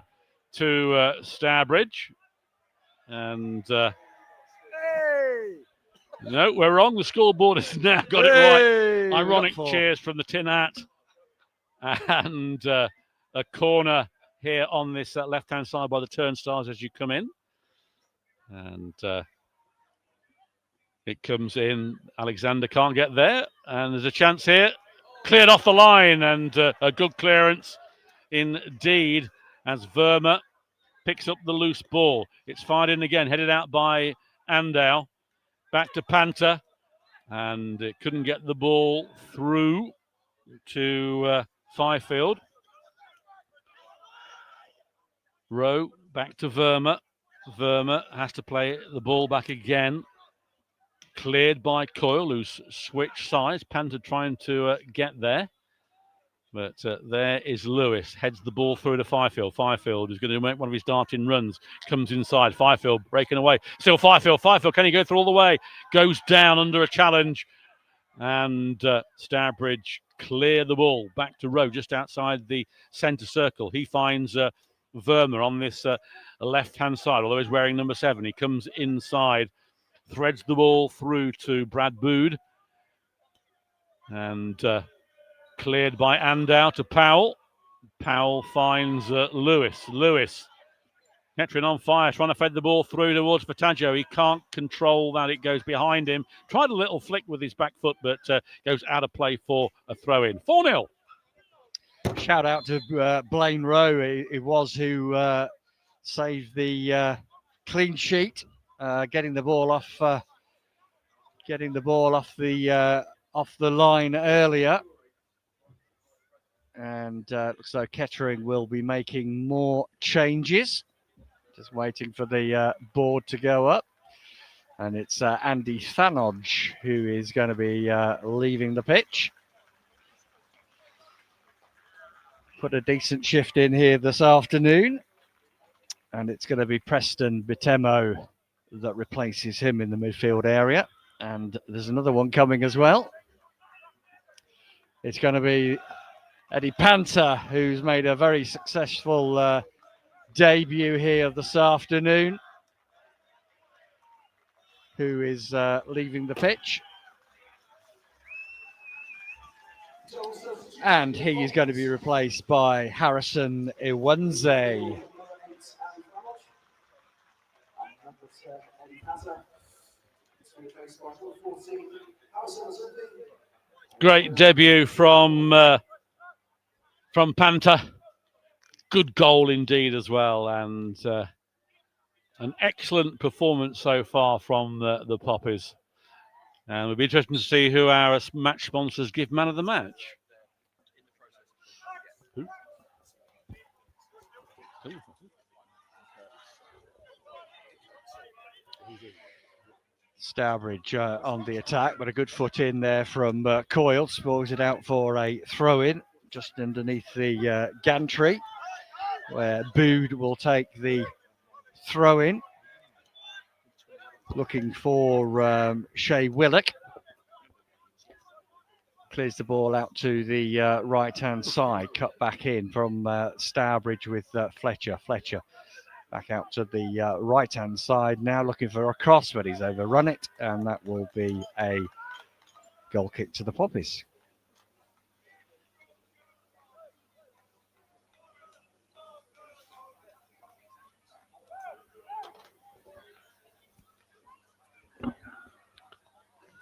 to Stourbridge. And no, we're wrong. The scoreboard has now got it right. Ironic cheers from the tin hat. And a corner here on this left-hand side by the turnstiles as you come in. And it comes in. Alexander can't get there. And there's a chance here. Cleared off the line, and a good clearance indeed as Verma picks up the loose ball. It's fired in again, headed out by Andau. Back to Panther, and it couldn't get the ball through to Fifield. Rowe back to Verma. Verma has to play the ball back again. Cleared by Coyle, who's switched sides. Panther trying to get there. But there is Lewis. Heads the ball through to Fifield. Fifield is going to make one of his darting runs. Comes inside. Fifield breaking away. Still Fifield. Fifield, can he go through all the way? Goes down under a challenge. And Stourbridge clear the ball. Back to Rowe, just outside the centre circle. He finds Verma on this left-hand side, although he's wearing number 7. He comes inside. Threads the ball through to Brad Bood. And cleared by Andau to Powell. Powell finds Lewis. Lewis, Kettering on fire, trying to fed the ball through towards Fataggio. He can't control that. It goes behind him. Tried a little flick with his back foot, but goes out of play for a throw-in. 4-0. Shout out to Blaine Rowe. It was who saved the clean sheet, getting the ball off the line earlier. And looks like Kettering will be making more changes. Just waiting for the board to go up. And it's Andy Thanodge who is going to be leaving the pitch. Put a decent shift in here this afternoon. And it's going to be Preston Bitemo that replaces him in the midfield area. And there's another one coming as well. It's going to be Eddie Panther, who's made a very successful debut here this afternoon, who is leaving the pitch. And he is going to be replaced by Harrison Iwanze. Great debut from Panther. Good goal indeed as well, and an excellent performance so far from the Poppies. And it'll be interesting to see who our match sponsors give man of the match. Stourbridge on the attack, but a good foot in there from Coyle. Spoils it out for a throw-in just underneath the gantry, where Bood will take the throw-in. Looking for Shea Willock. Clears the ball out to the right-hand side. Cut back in from Stourbridge with Fletcher. Fletcher back out to the right-hand side. Now looking for a cross, but he's overrun it. And that will be a goal kick to the Poppies.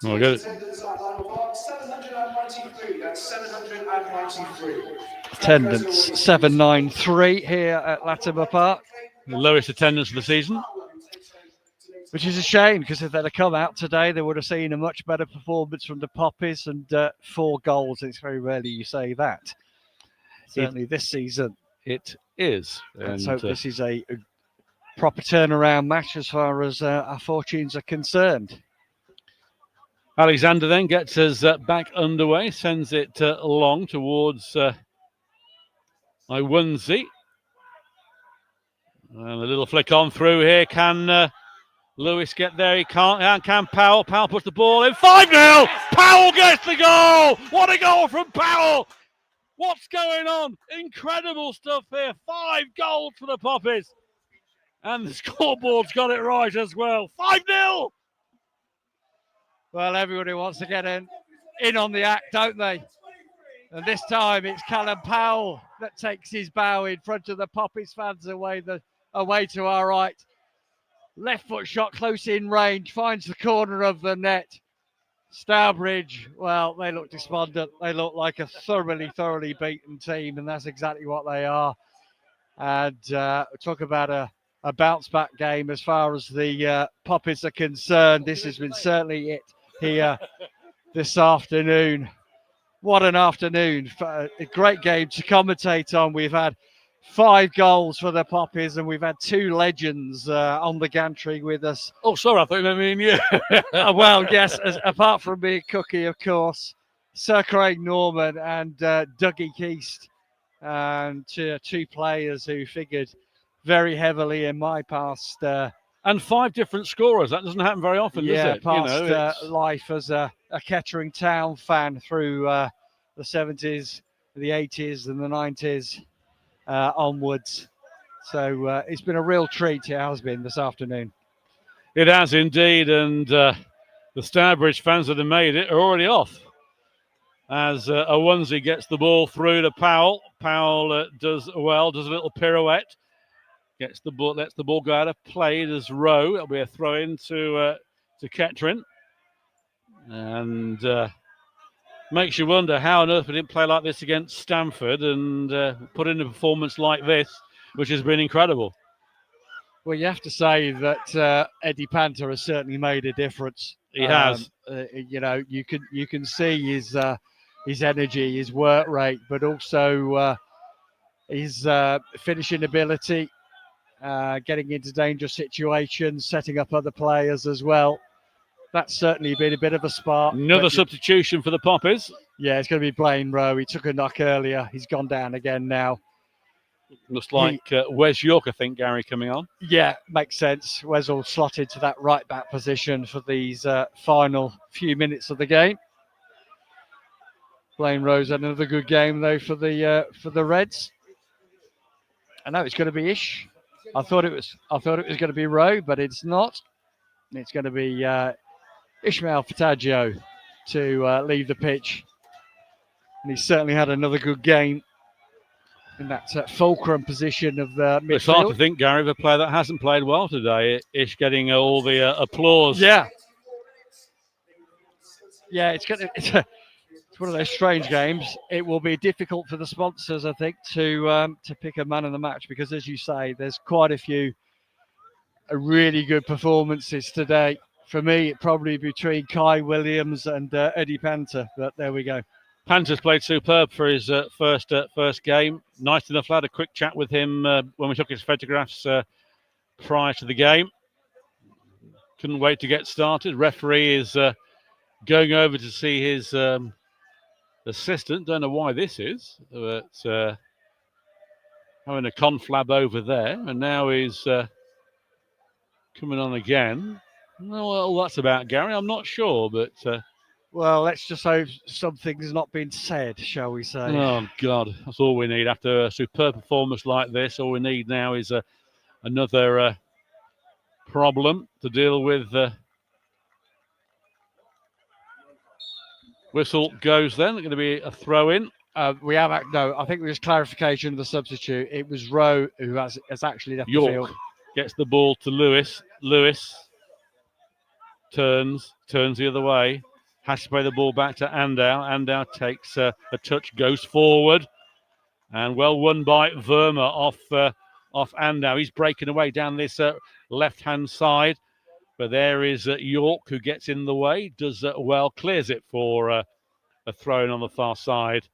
Oh, good. 793. That's 793. Attendance 793 here at Latimer Park. The lowest attendance of the season. Which is a shame, because if they'd have come out today, they would have seen a much better performance from the Poppies and 4 goals. It's very rarely you say that. Certainly this season. It is. Let's hope this is a proper turnaround match as far as our fortunes are concerned. Alexander then gets us back underway, sends it long towards Iwanze. And a little flick on through here. Can Lewis get there? He can't. Can Powell? Powell puts the ball in. 5-0! Powell gets the goal! What a goal from Powell! What's going on? Incredible stuff here. 5 goals for the Poppies. And the scoreboard's got it right as well. 5-0! Well, everybody wants to get in on the act, don't they? And this time it's Callum Powell that takes his bow in front of the Poppies fans away to our right. Left foot shot close in range, finds the corner of the net. Stourbridge, well, they look despondent. They look like a thoroughly beaten team, and that's exactly what they are. And talk about a bounce back game as far as the Poppies are concerned. This has been certainly it here this afternoon. What an afternoon. A great game to commentate on. We've had 5 goals for the Poppies, and we've had 2 legends on the gantry with us. Oh, sorry, I thought you meant you. Well, yes, apart from me, Cookie, of course, Sir Craig Norman and Dougie Keast, and 2 players who figured very heavily in my past. And 5 different scorers. That doesn't happen very often, does it? Past life as a Kettering Town fan through the 70s, the 80s and the 90s onwards. So it's been a real treat, it has been, this afternoon. It has indeed, and the Stourbridge fans that have made it are already off. As Iwanze gets the ball through to Powell. Powell does a little pirouette. Gets the ball, lets the ball go out of play. There's Rowe. It'll be a throw in to Kettering. And makes you wonder how on earth we didn't play like this against Stamford and put in a performance like this, which has been incredible. Well, you have to say that Eddie Panther has certainly made a difference. He has. You know, you can see his energy, his work rate, but also his finishing ability, getting into dangerous situations, setting up other players as well. That's certainly been a bit of a spark. Another substitution for the Poppies. Yeah, it's going to be Blaine Rowe. He took a knock earlier. He's gone down again now. Looks like Wes York, I think, Gary, coming on. Yeah, makes sense. Wes will slot into that right back position for these final few minutes of the game. Blaine Rowe's had another good game though for the Reds. I know it's going to be Ish. I thought it was going to be Rowe, but it's not. It's going to be Ishmael Fataggio to leave the pitch, and he's certainly had another good game in that fulcrum position of the midfield. It's hard to think, Gary, of a player that hasn't played well today. Ish getting all the applause. Yeah. Yeah, it's one of those strange games. It will be difficult for the sponsors, I think, to pick a man of the match, because, as you say, there's quite a few really good performances today. For me, it probably between Kai Williams and Eddie Panther, but there we go. Panther's played superb for his first game. Nice enough, had a quick chat with him when we took his photographs prior to the game. Couldn't wait to get started. Referee is going over to see his assistant. Don't know why this is, but having a conflab over there, and now he's coming on again. Well, that's about Gary. I'm not sure, but well, let's just hope something's not been said, shall we say? Oh God, that's all we need after a superb performance like this. All we need now is another problem to deal with. Whistle goes then. It's going to be a throw in. We have no. I think there's clarification of the substitute. It was Rowe who has actually left York the field. Gets the ball to Lewis. Lewis turns the other way. Has to play the ball back to Andau. Andau takes a touch, goes forward, and well won by Verma off Andau. He's breaking away down this left-hand side, but there is York who gets in the way, does well, clears it for a throw-in on the far side,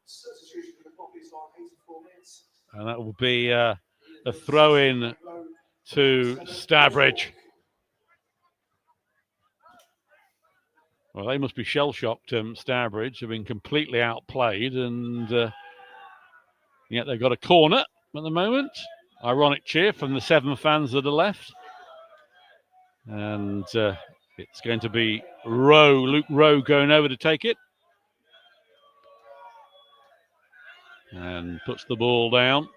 and that will be a throw-in to Stourbridge. Well, they must be shell-shocked, Stourbridge. Have been completely outplayed, and yet they've got a corner at the moment. Ironic cheer from the 7 fans that are left. And it's going to be Luke Rowe going over to take it. And puts the ball down.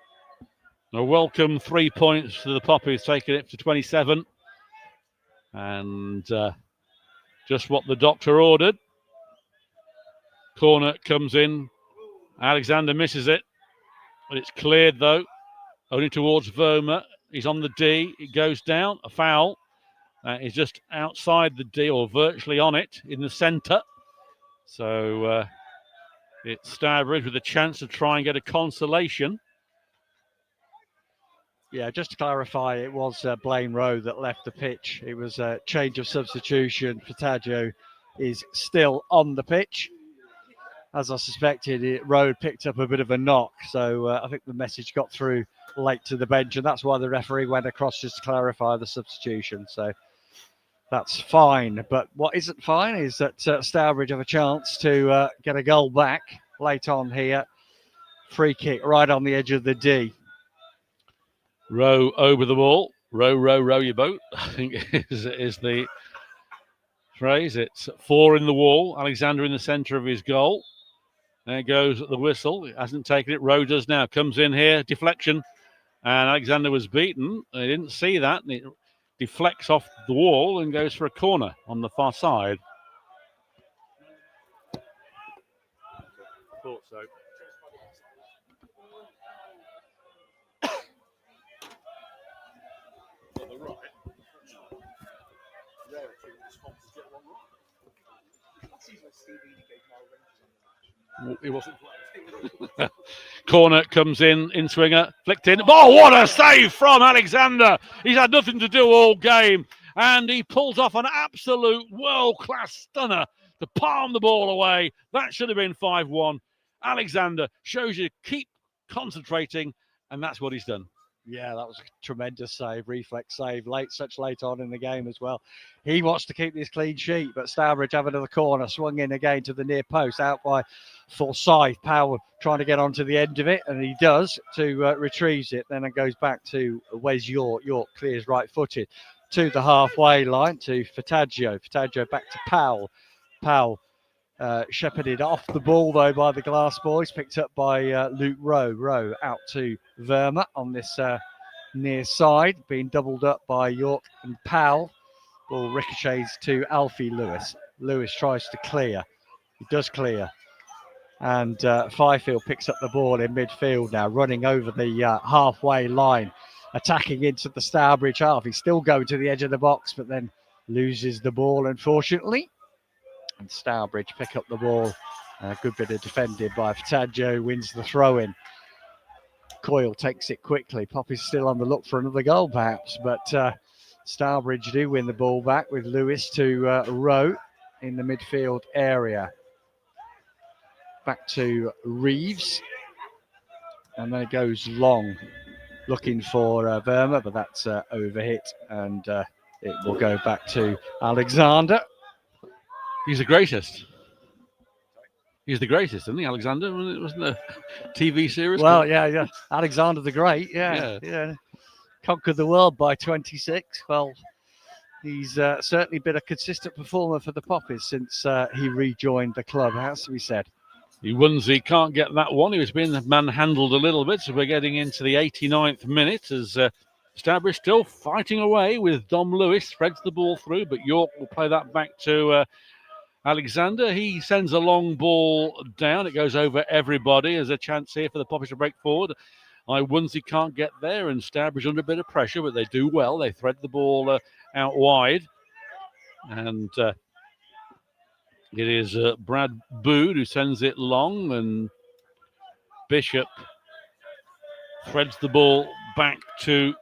A welcome 3 points to the Poppies, taking it to 27. And just what the doctor ordered. Corner comes in. Alexander misses it. But it's cleared, though. Only towards Verma. He's on the D. It goes down. A foul. He's just outside the D, or virtually on it, in the centre. So it's Stourbridge with a chance to try and get a consolation. Yeah, just to clarify, it was Blaine Rowe that left the pitch. It was a change of substitution. Fataggio is still on the pitch. As I suspected, Rowe picked up a bit of a knock. So I think the message got through late to the bench, and that's why the referee went across just to clarify the substitution. So that's fine. But what isn't fine is that Stourbridge have a chance to get a goal back late on here. Free kick right on the edge of the D. Row over the ball. Row your boat, I think is the phrase. It's 4 in the wall. Alexander in the centre of his goal. There goes the whistle. He hasn't taken it. Rowe does now. Comes in here. Deflection. And Alexander was beaten. They didn't see that. And it deflects off the wall and goes for a corner on the far side. Thought so. It wasn't played. Corner comes in swinger, flicked in. Oh, what a save from Alexander. He's had nothing to do all game. And he pulls off an absolute world-class stunner to palm the ball away. That should have been 5-1. Alexander shows you keep concentrating, and that's what he's done. Yeah, that was a tremendous save, reflex save, such late on in the game as well. He wants to keep this clean sheet, but Stourbridge have another corner, swung in again to the near post, out by Forsyth. Powell trying to get onto the end of it, and he does to retrieves it. Then it goes back to Wes York. York clears right-footed to the halfway line to Fataggio. Fataggio back to Powell. Powell shepherded off the ball though by the Glass boys, picked up by Luke Rowe. Rowe out to Verma on this near side, being doubled up by York and Powell. Ball ricochets to Alfie Lewis. Lewis tries to clear. He does clear. And Fifield picks up the ball in midfield now, running over the halfway line, attacking into the Stourbridge half. He's still going to the edge of the box, but then loses the ball, unfortunately. And Stourbridge pick up the ball. A good bit of defending by Fataggio, wins the throw-in. Coyle takes it quickly. Poppies still on the look for another goal, perhaps, but Stourbridge do win the ball back with Lewis to Rowe in the midfield area. Back to Reeves. And then it goes long, looking for Verma, but that's overhit, and it will go back to Alexander. He's the greatest. He's the greatest, isn't he, Alexander? It wasn't a TV series. Well, yeah. Alexander the Great, yeah. Conquered the world by 26. Well, he's certainly been a consistent performer for the Poppies since he rejoined the club, has to be said. He wins, he can't get that one. He was being manhandled a little bit, so we're getting into the 89th minute as Stourbridge still fighting away with Dom Lewis, threads the ball through, but York will play that back to Alexander. He sends a long ball down. It goes over everybody. There's a chance here for the Poppies to break forward. He can't get there, and Stourbridge under a bit of pressure, but they do well. They thread the ball out wide. And it is Brad Bood who sends it long, and Bishop threads the ball back to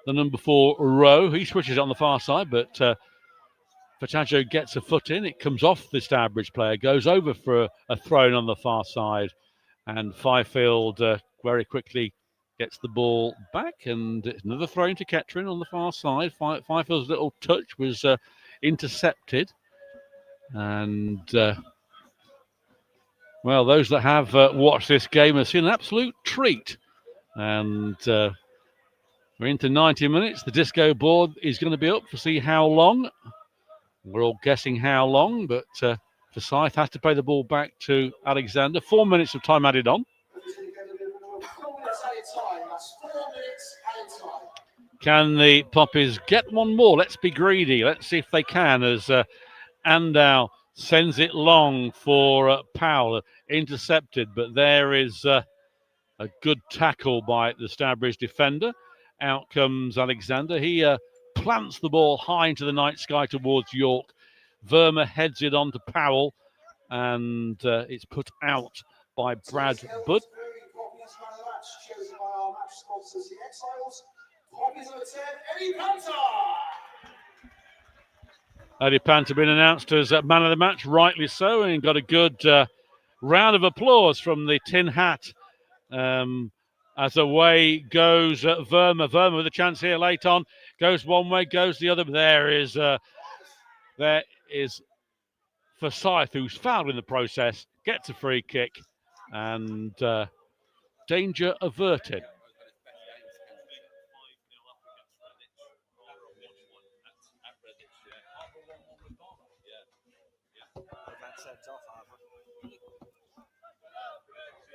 the number 4 Rowe. He switches it on the far side, but Fataggio gets a foot in. It comes off the Stourbridge player, goes over for a throw-in on the far side, and Fifield very quickly gets the ball back, and it's another throw-in to Kettering on the far side. Fifield's little touch was intercepted, and well, those that have watched this game have seen an absolute treat, and we're into 90 minutes. The disco board is going to be up to see how long. We're all guessing how long, but Forsyth has to play the ball back to Alexander. 4 minutes of time added on. Can the Poppies get one more? Let's be greedy. Let's see if they can, as Andau sends it long for Powell. Intercepted, but there is a good tackle by the Stourbridge defender. Out comes Alexander. He plants the ball high into the night sky towards York. Verma heads it on to Powell, and it's put out by Brad Budd. Eddie Panther been announced as man of the match, rightly so, and got a good round of applause from the Tin Hat. As away goes Verma. Verma with a chance here late on. Goes one way, goes the other. There is Forsyth, who's fouled in the process, gets a free kick, and danger averted.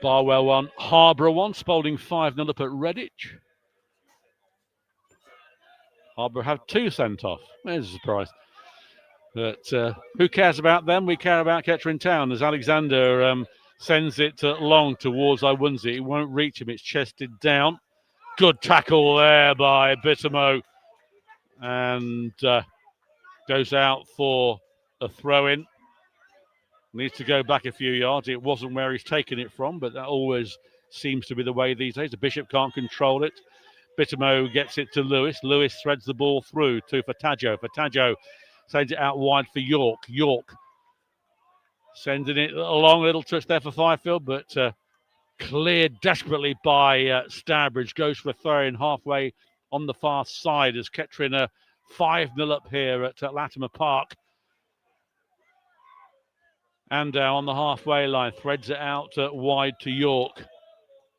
Barwell 1, Harborough 1, Spalding 5-0 up at Redditch. Harborough have 2 sent off. There's a surprise. But who cares about them? We care about Kettering Town, as Alexander sends it long towards Iwunzi. It won't reach him. It's chested down. Good tackle there by Bittermo. And goes out for a throw-in. Needs to go back a few yards. It wasn't where he's taken it from, but that always seems to be the way these days. The Bishop can't control it. Bittermo gets it to Lewis. Lewis threads the ball through to Fataggio. Fataggio sends it out wide for York. York sending it along, a little touch there for Fifield, but cleared desperately by Stourbridge. Goes for a throw-in halfway on the far side as Kettering 5-0 up here at Latimer Park. And on the halfway line, threads it out wide to York.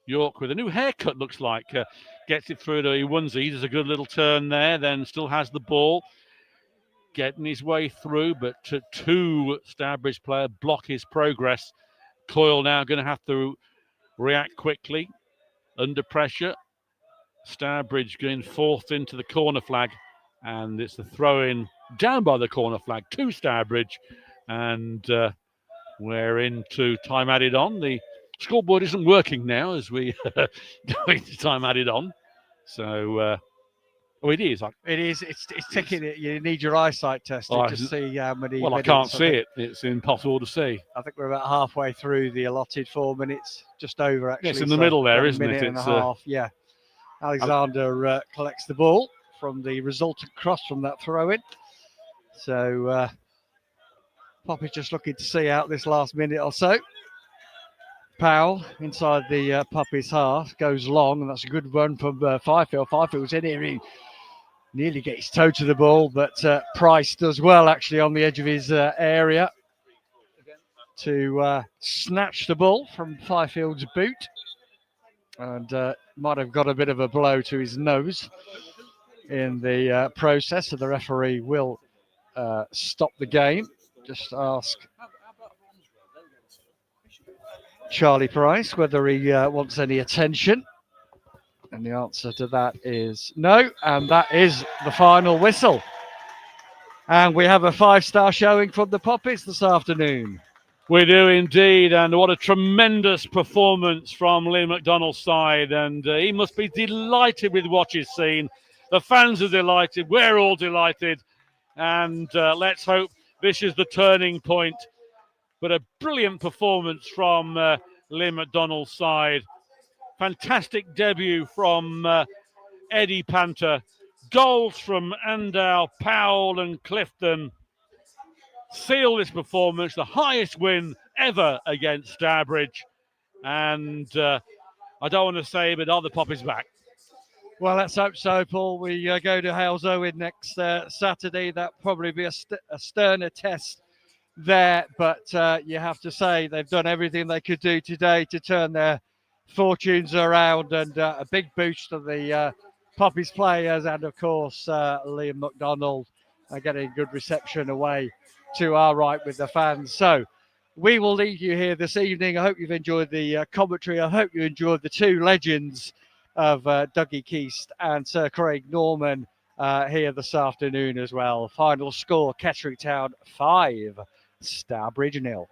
York with a new haircut, looks like. Gets it through to Iwunzi. He does a good little turn there, then still has the ball. Getting his way through, but two Stourbridge players block his progress. Coyle now going to have to react quickly. Under pressure. Stourbridge going forced into the corner flag. And it's the throw-in down by the corner flag to Stourbridge. And we're into time added on. The scoreboard isn't working now as we go into time added on. So, it is. It is. It's ticking it. You need your eyesight tested to see how many. Well, minutes. I can't see it. It's impossible to see. I think we're about halfway through the allotted 4 minutes, just over actually. It's in the middle there, isn't it? Minute and a half. Yeah. Alexander collects the ball from the resultant cross from that throw-in. So, Poppies just looking to see out this last minute or so. Powell inside the Poppies half goes long, and that's a good run from Fifield. Fifield was in here, he nearly gets his toe to the ball, but Price does well actually on the edge of his area to snatch the ball from Fifield's boot, and might have got a bit of a blow to his nose in the process, so the referee will stop the game. Just ask Charlie Price whether he wants any attention, and the answer to that is no, and that is the final whistle. And we have a 5-star showing from the Poppies this afternoon. We do indeed, and what a tremendous performance from Liam McDonald's side, and he must be delighted with what he's seen. The fans are delighted, we're all delighted, and let's hope this is the turning point. But a brilliant performance from Liam McDonald's side. Fantastic debut from Eddie Panther. Goals from Andow, Powell and Clifton seal this performance, the highest win ever against Stourbridge. And I don't want to say, but are the Poppies back? Well, let's hope so, Paul. We go to Hales Owen next Saturday. That'll probably be a sterner test there, but you have to say they've done everything they could do today to turn their fortunes around, and a big boost to the Poppies players, and of course Liam McDonald getting good reception away to our right with the fans. So we will leave you here this evening. I hope you've enjoyed the commentary. I hope you enjoyed the two legends of Dougie Keast and Sir Craig Norman here this afternoon as well. Final score, Kettering Town 5, Stourbridge 0.